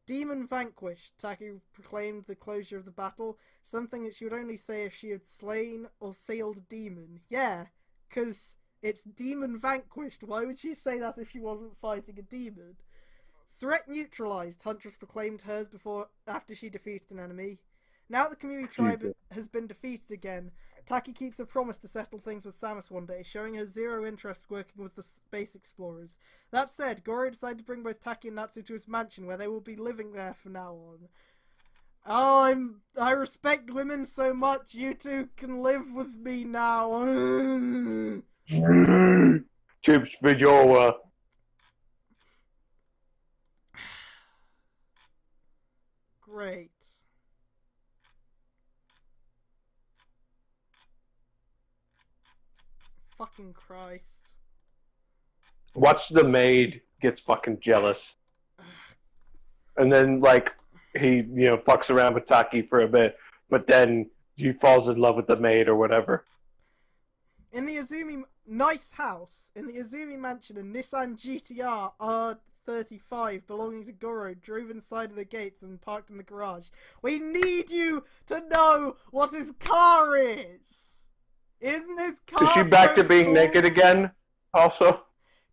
Demon vanquished, Taki proclaimed the closure of the battle, something that she would only say if she had slain or sealed a demon. Yeah, 'cause it's demon vanquished. Why would she say that if she wasn't fighting a demon? Threat neutralized, Huntress proclaimed hers after she defeated an enemy. Now that the community tribe has been defeated again, Taki keeps her promise to settle things with Samus one day, showing her zero interest working with the space explorers. That said, Goro decided to bring both Taki and Natsu to his mansion, where they will be living there from now on. Oh, I respect women so much, you two can live with me now. Chips Vijola. Great. Fucking Christ. Watch the maid gets fucking jealous. And then, like, he, fucks around with Taki for a bit, but then he falls in love with the maid or whatever. In the Azumi... Nice house. In the Azumi mansion, a Nissan GTR R35 belonging to Goro drove inside of the gates and parked in the garage. We need you to know what his car is! Isn't his car Is she back so to being cool? naked again, also?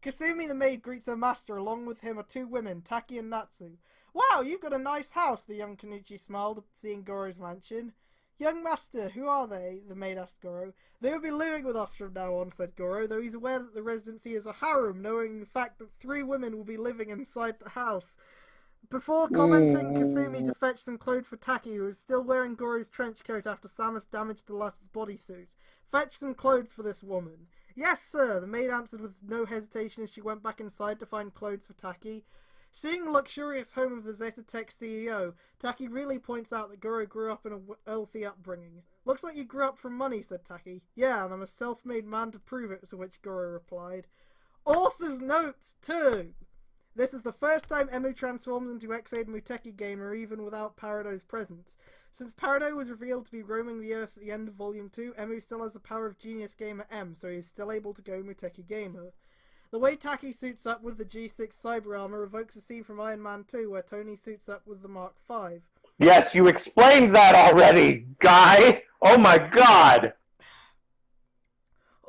Kasumi the maid greets her master. Along with him are 2 women, Taki and Natsu. Wow, you've got a nice house, the young Kanuchi smiled, seeing Goro's mansion. Young master, who are they? The maid asked Goro. They will be living with us from now on, said Goro, though he's aware that the residency is a harem, knowing the fact that 3 women will be living inside the house. Before commenting Kasumi to fetch some clothes for Taki, who is still wearing Goro's trench coat after Samus damaged the latter's bodysuit. Fetch some clothes for this woman. Yes, sir, the maid answered with no hesitation as she went back inside to find clothes for Taki. Seeing the luxurious home of the Zeta Tech CEO, Taki really points out that Goro grew up in a wealthy upbringing. Looks like you grew up from money, said Taki. Yeah, and I'm a self-made man to prove it, to which Goro replied. Author's notes, too! This is the first time Emu transforms into X-Aid Muteki Gamer even without Parado's presence. Since Parado was revealed to be roaming the Earth at the end of Volume 2, Emu still has the power of Genius Gamer M, so he is still able to go Muteki Gamer. The way Taki suits up with the G6 cyber armor evokes a scene from Iron Man 2 where Tony suits up with the Mark V. Yes, you explained that already, guy! Oh my god!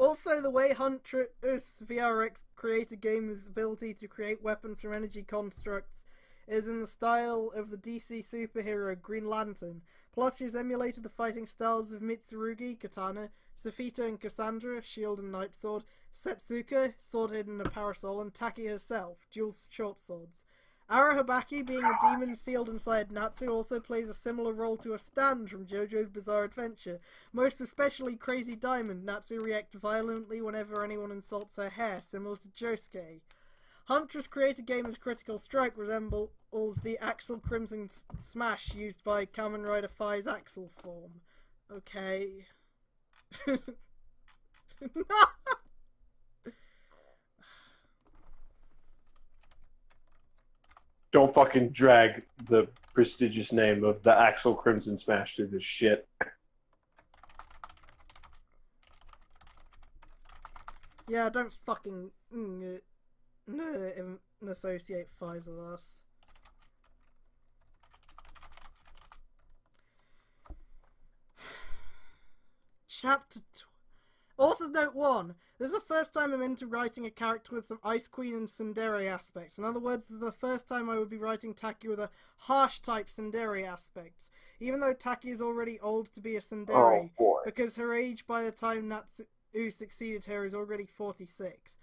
Also, the way Huntress VRX created game's ability to create weapons from energy constructs is in the style of the DC superhero Green Lantern. Plus, she's emulated the fighting styles of Mitsurugi, Katana, Safito and Cassandra, Shield and Night Sword, Setsuka, Sword Hidden in a Parasol, and Taki herself, dual short swords. Arahabaki, being a demon sealed inside Natsu, also plays a similar role to a stand from JoJo's Bizarre Adventure. Most especially Crazy Diamond, Natsu reacts violently whenever anyone insults her hair, similar to Josuke. Huntress created game's Critical Strike resembles the Axel Crimson Smash used by Kamen Rider Phi's Axel form. Okay. Don't fucking drag the prestigious name of the Axel Crimson Smash through this shit. Yeah, don't fucking associate Phi's with us. Chapter Author's Note 1. This is the first time I'm into writing a character with some Ice Queen and tsundere aspects. In other words, this is the first time I would be writing Taki with a harsh type tsundere aspects. Even though Taki is already old to be a tsundere, because her age by the time Natsu succeeded her is already 46.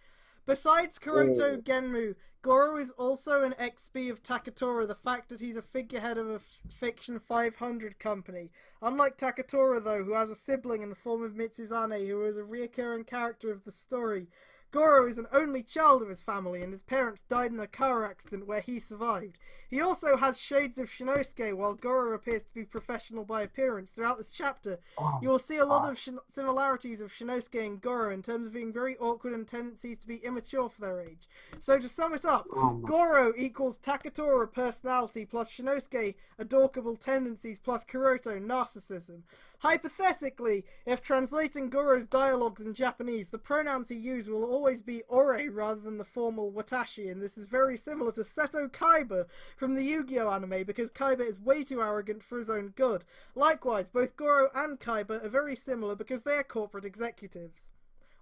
Besides Kuroto Genmu, Goro is also an XP of Takatora, the fact that he's a figurehead of a Fiction 500 company. Unlike Takatora, though, who has a sibling in the form of Mitsuzane, who is a reoccurring character of the story, Goro is an only child of his family, and his parents died in a car accident where he survived. He also has shades of Shinosuke, while Goro appears to be professional by appearance. Throughout this chapter, you will see a lot of similarities of Shinosuke and Goro in terms of being very awkward and tendencies to be immature for their age. So to sum it up, Goro equals Takatora personality plus Shinosuke adorable tendencies plus Kuroto narcissism. Hypothetically, if translating Goro's dialogues in Japanese, the pronouns he uses will always be ore rather than the formal watashi, and this is very similar to Seto Kaiba from the Yu-Gi-Oh anime, because Kaiba is way too arrogant for his own good. Likewise, both Goro and Kaiba are very similar because they are corporate executives.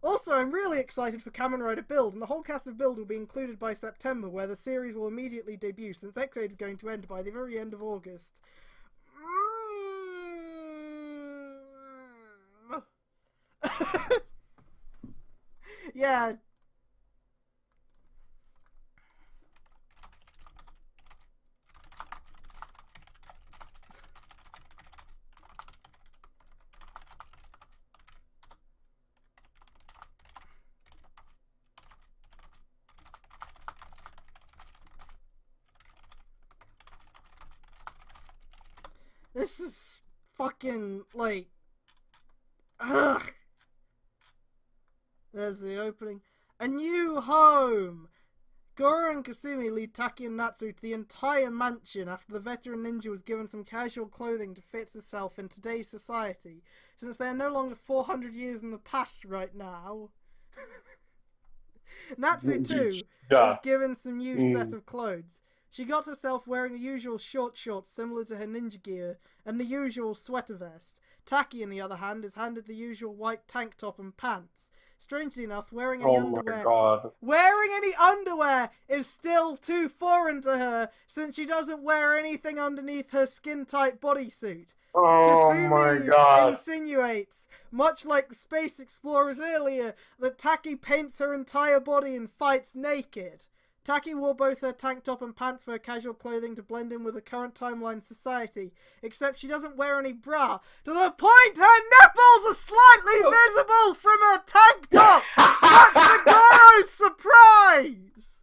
Also, I'm really excited for Kamen Rider Build, and the whole cast of Build will be included by September, where the series will immediately debut, since X8 is going to end by the very end of August. Yeah. This is fucking, like... Ugh! There's the opening. A new home! Goro and Kasumi lead Taki and Natsu to the entire mansion after the veteran ninja was given some casual clothing to fit herself in today's society, since they are no longer 400 years in the past right now. Natsu, too, was given some new set of clothes. She got herself wearing the usual short shorts similar to her ninja gear, and the usual sweater vest. Taki, on the other hand, is handed the usual white tank top and pants. Strangely enough, wearing any underwear is still too foreign to her, since she doesn't wear anything underneath her skin-tight bodysuit. Kasumi insinuates, much like the space explorers earlier, that Taki paints her entire body and fights naked. Taki wore both her tank top and pants for her casual clothing to blend in with the current timeline society, except she doesn't wear any bra, to the point her nipples are slightly visible from her tank top! Much to Goro's surprise!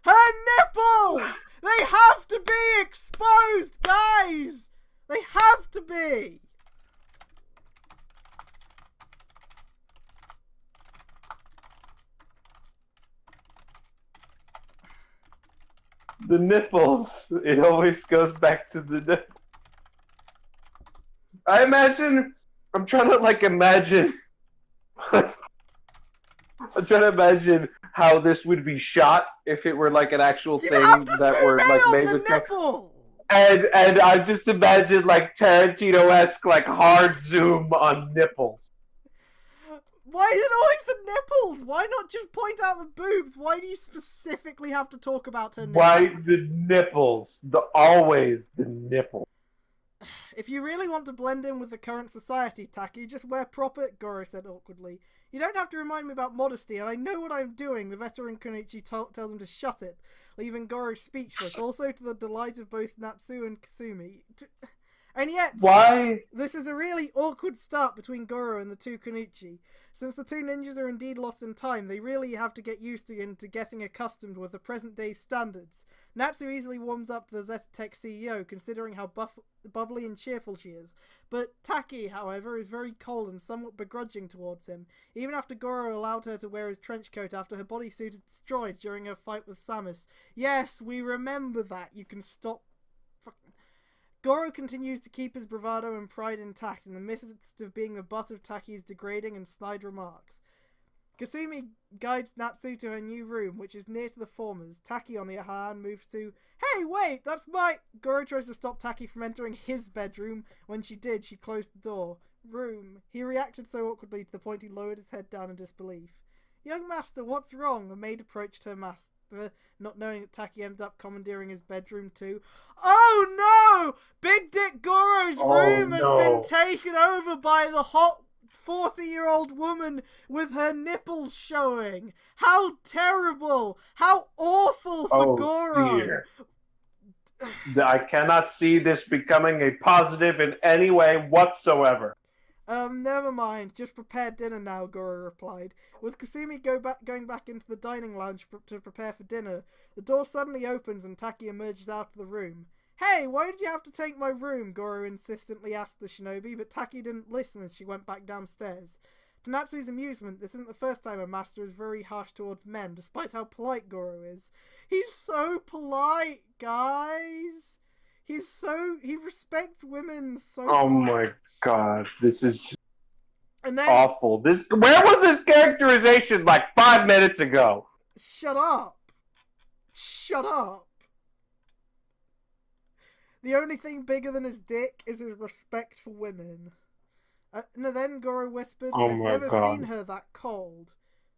Her nipples! They have to be exposed, guys! They have to be! The nipples. It always goes back to the nipples. I'm trying to imagine how this would be shot if it were like an actual thing that were like made with nipple. And I just imagine like Tarantino-esque like hard zoom on nipples. Why is it always the nipples? Why not just point out the boobs? Why do you specifically have to talk about her nipples? Why the nipples? Always the nipples. If you really want to blend in with the current society, Taki, just wear proper, Goro said awkwardly. You don't have to remind me about modesty, and I know what I'm doing. The veteran Kunichi tells him to shut it, leaving Goro speechless, also to the delight of both Natsu and Kasumi. And yet, Why? This is a really awkward start between Goro and the two Kunichi. Since the two ninjas are indeed lost in time, they really have to get used to getting accustomed with the present-day standards. Natsu easily warms up to the Zetatech CEO, considering how bubbly and cheerful she is. But Taki, however, is very cold and somewhat begrudging towards him, even after Goro allowed her to wear his trench coat after her bodysuit is destroyed during her fight with Samus. Yes, we remember that. You can stop... Goro continues to keep his bravado and pride intact in the midst of being the butt of Taki's degrading and snide remarks. Kasumi guides Natsu to her new room, which is near to the former's. Taki, on the other hand, moves to, "Hey, wait, that's my..." Goro tries to stop Taki from entering his bedroom. When she did, she closed the door. Room. He reacted so awkwardly to the point he lowered his head down in disbelief. "Young master, what's wrong?" The maid approached her master, not knowing that Taki ended up commandeering his bedroom too. Oh no! Big Dick Goro's room has been taken over by the hot 40-year-old woman with her nipples showing. How terrible! How awful for Goro! Dear. I cannot see this becoming a positive in any way whatsoever. Never mind. Just prepare dinner now, Goro replied. With Kasumi going back into the dining lounge to prepare for dinner, the door suddenly opens and Taki emerges out of the room. "Hey, why did you have to take my room?" Goro insistently asked the shinobi, but Taki didn't listen as she went back downstairs. To Natsu's amusement, this isn't the first time a master is very harsh towards men, despite how polite Goro is. He's so polite, guys! He respects women so much. Oh my god, this is just And then, awful. Where was this characterization like 5 minutes ago? Shut up! Shut up! The only thing bigger than his dick is his respect for women. And then Goro whispered, "I've never seen her that cold."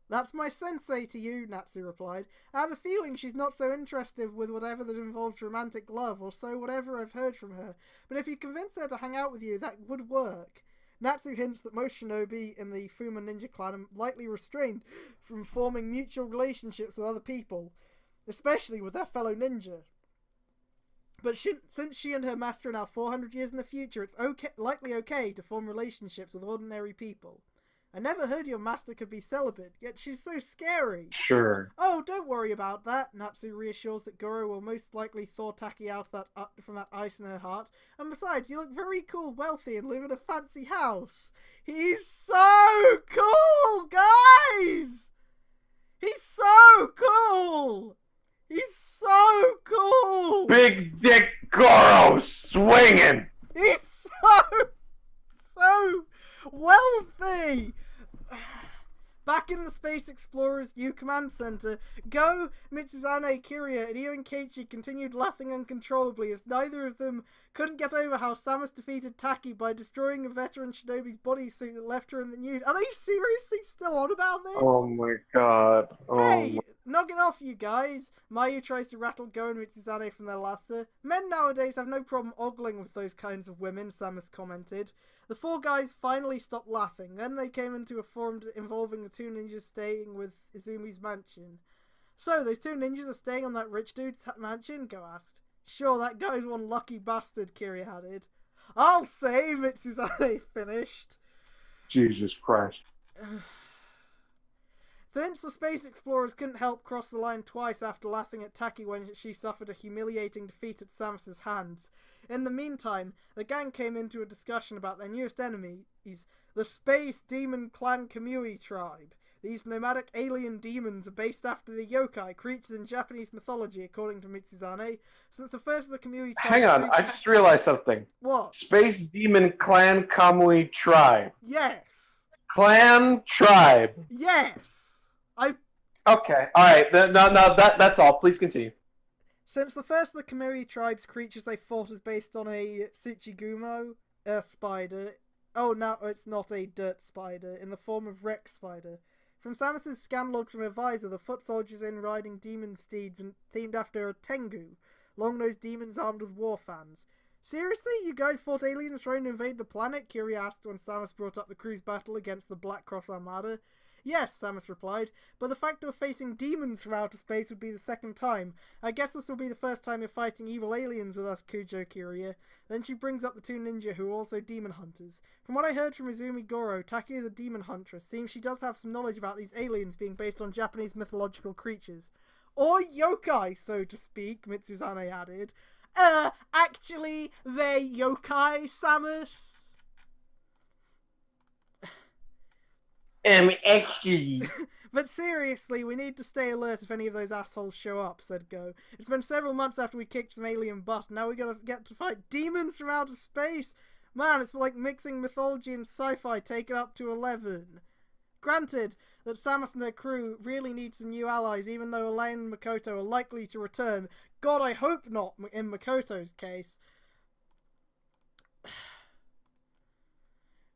"That's my sensei to you," Natsu replied. "I have a feeling she's not so interested with whatever that involves romantic love, or so whatever I've heard from her. But if you convince her to hang out with you, that would work." Natsu hints that most shinobi in the Fuma ninja clan are lightly restrained from forming mutual relationships with other people, especially with their fellow ninja. But since she and her master are now 400 years in the future, it's likely okay to form relationships with ordinary people. "I never heard your master could be celibate, yet she's so scary." Sure. "Oh, don't worry about that." Natsu reassures that Goro will most likely thaw Taki out from that ice in her heart. "And besides, you look very cool, wealthy, and live in a fancy house." He's so cool, guys! He's so cool! He's so cool! Big Dick Goro swinging! He's so wealthy! Back in the Space Explorer's new command center, Go, Mitsuzane, Kiria, and even Keiichi continued laughing uncontrollably as neither of them couldn't get over how Samus defeated Taki by destroying a veteran shinobi's bodysuit that left her in the nude. Are they seriously still on about this? Oh my god. Hey, knock it off, you guys! Mayu tries to rattle Go and Mitsuzane from their laughter. "Men nowadays have no problem ogling with those kinds of women," Samus commented. The four guys finally stopped laughing. Then they came into a forum involving the two ninjas staying with Izumi's mansion. "So, those two ninjas are staying on that rich dude's mansion?" Go asked. "Sure, that guy's one lucky bastard," Kiria added. "I'll say," Mitsuzane finished. Jesus Christ. Since the Space Explorers couldn't help cross the line twice after laughing at Taki when she suffered a humiliating defeat at Samus's hands. In the meantime, the gang came into a discussion about their newest enemies, the Space Demon Clan Kamui tribe. These nomadic alien demons are based after the yokai, creatures in Japanese mythology, according to Mitsuzane. Since the first of the Kamui tribe... Hang on, I just realized something. What? Space Demon Clan Kamui Tribe. Yes. Clan Tribe. Yes. Okay, alright, that's all. Please continue. Since the first of the Kamui tribe's creatures they fought is based on a Tsuchigumo, a spider, Oh, no, it's not a dirt spider, in the form of Rex Spider. From Samus's scan logs from her visor, the foot soldiers in riding demon steeds and themed after a Tengu, long-nosed demons armed with war fans. Seriously? You guys fought aliens trying to invade the planet? Kiri asked when Samus brought up the cruise battle against the Black Cross Armada. Yes, Samus replied, but the fact that we're facing demons from outer space would be the second time. I guess this will be the first time you're fighting evil aliens with us, Kujo Kiria. Then she brings up the two ninja who are also demon hunters. From what I heard from Izumi Goro, Taki is a demon huntress. Seems she does have some knowledge about these aliens being based on Japanese mythological creatures. Or yokai, so to speak, Mitsuzane added. Actually, they're yokai, Samus. Actually. But seriously, we need to stay alert if any of those assholes show up, said Go. It's been several months after we kicked some alien butt, now we gotta get to fight demons from outer space? Man, it's like mixing mythology and sci-fi taken up to 11. Granted that Samus and her crew really need some new allies, even though Elaine and Makoto are likely to return. God, I hope not in Makoto's case.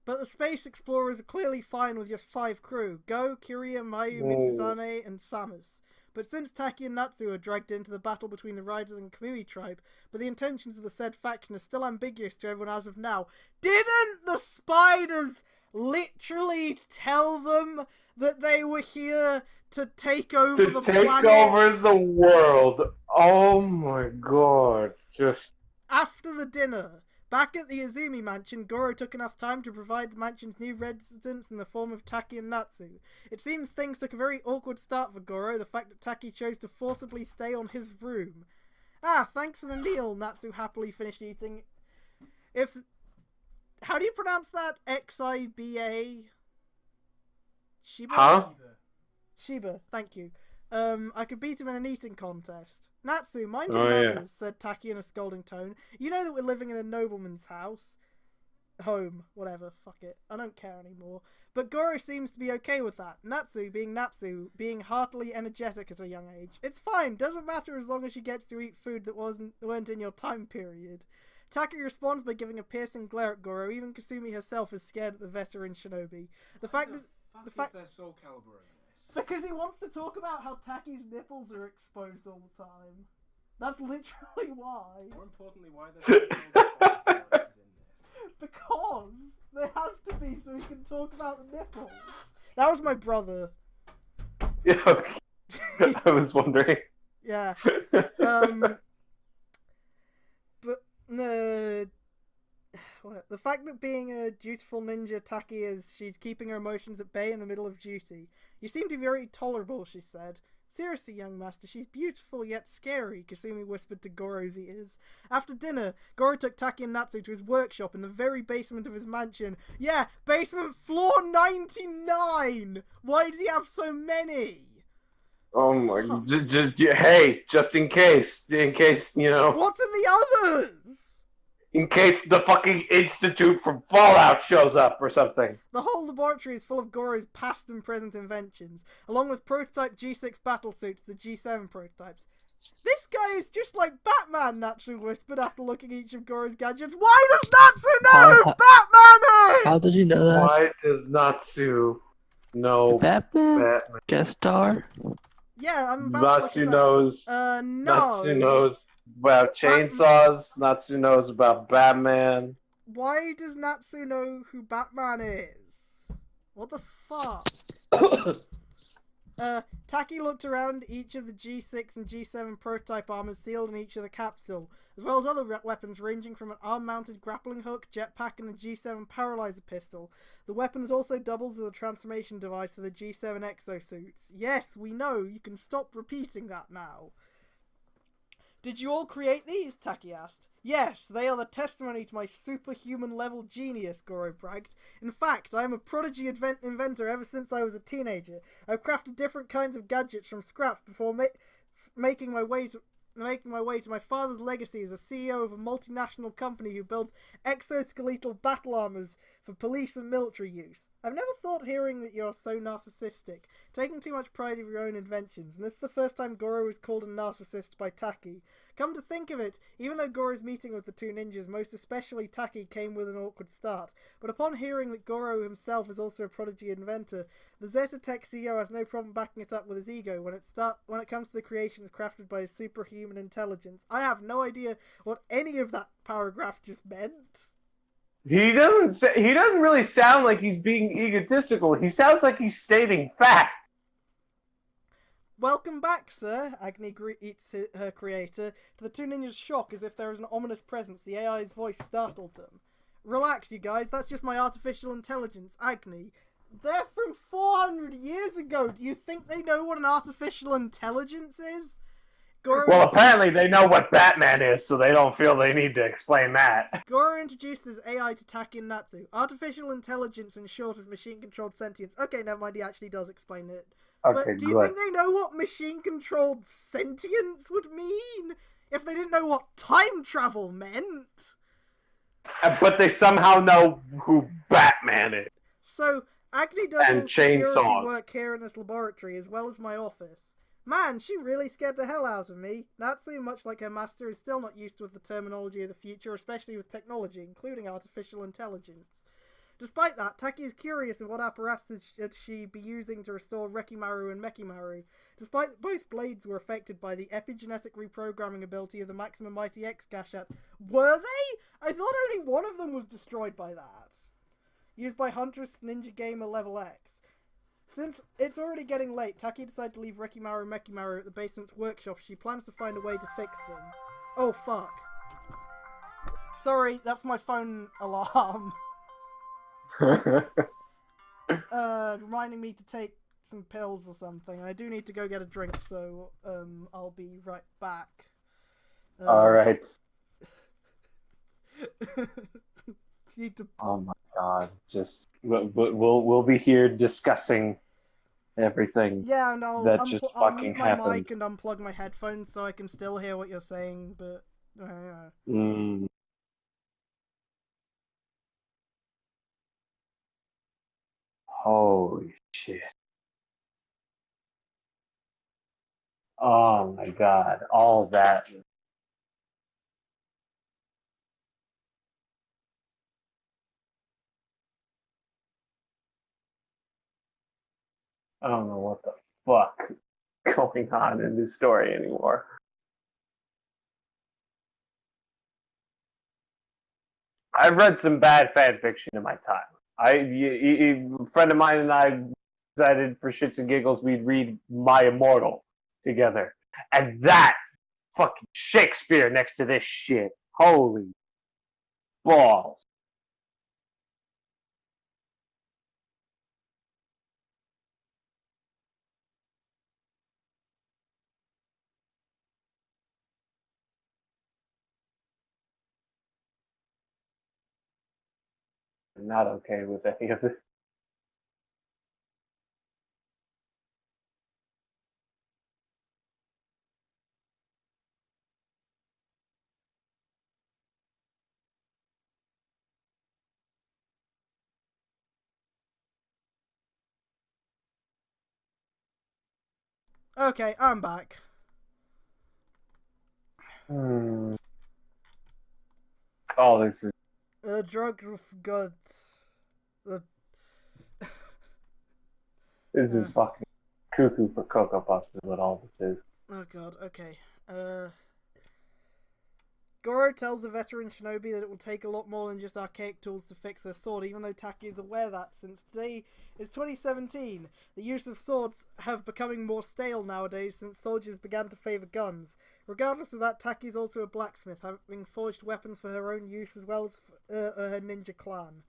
But the Space Explorers are clearly fine with just 5 crew. Go, Kiria, Mayu, Mitsuzane, and Samus. But since Taki and Natsu are dragged into the battle between the Riders and Kamui tribe, but the intentions of the said faction are still ambiguous to everyone as of now, didn't the spiders literally tell them that they were here to take over the planet? To take over the world. Oh my god. Just... After the dinner, back at the Izumi mansion, Goro took enough time to provide the mansion's new residents in the form of Taki and Natsu. It seems things took a very awkward start for Goro, the fact that Taki chose to forcibly stay on his room. Ah, thanks for the meal, Natsu happily finished eating. How do you pronounce that? X-I-B-A? Shiba? Huh? Shiba, thank you. I could beat him in an eating contest. Natsu, mind your manners, said Taki in a scolding tone. You know that we're living in a nobleman's house. Home, whatever, fuck it. I don't care anymore. But Goro seems to be okay with that. Natsu, being heartily energetic at a young age. It's fine, doesn't matter as long as she gets to eat food that weren't in your time period. Taki responds by giving a piercing glare at Goro. Even Kasumi herself is scared at the veteran shinobi. The fact is their Soul Calibur in this? Because he wants to talk about how Taki's nipples are exposed all the time. That's literally why. More importantly, why there's no in this. Because they have to be so he can talk about the nipples. That was my brother. Yeah, okay. I was wondering. Yeah. The fact that being a dutiful ninja Taki is, she's keeping her emotions at bay in the middle of duty. You seem to be very tolerable, she said. Seriously, young master, she's beautiful yet scary, Kasumi whispered to Goro's ears. After dinner, Goro took Taki and Natsu to his workshop in the very basement of his mansion. Yeah, basement floor 99! Why does he have so many? Oh my god. Hey, just in case, you know. What's in the others? In case the fucking Institute from Fallout shows up or something. The whole laboratory is full of Goro's past and present inventions, along with prototype G6 battlesuits, the G7 prototypes. This guy is just like Batman, Natsu whispered after looking at each of Goro's gadgets. Why does Natsu know who Batman is? How did you know that? Why does Natsu know Batman? Guest star? Yeah, I'm about Natsu knows. No. Natsu knows about chainsaws. Natsu knows about Batman. Why does Natsu know who Batman is? What the fuck? Taki looked around each of the G6 and G7 prototype armors sealed in each of the capsule, as well as other weapons ranging from an arm-mounted grappling hook, jetpack, and the G7 paralyzer pistol. The weapon also doubles as a transformation device for the G7 exosuits. Yes, we know. You can stop repeating that now. Did you all create these? Taki asked. Yes, they are the testimony to my superhuman level genius, Goro bragged. In fact, I am a prodigy inventor ever since I was a teenager. I've crafted different kinds of gadgets from scraps before making my way to my father's legacy as a CEO of a multinational company who builds exoskeletal battle armors for police and military use. I've never thought hearing that you're so narcissistic, taking too much pride in your own inventions, and this is the first time Goro was called a narcissist by Taki. Come to think of it, even though Goro's meeting with the two ninjas, most especially Taki, came with an awkward start, but upon hearing that Goro himself is also a prodigy inventor, the Zeta Tech CEO has no problem backing it up with his ego when it comes to the creations crafted by his superhuman intelligence. I have no idea what any of that paragraph just meant. He doesn't really sound like he's being egotistical. He sounds like he's stating fact. Welcome back, sir, Agni greets her creator. To the two ninjas' shock, as if there was an ominous presence, the AI's voice startled them. Relax, you guys, that's just my artificial intelligence, Agni. They're from 400 years ago. Do you think they know what an artificial intelligence is? Well, apparently they know what Batman is, so they don't feel they need to explain that. Goro introduces AI to Taki and Natsu. Artificial intelligence, in short, is machine-controlled sentience. Okay, never mind, he actually does explain it. Okay, but do you think they know what machine-controlled sentience would mean? If they didn't know what time travel meant? But they somehow know who Batman is. So, Agni does all security work here in this laboratory, as well as my office. Man, she really scared the hell out of me. Natsu, much like her master, is still not used with the terminology of the future, especially with technology, including artificial intelligence. Despite that, Taki is curious of what apparatuses should she be using to restore Rekimaru and Mekimaru. Despite that both blades were affected by the epigenetic reprogramming ability of the Maximum Mighty X Gashat. Were they? I thought only one of them was destroyed by that. Used by Huntress Ninja Gamer Level X. Since it's already getting late, Taki decided to leave Rekimaru and Mekimaru at the basement's workshop. She plans to find a way to fix them. Oh, fuck. Sorry, that's my phone alarm. Reminding me to take some pills or something. I do need to go get a drink, so I'll be right back. Alright. Need to... Oh my god, just we'll be here discussing everything. Yeah, and I'll mute my mic and unplug my headphones so I can still hear what you're saying, but Holy shit. Oh my god, all that. I don't know what the fuck going on in this story anymore. I've read some bad fan fiction in my time. A friend of mine and I decided for shits and giggles we'd read My Immortal together. And that fucking Shakespeare next to this shit. Holy balls. I'm not okay with any of this. Okay, I'm back. Oh, this is... Drugs with good. This is fucking cuckoo for Cocoa Puffs is what all this is. Oh god, okay. Goro tells the veteran shinobi that it will take a lot more than just archaic tools to fix her sword, even though Taki is aware that since today is 2017, the use of swords have becoming more stale nowadays since soldiers began to favour guns. Regardless of that, Taki is also a blacksmith, having forged weapons for her own use as well as her ninja clan.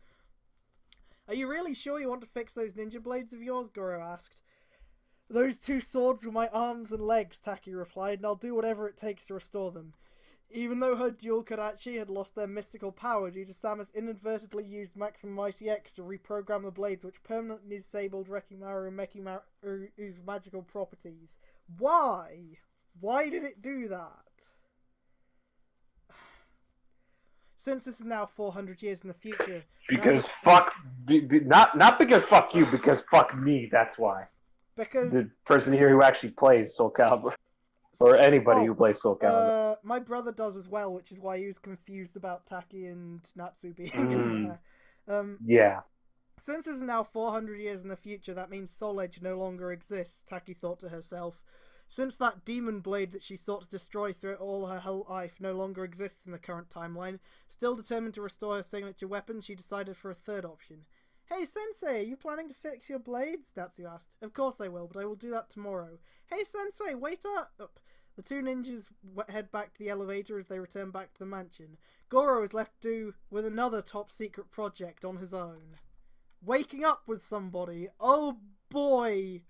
Are you really sure you want to fix those ninja blades of yours? Goro asked. Those two swords were my arms and legs, Taki replied, and I'll do whatever it takes to restore them. Even though her dual Karachi had lost their mystical power due to Samus inadvertently used Maximum Mighty X to reprogram the blades which permanently disabled Rekimaru and Mekimaru's magical properties. Why? Why did it do that? Since this is now 400 years in the future... Because not because fuck you, because fuck me, that's why. Because... The person here who actually plays Soul Calibur. Or anybody who plays Soul Calibur. My brother does as well, which is why he was confused about Taki and Natsu being in there. Yeah. Since this is now 400 years in the future, that means Soul Edge no longer exists, Taki thought to herself. Since that demon blade that she sought to destroy through all her whole life no longer exists in the current timeline, still determined to restore her signature weapon, she decided for a third option. Hey Sensei, are you planning to fix your blades? Natsu asked. Of course I will, but I will do that tomorrow. Hey Sensei, wait up! The two ninjas head back to the elevator as they return back to the mansion. Goro is left to do with another top secret project on his own. Waking up with somebody. Oh boy!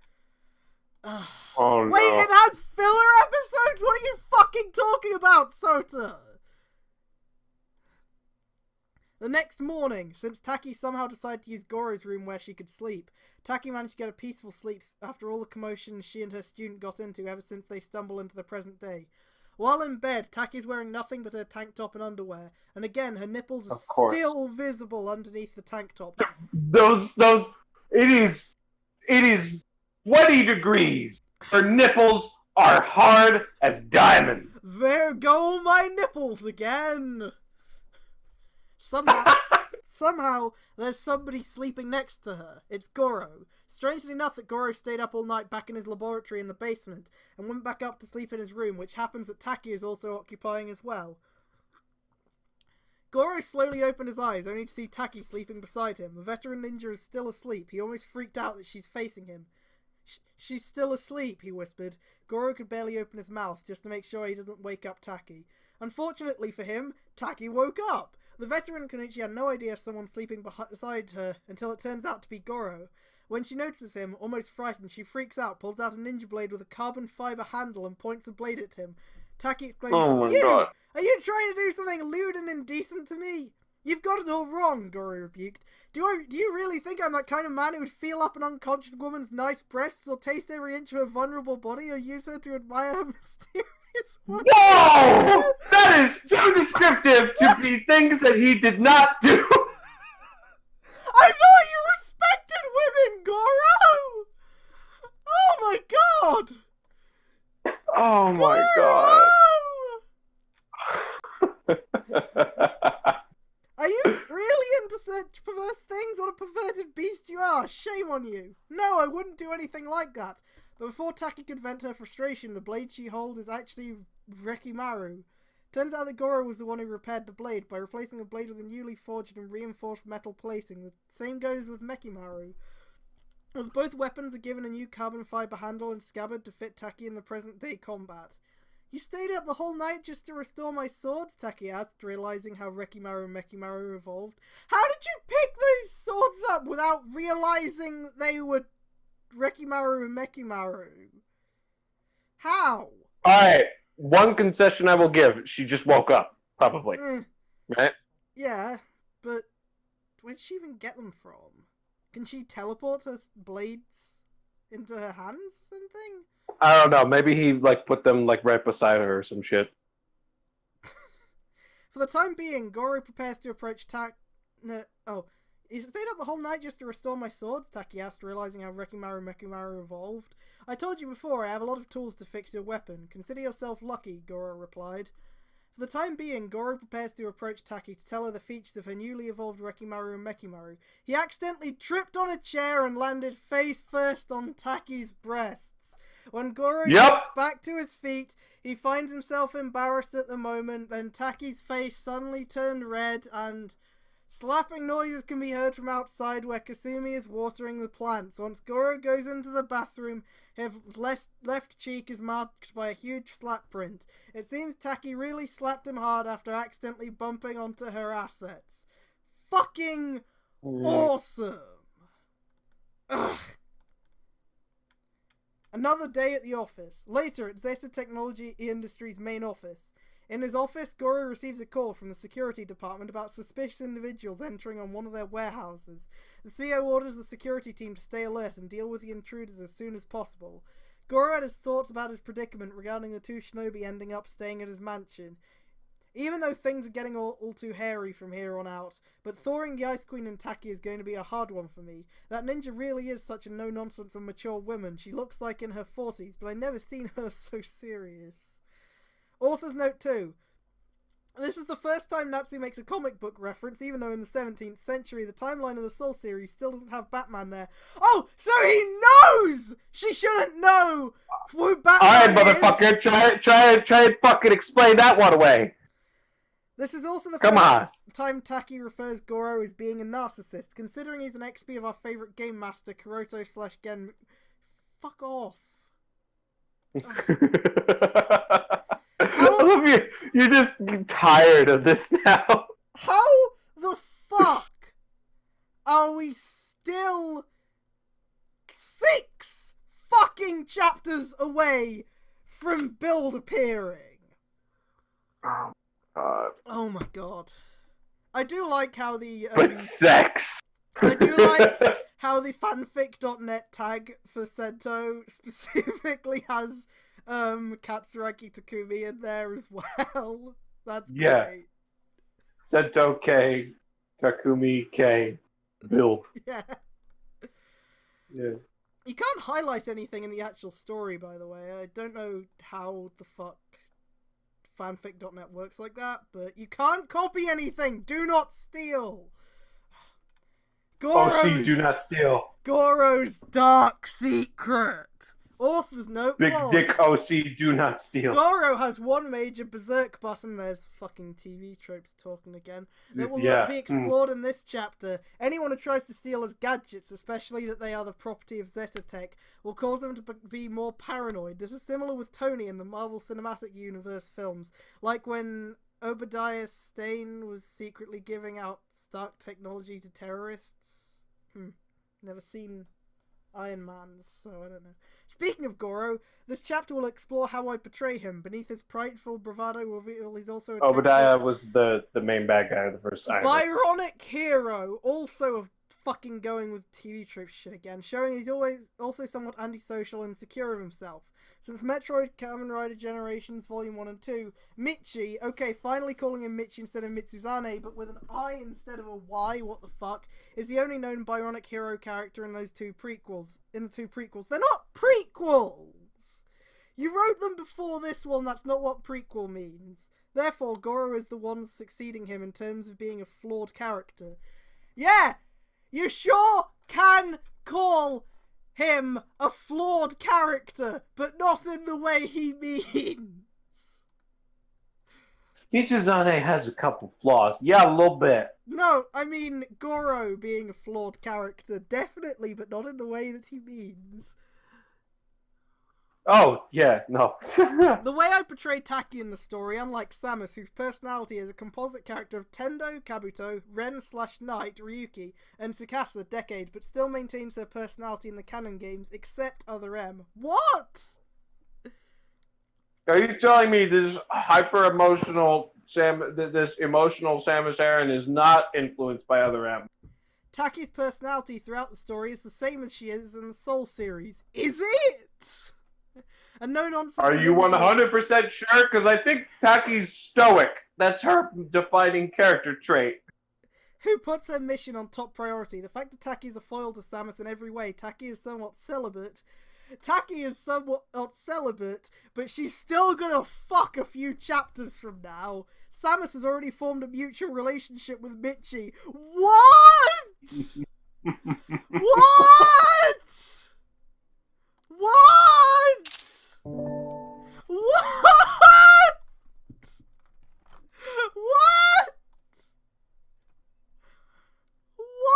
Oh no. Wait, it has filler episodes? What are you fucking talking about, Sota? The next morning, since Taki somehow decided to use Goro's room where she could sleep, Taki managed to get a peaceful sleep after all the commotion she and her student got into ever since they stumbled into the present day. While in bed, Taki is wearing nothing but her tank top and underwear, and again, her nipples are still visible underneath the tank top. It is 20 degrees. Her nipples are hard as diamonds. There go my nipples again! Somehow, there's somebody sleeping next to her. It's Goro. Strangely enough that Goro stayed up all night back in his laboratory in the basement, and went back up to sleep in his room, which happens that Taki is also occupying as well. Goro slowly opened his eyes, only to see Taki sleeping beside him. The veteran ninja is still asleep. He almost freaked out that she's facing him. She's still asleep, he whispered. Goro could barely open his mouth, just to make sure he doesn't wake up Taki. Unfortunately for him, Taki woke up. The veteran Kenichi had no idea someone sleeping beside her until it turns out to be Goro. When she notices him, almost frightened, she freaks out, pulls out a ninja blade with a carbon fiber handle and points the blade at him. Taki exclaims, Oh my god. Are you trying to do something lewd and indecent to me? You've got it all wrong, Goro rebuked. Do you really think I'm that kind of man who would feel up an unconscious woman's nice breasts or taste every inch of her vulnerable body or use her to admire her mysterious work? No! That is too descriptive to be things that he did not do. I thought you respected women, Goro! Oh my god! Oh my god. Are you really into such perverse things? What a perverted beast you are! Shame on you! No, I wouldn't do anything like that. But before Taki could vent her frustration, the blade she holds is actually Rekimaru. Turns out that Goro was the one who repaired the blade by replacing the blade with a newly forged and reinforced metal plating. The same goes with Mekimaru. Both weapons are given a new carbon fiber handle and scabbard to fit Taki in the present day combat. You stayed up the whole night just to restore my swords? Taki asked, realizing how Rekimaru and Mekimaru evolved. How did you pick these swords up without realizing they were Rekimaru and Mekimaru? How? Alright, one concession I will give. She just woke up, probably. Right? Yeah, but where'd she even get them from? Can she teleport her blades into her hands and thing? I don't know. Maybe he put them right beside her or some shit. For the time being, Goro prepares to approach he stayed up the whole night just to restore my swords? Taki asked, realizing how Rekimaru and Mekimaru evolved. I told you before, I have a lot of tools to fix your weapon. Consider yourself lucky, Goro replied. For the time being, Goro prepares to approach Taki to tell her the features of her newly evolved Rekimaru and Mekimaru. He accidentally tripped on a chair and landed face first on Taki's breasts. When Goro gets back to his feet, he finds himself embarrassed at the moment, then Taki's face suddenly turned red and slapping noises can be heard from outside where Kasumi is watering the plants. Once Goro goes into the bathroom, his left cheek is marked by a huge slap print. It seems Taki really slapped him hard after accidentally bumping onto her assets. Fucking awesome! Ugh. Another day at the office. Later at Zeta Technology Industries' main office. In his office, Goro receives a call from the security department about suspicious individuals entering on one of their warehouses. The CEO orders the security team to stay alert and deal with the intruders as soon as possible. Goro had his thoughts about his predicament regarding the two shinobi ending up staying at his mansion. Even though things are getting all too hairy from here on out, but thawing the Ice Queen and Taki is going to be a hard one for me. That ninja really is such a no-nonsense and mature woman. She looks like in her 40s, but I've never seen her so serious. Author's note 2. This is the first time Natsu makes a comic book reference, even though in the 17th century the timeline of the Soul series still doesn't have Batman there. Oh, so he knows! She shouldn't know who Batman Alright, motherfucker, try and fucking explain that one away. This is also the Come first on. time Taki refers Goro as being a narcissist, considering he's an XP of our favourite game master, Kuroto/Gen... Fuck off. I love you. You're just tired of this now. How the fuck are we still 6 fucking chapters away from Build appearing? Oh my god. I do like how the... But sex. I do like how the fanfic.net tag for Sento specifically has Katsuragi Takumi in there as well. That's great. Sento K, Takumi K, Bill. Yeah. Yeah. You can't highlight anything in the actual story, by the way. I don't know how the fuck fanfic.net works like that, but you can't copy anything. Do not steal. OC, do not steal. Goro's dark secret. Author's note. Big dick OC, do not steal. Goro has one major berserk button. There's fucking TV tropes talking again. That will not be explored in this chapter. Anyone who tries to steal his gadgets, especially that they are the property of Zetatech, will cause them to be more paranoid. This is similar with Tony in the Marvel Cinematic Universe films, like when Obadiah Stane was secretly giving out Stark technology to terrorists. Never seen Iron Man's, so I don't know. Speaking of Goro, this chapter will explore how I portray him. Beneath his prideful bravado reveal he's also a Obadiah was the main bad guy of the first time. Byronic hero, also of fucking going with TV trope shit again, showing he's always also somewhat antisocial and insecure of himself. Since Metroid, Kamen Rider Generations Volume 1 and 2, Michi, okay, finally calling him Michi instead of Mitsuzane, but with an I instead of a Y, what the fuck, is the only known Byronic hero character in those two prequels. They're not prequels! You wrote them before this one, that's not what prequel means. Therefore, Goro is the one succeeding him in terms of being a flawed character. Yeah! You sure can call him a flawed character, but not in the way he means. Michizane has a couple flaws. Yeah, a little bit. No, I mean Goro being a flawed character, definitely, but not in the way that he means. Oh, yeah, no. The way I portray Taki in the story, unlike Samus, whose personality is a composite character of Tendo, Kabuto, Ren/Knight, Ryuki, and Tsukasa, Decade, but still maintains her personality in the canon games, except Other M. What? Are you telling me this hyper-emotional this emotional Samus Aran is not influenced by Other M? Taki's personality throughout the story is the same as she is in the Soul series. Is it? And no nonsense. Are you 100% sure? Because I think Taki's stoic. That's her defining character trait. Who puts her mission on top priority? The fact that Taki is a foil to Samus in every way. Taki is somewhat celibate, but she's still gonna fuck a few chapters from now. Samus has already formed a mutual relationship with Michi. What? What? What? What? What? What?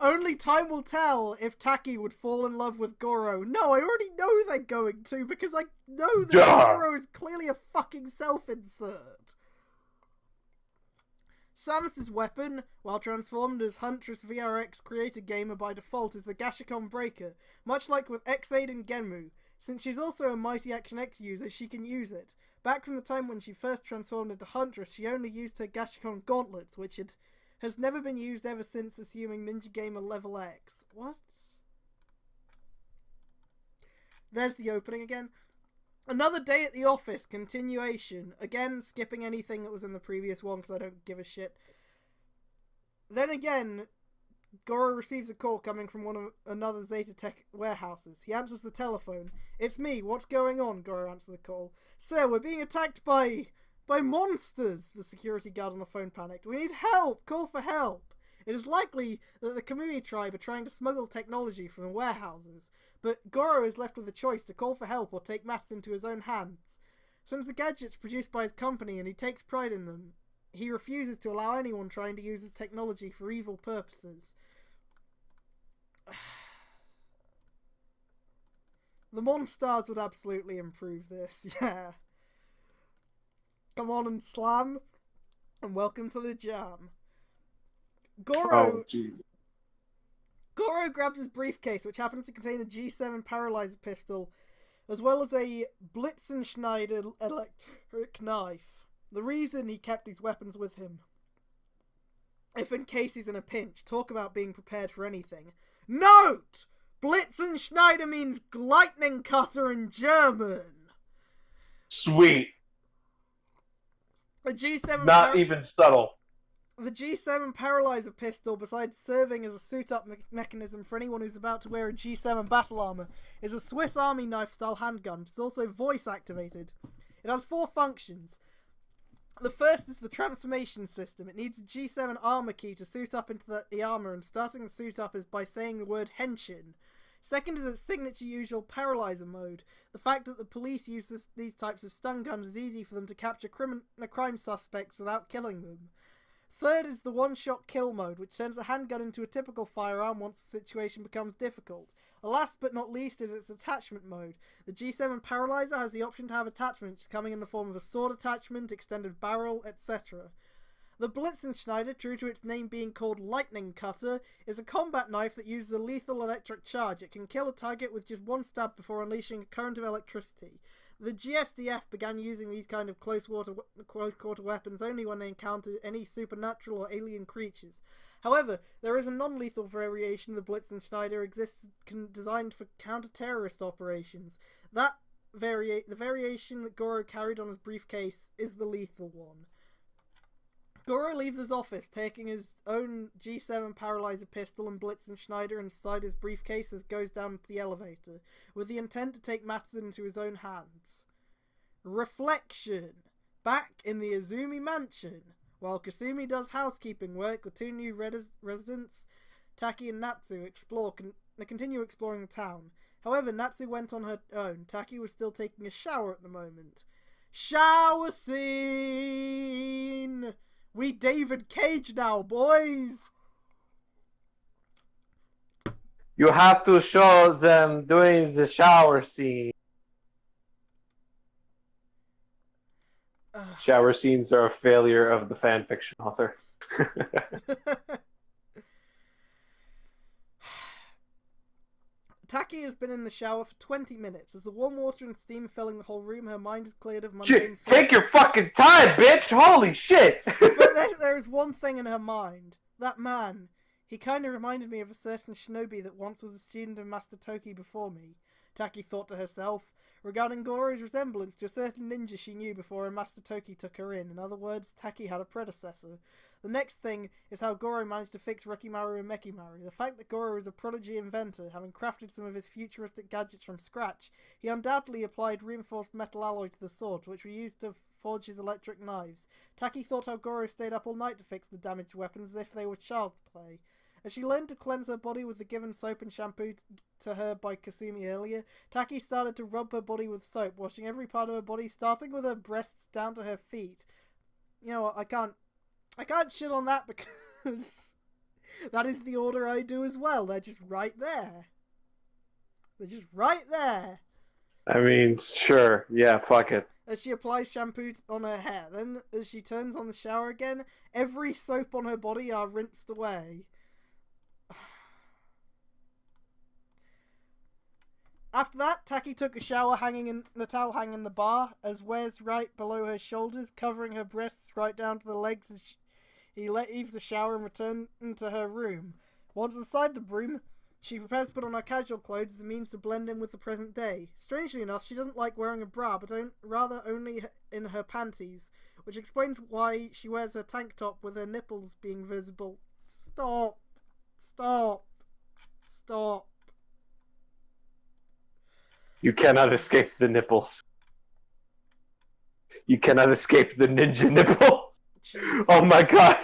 Only time will tell if Taki would fall in love with Goro. No, I already know they're going to, because I know that Goro is clearly a fucking self-insert. Samus's weapon, while transformed as Huntress VRX created gamer by default, is the Gashikon Breaker. Much like with X8 and Genmu, since she's also a Mighty Action X user, she can use it. Back from the time when she first transformed into Huntress, she only used her Gashikon Gauntlets, which has never been used ever since, assuming Ninja Gamer Level X. What? There's the opening again. Another day at the office, continuation. Again, skipping anything that was in the previous one because I don't give a shit. Then again, Goro receives a call coming from one of another Zeta Tech warehouses. He answers the telephone. It's me, what's going on? Goro answers the call. Sir, we're being attacked by monsters! The security guard on the phone panicked. We need help! Call for help! It is likely that the Kamui tribe are trying to smuggle technology from the warehouses, but Goro is left with a choice to call for help or take matters into his own hands. Since the gadgets produced by his company and he takes pride in them, he refuses to allow anyone trying to use his technology for evil purposes. The Monstars would absolutely improve this, yeah. Come on and slam, and welcome to the jam. Goro grabs his briefcase, which happens to contain a G7 paralyzer pistol, as well as a Blitzenschneider electric knife. The reason he kept these weapons with him, if in case he's in a pinch, talk about being prepared for anything. Note! Blitzenschneider means lightning cutter in German. Sweet. The G7 Not even subtle. The G7 paralyzer pistol, besides serving as a suit-up mechanism for anyone who's about to wear a G7 battle armor, is a Swiss Army knife-style handgun. It's also voice-activated. It has 4 functions. The first is the transformation system. It needs a G7 armor key to suit up into the armor, and starting the suit up is by saying the word henshin. Second is its signature usual paralyzer mode. The fact that the police use these types of stun guns is easy for them to capture crime suspects without killing them. Third is the one-shot kill mode, which turns a handgun into a typical firearm once the situation becomes difficult. Last but not least is its attachment mode. The G7 Paralyzer has the option to have attachments coming in the form of a sword attachment, extended barrel, etc. The Blitzenschneider, true to its name being called Lightning Cutter, is a combat knife that uses a lethal electric charge. It can kill a target with just one stab before unleashing a current of electricity. The GSDF began using these kind of close quarter weapons only when they encountered any supernatural or alien creatures. However, there is a non-lethal variation of the Blitzenschneider designed for counter-terrorist operations. The variation that Goro carried on his briefcase is the lethal one. Goro leaves his office, taking his own G7 paralyzer pistol and Blitzenschneider inside his briefcase as goes down to the elevator, with the intent to take matters into his own hands. Reflection. Back in the Izumi mansion. While Kasumi does housekeeping work, the 2 new residents, Taki and Natsu, continue exploring the town. However, Natsu went on her own. Taki was still taking a shower at the moment. Shower scene! We David Cage now, boys! You have to show them doing the shower scene. Shower scenes are a failure of the fanfiction author. Taki has been in the shower for 20 minutes. As the warm water and steam filling the whole room, her mind is cleared of mundane things. Take your fucking time, bitch! Holy shit! But there is one thing in her mind. That man. He kind of reminded me of a certain shinobi that once was a student of Master Toki before me. Taki thought to herself, regarding Goro's resemblance to a certain ninja she knew before her Master Toki took her in. In other words, Taki had a predecessor. The next thing is how Goro managed to fix Rekimaru and Mekimaru. The fact that Goro is a prodigy inventor, having crafted some of his futuristic gadgets from scratch, he undoubtedly applied reinforced metal alloy to the swords, which were used to forge his electric knives. Taki thought how Goro stayed up all night to fix the damaged weapons as if they were child's play. As she learned to cleanse her body with the given soap and shampoo to her by Kasumi earlier, Taki started to rub her body with soap, washing every part of her body, starting with her breasts down to her feet. You know what, I can't shit on that because that is the order I do as well. They're just right there. They're just right there. I mean, sure. Yeah, fuck it. As she applies shampoo on her hair, then as she turns on the shower again, every soap on her body are rinsed away. After that, Taki took a shower hanging in the towel hanging in the bar, as wears right below her shoulders, covering her breasts right down to the legs as he leaves the shower and returns to her room. Once inside the room, She prepares to put on her casual clothes as a means to blend in with the present day. Strangely enough, she doesn't like wearing a bra, but rather only in her panties, which explains why she wears her tank top with her nipples being visible. Stop. Stop. Stop. You cannot escape the nipples. You cannot escape the ninja nipples. Jeez. Oh my god.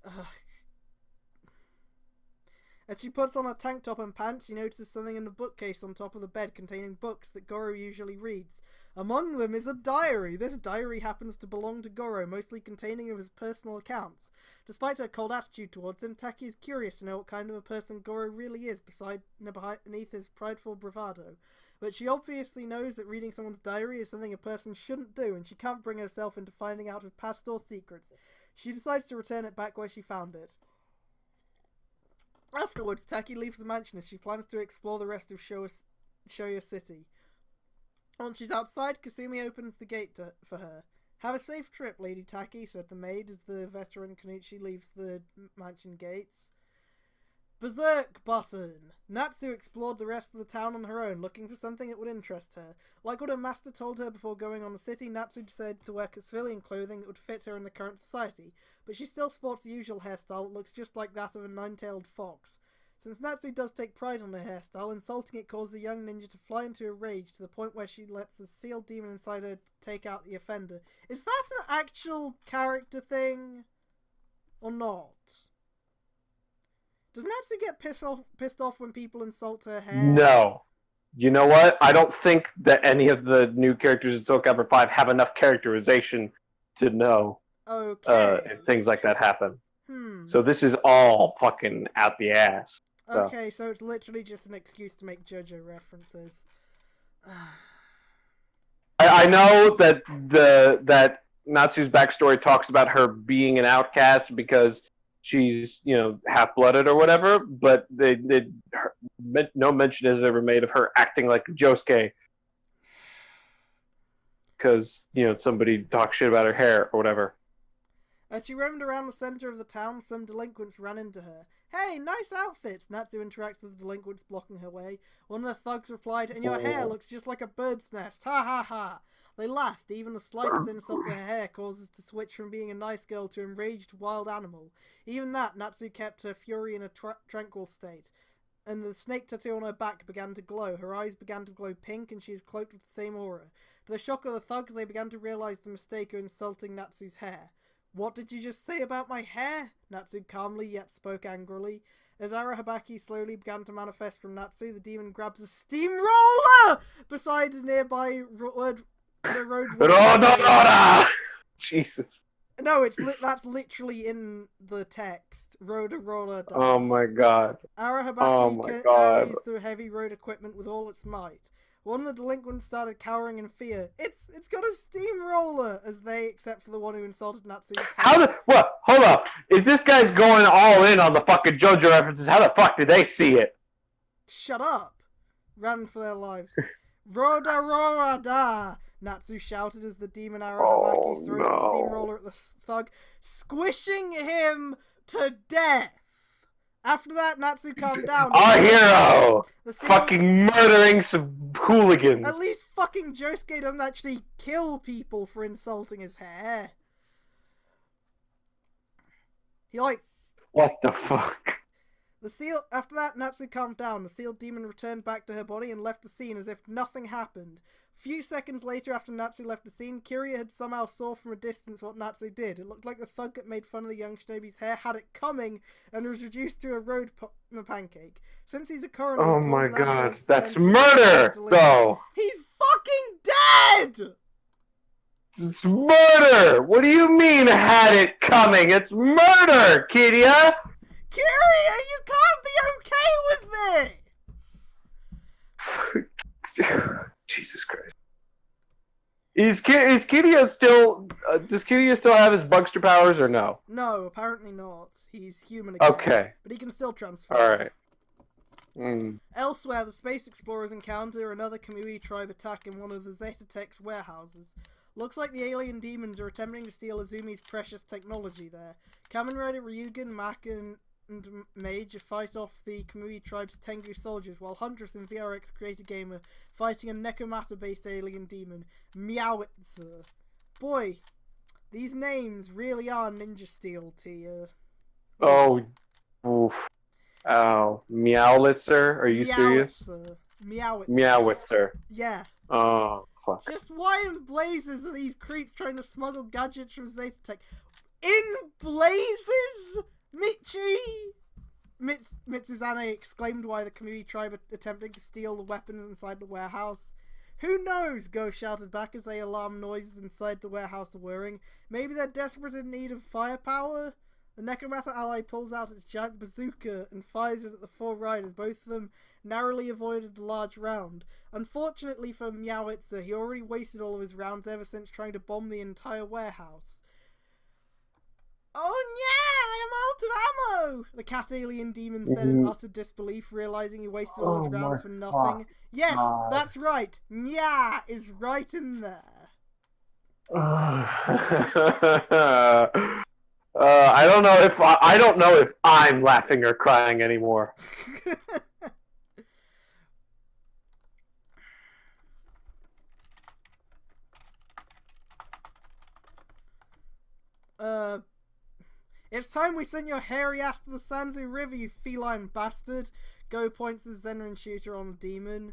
Ugh. As she puts on her tank top and pants, she notices something in the bookcase on top of the bed containing books that Goro usually reads. Among them is a diary. This diary happens to belong to Goro, mostly containing of his personal accounts. Despite her cold attitude towards him, Taki is curious to know what kind of a person Goro really is beneath his prideful bravado. But she obviously knows that reading someone's diary is something a person shouldn't do, and she can't bring herself into finding out his past or secrets. She decides to return it back where she found it. Afterwards, Taki leaves the mansion as she plans to explore the rest of Shoya City. Once she's outside, Kasumi opens the gate for her. Have a safe trip, Lady Taki, said the maid as the veteran Kanuchi leaves the mansion gates. Berserk button! Natsu explored the rest of the town on her own, looking for something that would interest her. Like what her master told her before going on the city, Natsu decided to wear civilian clothing that would fit her in the current society, but she still sports the usual hairstyle that looks just like that of a nine-tailed fox. Since Natsu does take pride on her hairstyle, insulting it causes the young ninja to fly into a rage to the point where she lets the sealed demon inside her take out the offender. Is that an actual character thing? Or not? Does Natsu get pissed off when people insult her hair? No. You know what? I don't think that any of the new characters in Soul Calibur 5 have enough characterization to know if things like that happen. So this is all fucking out the ass. So. Okay, so it's literally just an excuse to make JoJo references. I know that that Natsu's backstory talks about her being an outcast because she's, you know, half-blooded or whatever, but no mention is ever made of her acting like Josuke because, you know, somebody talks shit about her hair or whatever. As she roamed around the center of the town, some delinquents ran into her. Hey, nice outfits! Natsu interacts with the delinquents blocking her way. One of the thugs replied, and your hair looks just like a bird's nest. Ha ha ha! They laughed. Even the slightest insult to her hair causes to switch from being a nice girl to enraged wild animal. Even that, Natsu kept her fury in a tranquil state. And the snake tattoo on her back began to glow. Her eyes began to glow pink, and she is cloaked with the same aura. To the shock of the thugs, they began to realize the mistake of insulting Natsu's hair. What did you just say about my hair? Natsu calmly yet spoke angrily. As Arahabaki slowly began to manifest from Natsu, the demon grabs a steamroller beside a nearby road. Jesus. No, that's literally in the text. Roller. Oh my god. Arahabaki carries the heavy road equipment with all its might. One of the delinquents started cowering in fear. It's got a steamroller, as they, except for the one who insulted Natsu's head. Hold up. If this guy's going all in on the fucking JoJo references, how the fuck did they see it? Shut up. Ran for their lives. Roda! Natsu shouted as the demon Arahabaki throws the steamroller at the thug, squishing him to death. After that, Natsu calmed down. Our hero! Fucking murdering some hooligans. At least fucking Josuke doesn't actually kill people for insulting his hair. What the fuck? After that, Natsu calmed down. The sealed demon returned back to her body and left the scene as if nothing happened. A few seconds later, after Natsu left the scene, Kiria had somehow saw from a distance what Natsu did. It looked like the thug that made fun of the young shinobi's hair had it coming and was reduced to a road pancake. Since he's a coroner... Oh my god, that's murder, though! He's fucking dead! It's murder! What do you mean, had it coming? It's murder, Kiria! Kiria, you can't be okay with this! Jesus Christ. Is Kiria still... does Kiria still have his Bugster powers, or no? No, apparently not. He's human again. Okay. But he can still transfer. Alright. Elsewhere, the space explorers encounter another Kamui tribe attack in one of the Zeta Tech's warehouses. Looks like the alien demons are attempting to steal Azumi's precious technology there. Kamen Rider Ryugen, Mak, and and Mage fight off the Kamui tribe's Tengu soldiers, while Huntress and VRX create a gamer fighting a Necromata-based alien demon, Meowitzer. Boy, these names really are Ninja Steel tier. Oh, oof. Oh, Meowlitzer? Are you serious? Meowitzer. Meowitzer. Yeah. Oh, fuck. Just why in blazes are these creeps trying to smuggle gadgets from Zeta Tech? In blazes? Michi! Mitsuzane exclaimed while the Kamui tribe attempting to steal the weapons inside the warehouse. Who knows? Go shouted back as they alarm noises inside the warehouse are whirring. Maybe they're desperate in need of firepower? The Necromata ally pulls out its giant bazooka and fires it at the 4 riders. Both of them narrowly avoided the large round. Unfortunately for Meowitzer, he already wasted all of his rounds ever since trying to bomb the entire warehouse. Oh yeah, I am out of ammo! The cat alien demon said in utter disbelief, realizing he wasted all his rounds for nothing. Yes, that's right. Nya is right in there. I don't know if I'm laughing or crying anymore. It's time we sent your hairy ass to the Sanzu River, you feline bastard. Go points his Zenrin shooter on the demon.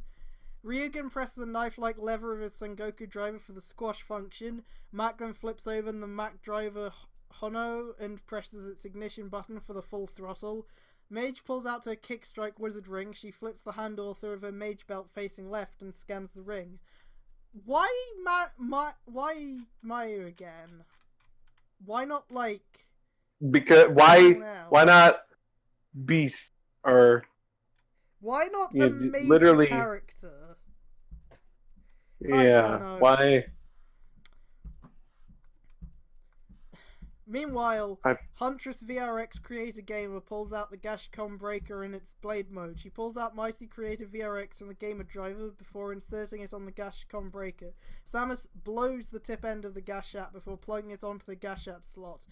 Ryugen presses the knife-like lever of his Sengoku driver for the squash function. Mac then flips over the Mac driver Hono and presses its ignition button for the full throttle. Mage pulls out her kick strike wizard ring. She flips the handle through her mage belt facing left and scans the ring. Why why Mayu again? Why not like? Because why not Beast or? Why not the main literally character? Yeah, why? Meanwhile, Huntress VRX Creator Gamer pulls out the Gashcon Breaker in its blade mode. She pulls out Mighty Creator VRX and the Gamer Driver before inserting it on the Gashcon Breaker. Samus blows the tip end of the Gashat before plugging it onto the Gashat slot.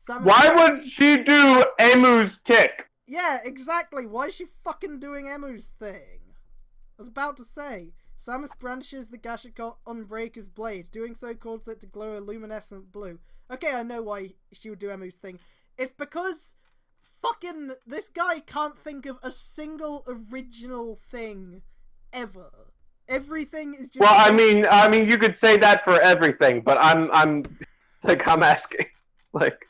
Why would she do Emu's kick? Yeah, exactly. Why is she fucking doing Emu's thing? I was about to say. Samus brandishes the Gashcon Breaker's blade. Doing so causes it to glow a luminescent blue. Okay, I know why she would do Emu's thing. It's because fucking this guy can't think of a single original thing ever. Everything is just. Well, I mean, you could say that for everything, but I'm asking, like,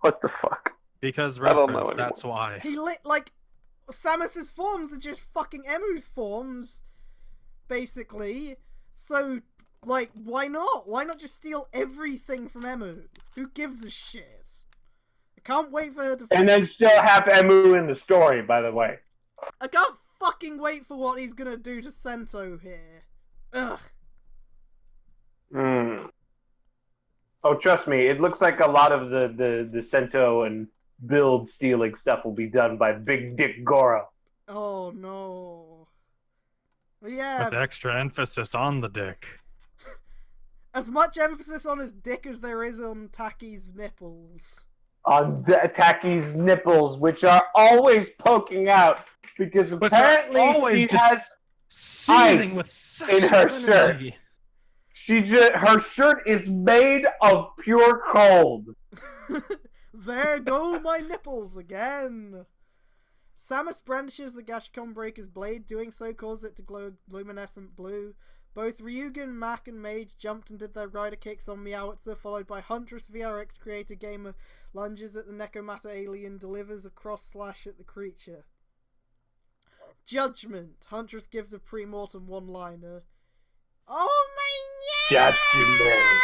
what the fuck? Because I don't know reference, anymore. that's why. He Samus's forms are just fucking Emu's forms, basically. So. Like, why not? Why not just steal everything from Emu? Who gives a shit? I can't wait for her to... And then still have Emu in the story, by the way. I can't fucking wait for what he's gonna do to Sento here. Ugh. Oh, trust me, it looks like a lot of the Sento and build stealing stuff will be done by Big Dick Goro. Oh, no. Yeah. With extra emphasis on the dick. As much emphasis on his dick as there is on Taki's nipples. On Taki's nipples, which are always poking out, because apparently she has seething with in her energy. shirt. Her shirt is made of pure cold. There go my nipples again. Samus brandishes the Gashcon Breaker's blade. Doing so causes it to glow luminescent blue. Both Ryugen, Mac, and Mage jumped and did their rider kicks on Meowitzer, followed by Huntress VRX Creator Gamer lunges at the Necromata alien, delivers a cross slash at the creature. Judgment. Huntress gives a pre-mortem one-liner. Oh my god! Judgment.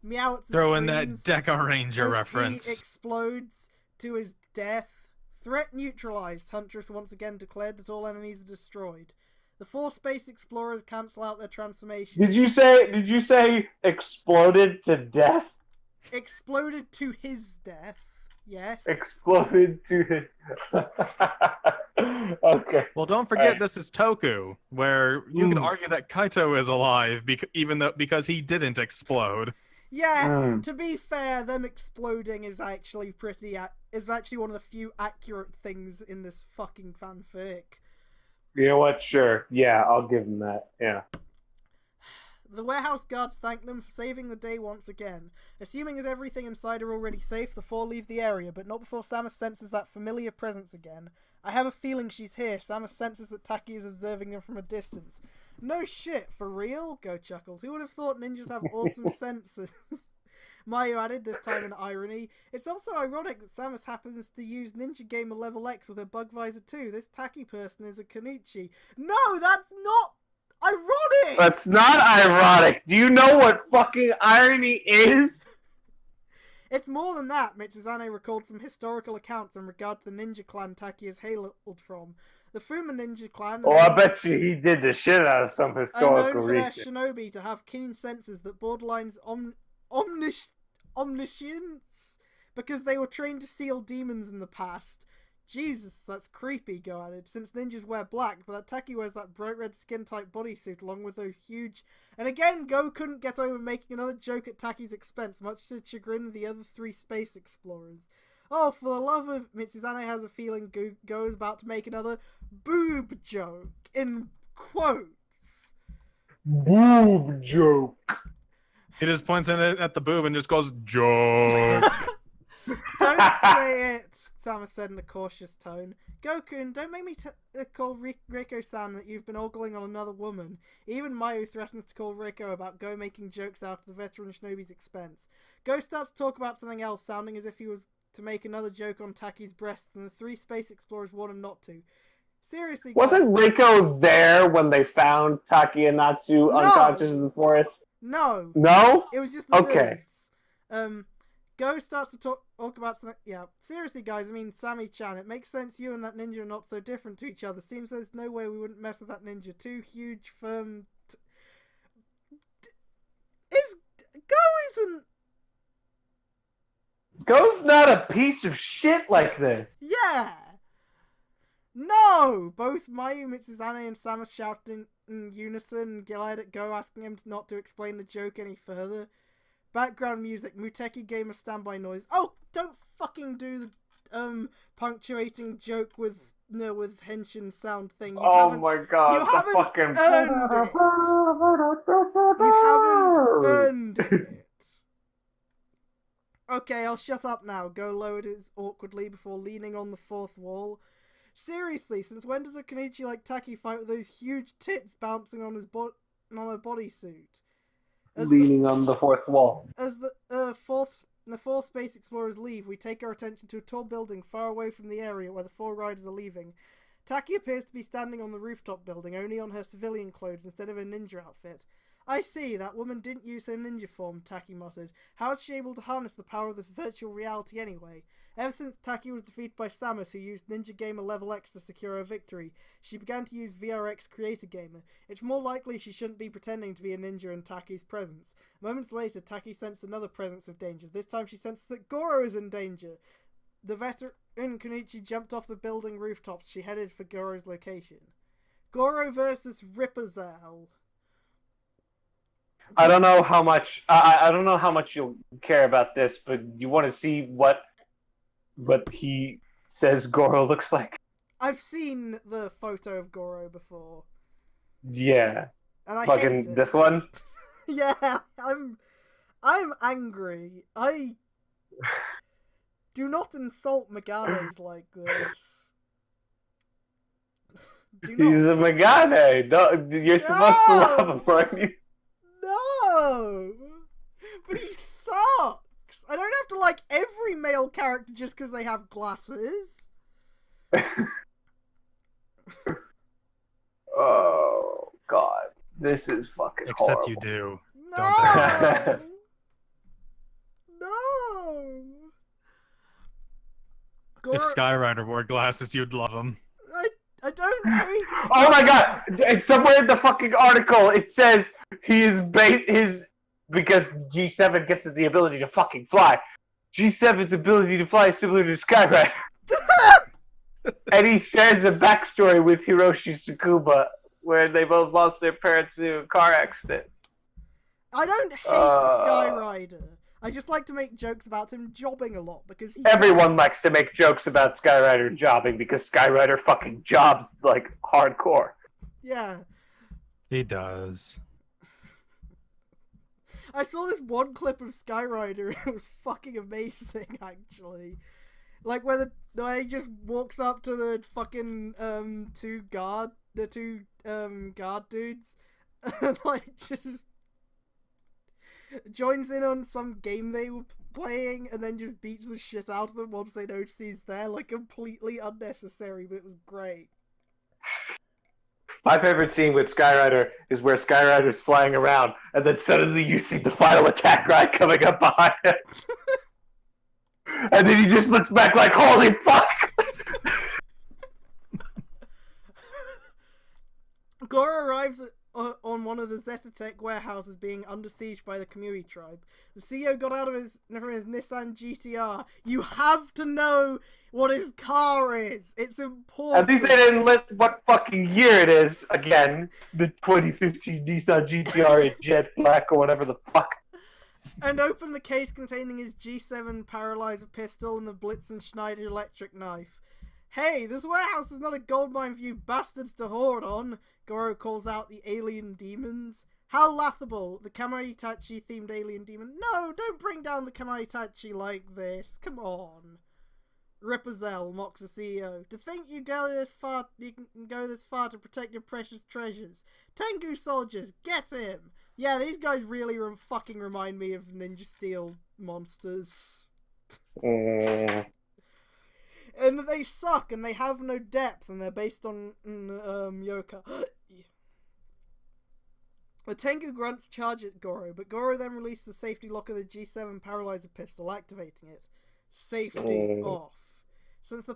Meowitzer Throw in screams that Deca Ranger as reference. He explodes to his death. Threat neutralized. Huntress once again declared that all enemies are destroyed. The 4 space explorers cancel out their transformation. Did you say exploded to death? Exploded to his death. Yes. Exploded to his... Okay. Well, don't forget this is Toku, where you could argue that Kaito is alive because he didn't explode. Yeah, Mm. to be fair, them exploding is actually is actually one of the few accurate things in this fucking fanfic. You know what? Sure. Yeah, I'll give him that. Yeah. The warehouse guards thank them for saving the day once again. Assuming as everything inside are already safe, the four leave the area, but not before Samus senses that familiar presence again. I have a feeling she's here. Samus senses that Taki is observing them from a distance. No shit, for real? Go chuckles. Who would have thought ninjas have awesome senses? Mario added, this time in irony. It's also ironic that Samus happens to use Ninja Gamer Level X with her bug visor too. This Taki person is a Kenichi. No, that's not ironic! That's not ironic. Do you know what fucking irony is? It's more than that. Mitsuzane recalled some historical accounts in regard to the ninja clan Taki is hailed from. The Fuma ninja clan... Oh, I bet you he did the shit out of some are historical known for their reason. shinobi to have keen senses that borderlines omniscience because they were trained to seal demons in the past. Jesus, that's creepy, Go added, since ninjas wear black, but that Taki wears that bright red skin-type bodysuit along with those huge... And again, Go couldn't get over making another joke at Taki's expense, much to the chagrin of the other three space explorers. Oh, for the love of... Mitsuzane has a feeling Go is about to make another boob joke, in quotes. Boob joke. He just points at the boob and just goes, joke. Don't say it, Samus said in a cautious tone. Goku, don't make me call Reiko-san that you've been ogling on another woman. Even Mayu threatens to call Reiko about Go making jokes out of the veteran shinobi's expense. Go starts to talk about something else, sounding as if he was to make another joke on Taki's breasts, and the three space explorers want him not to. Seriously, Wasn't Reiko there when they found Taki and Natsu unconscious in the forest? No. No? It was just the Okay. dudes. Go starts to talk about something. Yeah, seriously, guys. I mean, Sammy-chan. It makes sense you and that ninja are not so different to each other. Seems there's no way we wouldn't mess with that ninja. Too huge, firm. Isn't. Go's not a piece of shit like this. Yeah. No. Both Mayu, Mitsuzane, and Samus shouted in unison. Glared at Go, asking him not to explain the joke any further. Background music, Muteki Gamer standby noise. Oh, don't fucking do the punctuating joke with henshin sound thing. Oh my god, you the haven't fucking... earned it. You haven't earned it. Okay, I'll shut up now. Go lowered his awkwardly before leaning on the fourth wall. Seriously, since when does a Kenichi like Taki fight with those huge tits bouncing on his on her bodysuit? Leaning on the fourth wall. As the four space explorers leave, we take our attention to a tall building far away from the area where the four riders are leaving. Taki appears to be standing on the rooftop building, only on her civilian clothes instead of a ninja outfit. I see, that woman didn't use her ninja form, Taki muttered. How is she able to harness the power of this virtual reality anyway? Ever since Taki was defeated by Samus, who used Ninja Gamer Level X to secure her victory, she began to use VRX Creator Gamer. It's more likely she shouldn't be pretending to be a ninja in Taki's presence. Moments later, Taki sensed another presence of danger. This time she senses that Goro is in danger. The veteran Kenichi jumped off the building rooftops. She headed for Goro's location. Goro versus Ripperzel. I don't know how much... I don't know how much you'll care about this, but you want to see what he says Goro looks like? I've seen the photo of Goro before. Yeah. And I fucking hate it. this one? Yeah, I'm angry. I do not insult Meganes like this. Do not. He's a Megane. No, you're supposed to love him, aren't you? No! But he sucks! I don't have to like every male character just because they have glasses. Oh, God. This is fucking Except horrible. you do. No! No! If Skyrider wore glasses, you'd love him. I don't hate. Oh my God! It's somewhere in the fucking article. It says he is because G7 gets the ability to fucking fly. G7's ability to fly is similar to Skyrider. And he shares a backstory with Hiroshi Tsukuba, where they both lost their parents in a car accident. I don't hate Sky Rider. I just like to make jokes about him jobbing a lot because he Everyone can. likes to make jokes about Sky Rider jobbing because Sky Rider fucking jobs like hardcore. Yeah. He does. I saw this one clip of Sky Rider and it was fucking amazing, actually. Like where he just walks up to the fucking two guard dudes and like just joins in on some game they were playing and then just beats the shit out of them once they notice he's there. Like completely unnecessary, but it was great. My favorite scene with Sky Rider is where Sky Rider's flying around, and then suddenly you see the final attack ride coming up behind him. And then he just looks back like, holy fuck! Goro arrives on one of the Zetatech warehouses being under siege by the Kamui tribe. The CEO got out of his Nissan GTR. You have to know what his car is. It's important. At least they didn't list what fucking year it is. Again, the 2015 Nissan GTR in jet black or whatever the fuck. And open the case containing his G7 paralyzer pistol and the Blitzen Schneider electric knife. Hey, this warehouse is not a goldmine for you bastards to hoard on. Goro calls out the alien demons. How laughable, the Kamaitachi themed alien demon. No, don't bring down the Kamaitachi like this. Come on. Ripazel mocks the CEO. To think you can go this far to protect your precious treasures. Tengu soldiers, get him! Yeah, these guys really fucking remind me of Ninja Steel monsters. And they suck, and they have no depth, and they're based on Yoka. The Tengu grunts charge at Goro, but Goro then releases the safety lock of the G7 paralyzer pistol, activating it. Safety off. Since the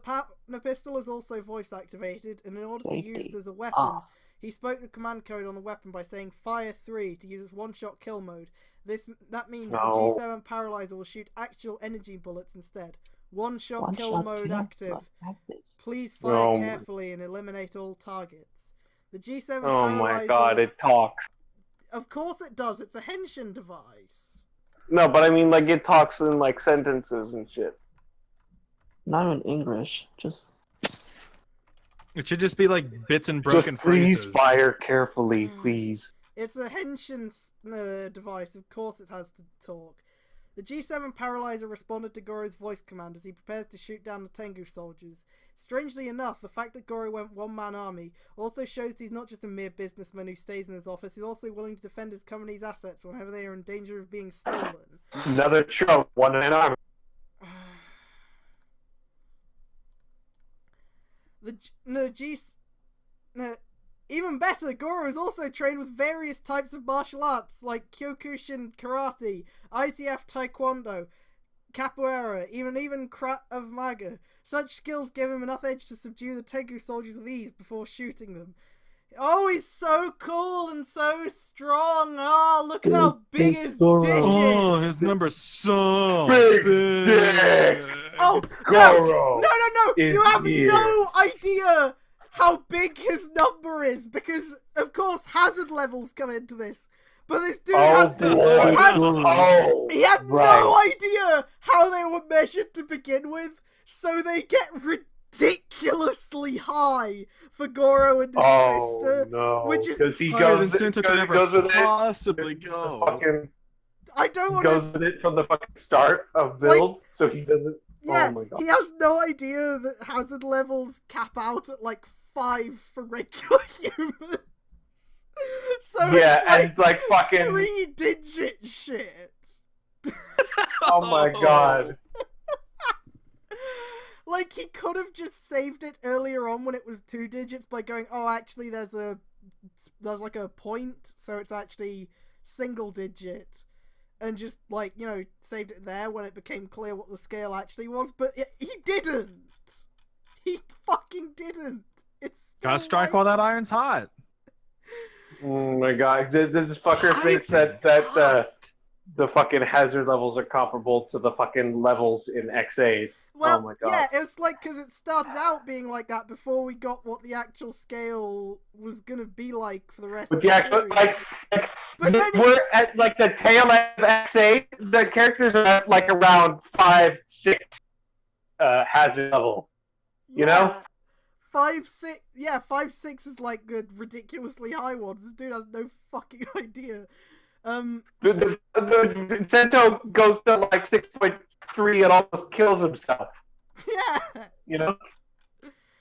pistol is also voice activated, and in order to use it as a weapon, he spoke the command code on the weapon by saying Fire 3 to use its one-shot kill mode. That means the G7 paralyzer will shoot actual energy bullets instead. One-shot kill mode active. Please fire carefully and eliminate all targets. The G7 paralyzer... Oh my god, it talks. Of course it does, it's a henshin device. No, but I mean, like, it talks in, like, sentences and shit. Not in English, just... It should just be like bits and broken please phrases. fire carefully, please. It's a henshin device, of course it has to talk. The G7 paralyzer responded to Goro's voice command as he prepares to shoot down the Tengu soldiers. Strangely enough, the fact that Goro went one-man army also shows he's not just a mere businessman who stays in his office, he's also willing to defend his company's assets whenever they are in danger of being stolen. Another trope, one-man army. Even better, Goro is also trained with various types of martial arts like Kyokushin Karate, ITF Taekwondo, Capoeira, even Krav Maga. Such skills give him enough edge to subdue the Tengu soldiers with ease before shooting them. Oh, he's so cool and so strong. Oh, look at how big his dick is. Oh, his number's so Big dick. Oh, Goro no. is You have here. no idea how big his number is because, of course, hazard levels come into this. But this dude he had no idea how they were measured to begin with, so they get ridiculously high for Goro and his sister, no. which is because he higher goes, than Santa could ever goes with possibly it. go. Fucking I don't want goes to. with it from the fucking start of build, so he doesn't. Yeah, oh my god. he has no idea that hazard levels cap out at like 5 for regular humans. So Yeah, it's like, and like fucking. 3-digit shit. Oh my god. Like, he could have just saved it earlier on when it was 2 digits by going, oh, actually, there's like a point, so it's actually single digit. And just, like, you know, saved it there when it became clear what the scale actually was. But he didn't. He fucking didn't. It's Gotta strike while that iron's hot. Oh my god. This fucker thinks that the fucking hazard levels are comparable to the fucking levels in X8. Well, Oh my god. yeah, it's like because it started out being like that before we got what the actual scale was gonna be like for the rest But of the the actual, series. but then we're at like the tail end of X8. The characters are at like around 5-6 hazard level. You know? 5-6, yeah, 5-6 is like a ridiculously high one. This dude has no fucking idea. The Sento goes to like 6.3 and almost kills himself. Yeah. You know?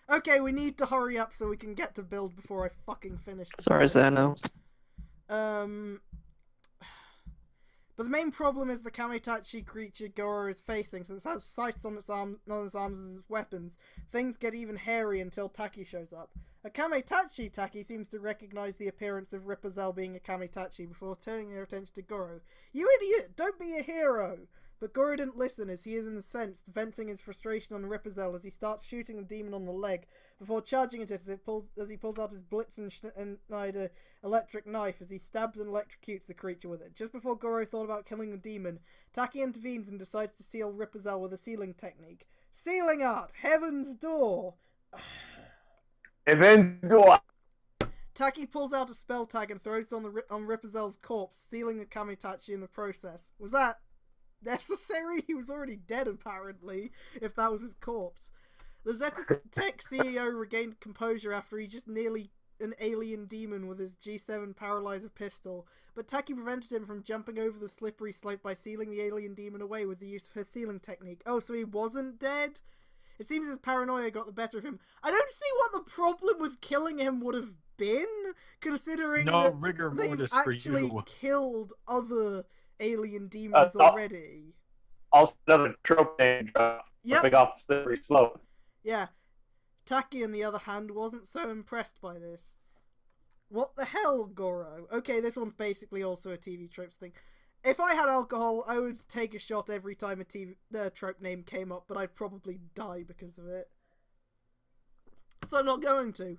Okay, we need to hurry up so we can get to build before I fucking finish. Sorry, Xanos. But the main problem is the Kamitachi creature Goro is facing, since it has sights on its arms as its weapons. Things get even hairy until Taki shows up. A Kamitachi Taki seems to recognize the appearance of Ripperzel being a Kamitachi before turning her attention to Goro. You idiot! Don't be a hero! But Goro didn't listen, as he is in a sense venting his frustration on Ripperzel as he starts shooting the demon on the leg before charging at it as he pulls out his Blitzen-Schneider electric knife as he stabs and electrocutes the creature with it. Just before Goro thought about killing the demon, Taki intervenes and decides to seal Ripperzel with a sealing technique. Sealing art! Heaven's Door! Heaven's Door! Taki pulls out a spell tag and throws it on Ripperzel's corpse, sealing the Kamitachi in the process. Was that necessary? He was already dead, apparently, if that was his corpse. The Zetatech CEO regained composure after he just nearly an alien demon with his G7 paralyzer pistol, but Taki prevented him from jumping over the slippery slope by sealing the alien demon away with the use of her sealing technique. Oh, so he wasn't dead? It seems his paranoia got the better of him. I don't see what the problem with killing him would have been, considering No rigor that they've mortis for actually you. killed other alien demons already. Also, another trope name jumping off the slippery slope. Yeah. Taki, on the other hand, wasn't so impressed by this. What the hell, Goro? Okay, this one's basically also a TV tropes thing. If I had alcohol, I would take a shot every time a trope name came up, but I'd probably die because of it. So I'm not going to.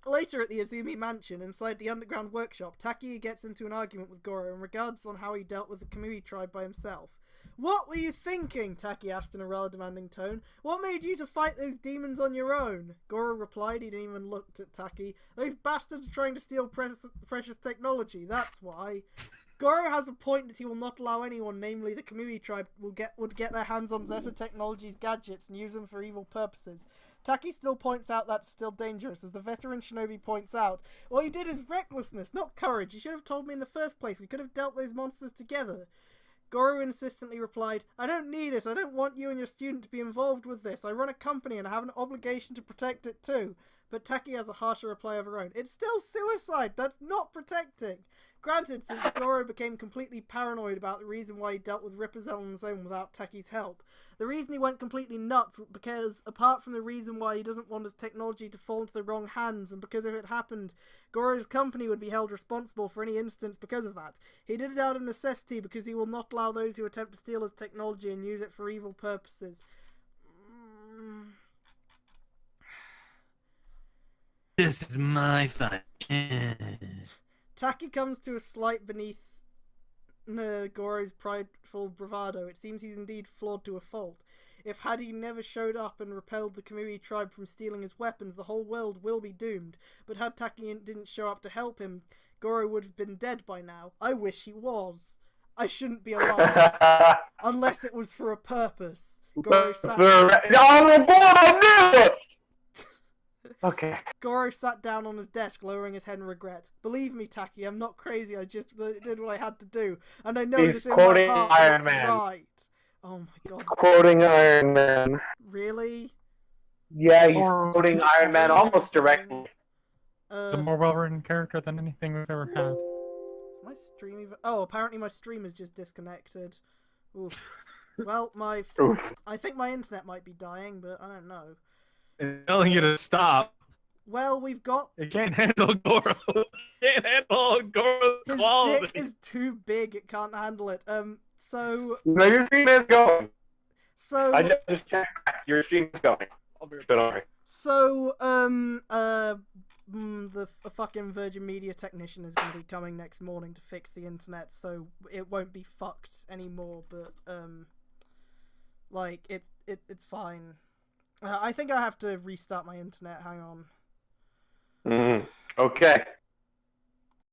Later at the Azumi mansion, inside the underground workshop, Taki gets into an argument with Goro in regards on how he dealt with the Kamui tribe by himself. What were you thinking? Taki asked in a rather demanding tone. What made you to fight those demons on your own? Goro replied. He didn't even look at Taki. Those bastards are trying to steal precious technology, that's why. Goro has a point that he will not allow anyone, namely the Kamui tribe, would get their hands on Zeta Technology's gadgets and use them for evil purposes. Taki still points out that's still dangerous, as the veteran shinobi points out. What you did is recklessness, not courage. You should have told me in the first place. We could have dealt those monsters together. Goro insistently replied, I don't need it. I don't want you and your student to be involved with this. I run a company and I have an obligation to protect it too. But Taki has a harsher reply of her own. It's still suicide. That's not protecting. Granted, since Goro became completely paranoid about the reason why he dealt with Ripperzel on his own without Taki's help. The reason he went completely nuts was because, apart from the reason why he doesn't want his technology to fall into the wrong hands, and because if it happened, Goro's company would be held responsible for any instance because of that. He did it out of necessity because he will not allow those who attempt to steal his technology and use it for evil purposes. This is my fight. Taki comes to a slight beneath Goro's prideful bravado. It seems he's indeed flawed to a fault. If had he never showed up and repelled the Kamui tribe from stealing his weapons, the whole world will be doomed. But had Taki didn't show up to help him, Goro would have been dead by now. I wish he was. I shouldn't be alive. Unless it was for a purpose. Goro sat Okay. Goro sat down on his desk, lowering his head in regret. Believe me, Taki, I'm not crazy. I just did what I had to do, and I know He's this in my quoting heart Iron it's Man. right. Oh my god. Quoting Iron Man. Really? Yeah, he's quoting Iron Man almost directly. The more well-written character than anything we've ever had. My stream even... Oh, apparently my stream is just disconnected. Oof. Well, I think my internet might be dying, but I don't know. It's telling you to stop. Well, we've got... It can't handle Goro. It can't handle Goro's His quality. dick is too big, it can't handle it. So... No, your stream is going. So... I just checked. Your stream is going. Don't worry. So, a fucking Virgin Media technician is going to be coming next morning to fix the internet, so it won't be fucked anymore. But like it's fine. I think I have to restart my internet. Hang on. Okay.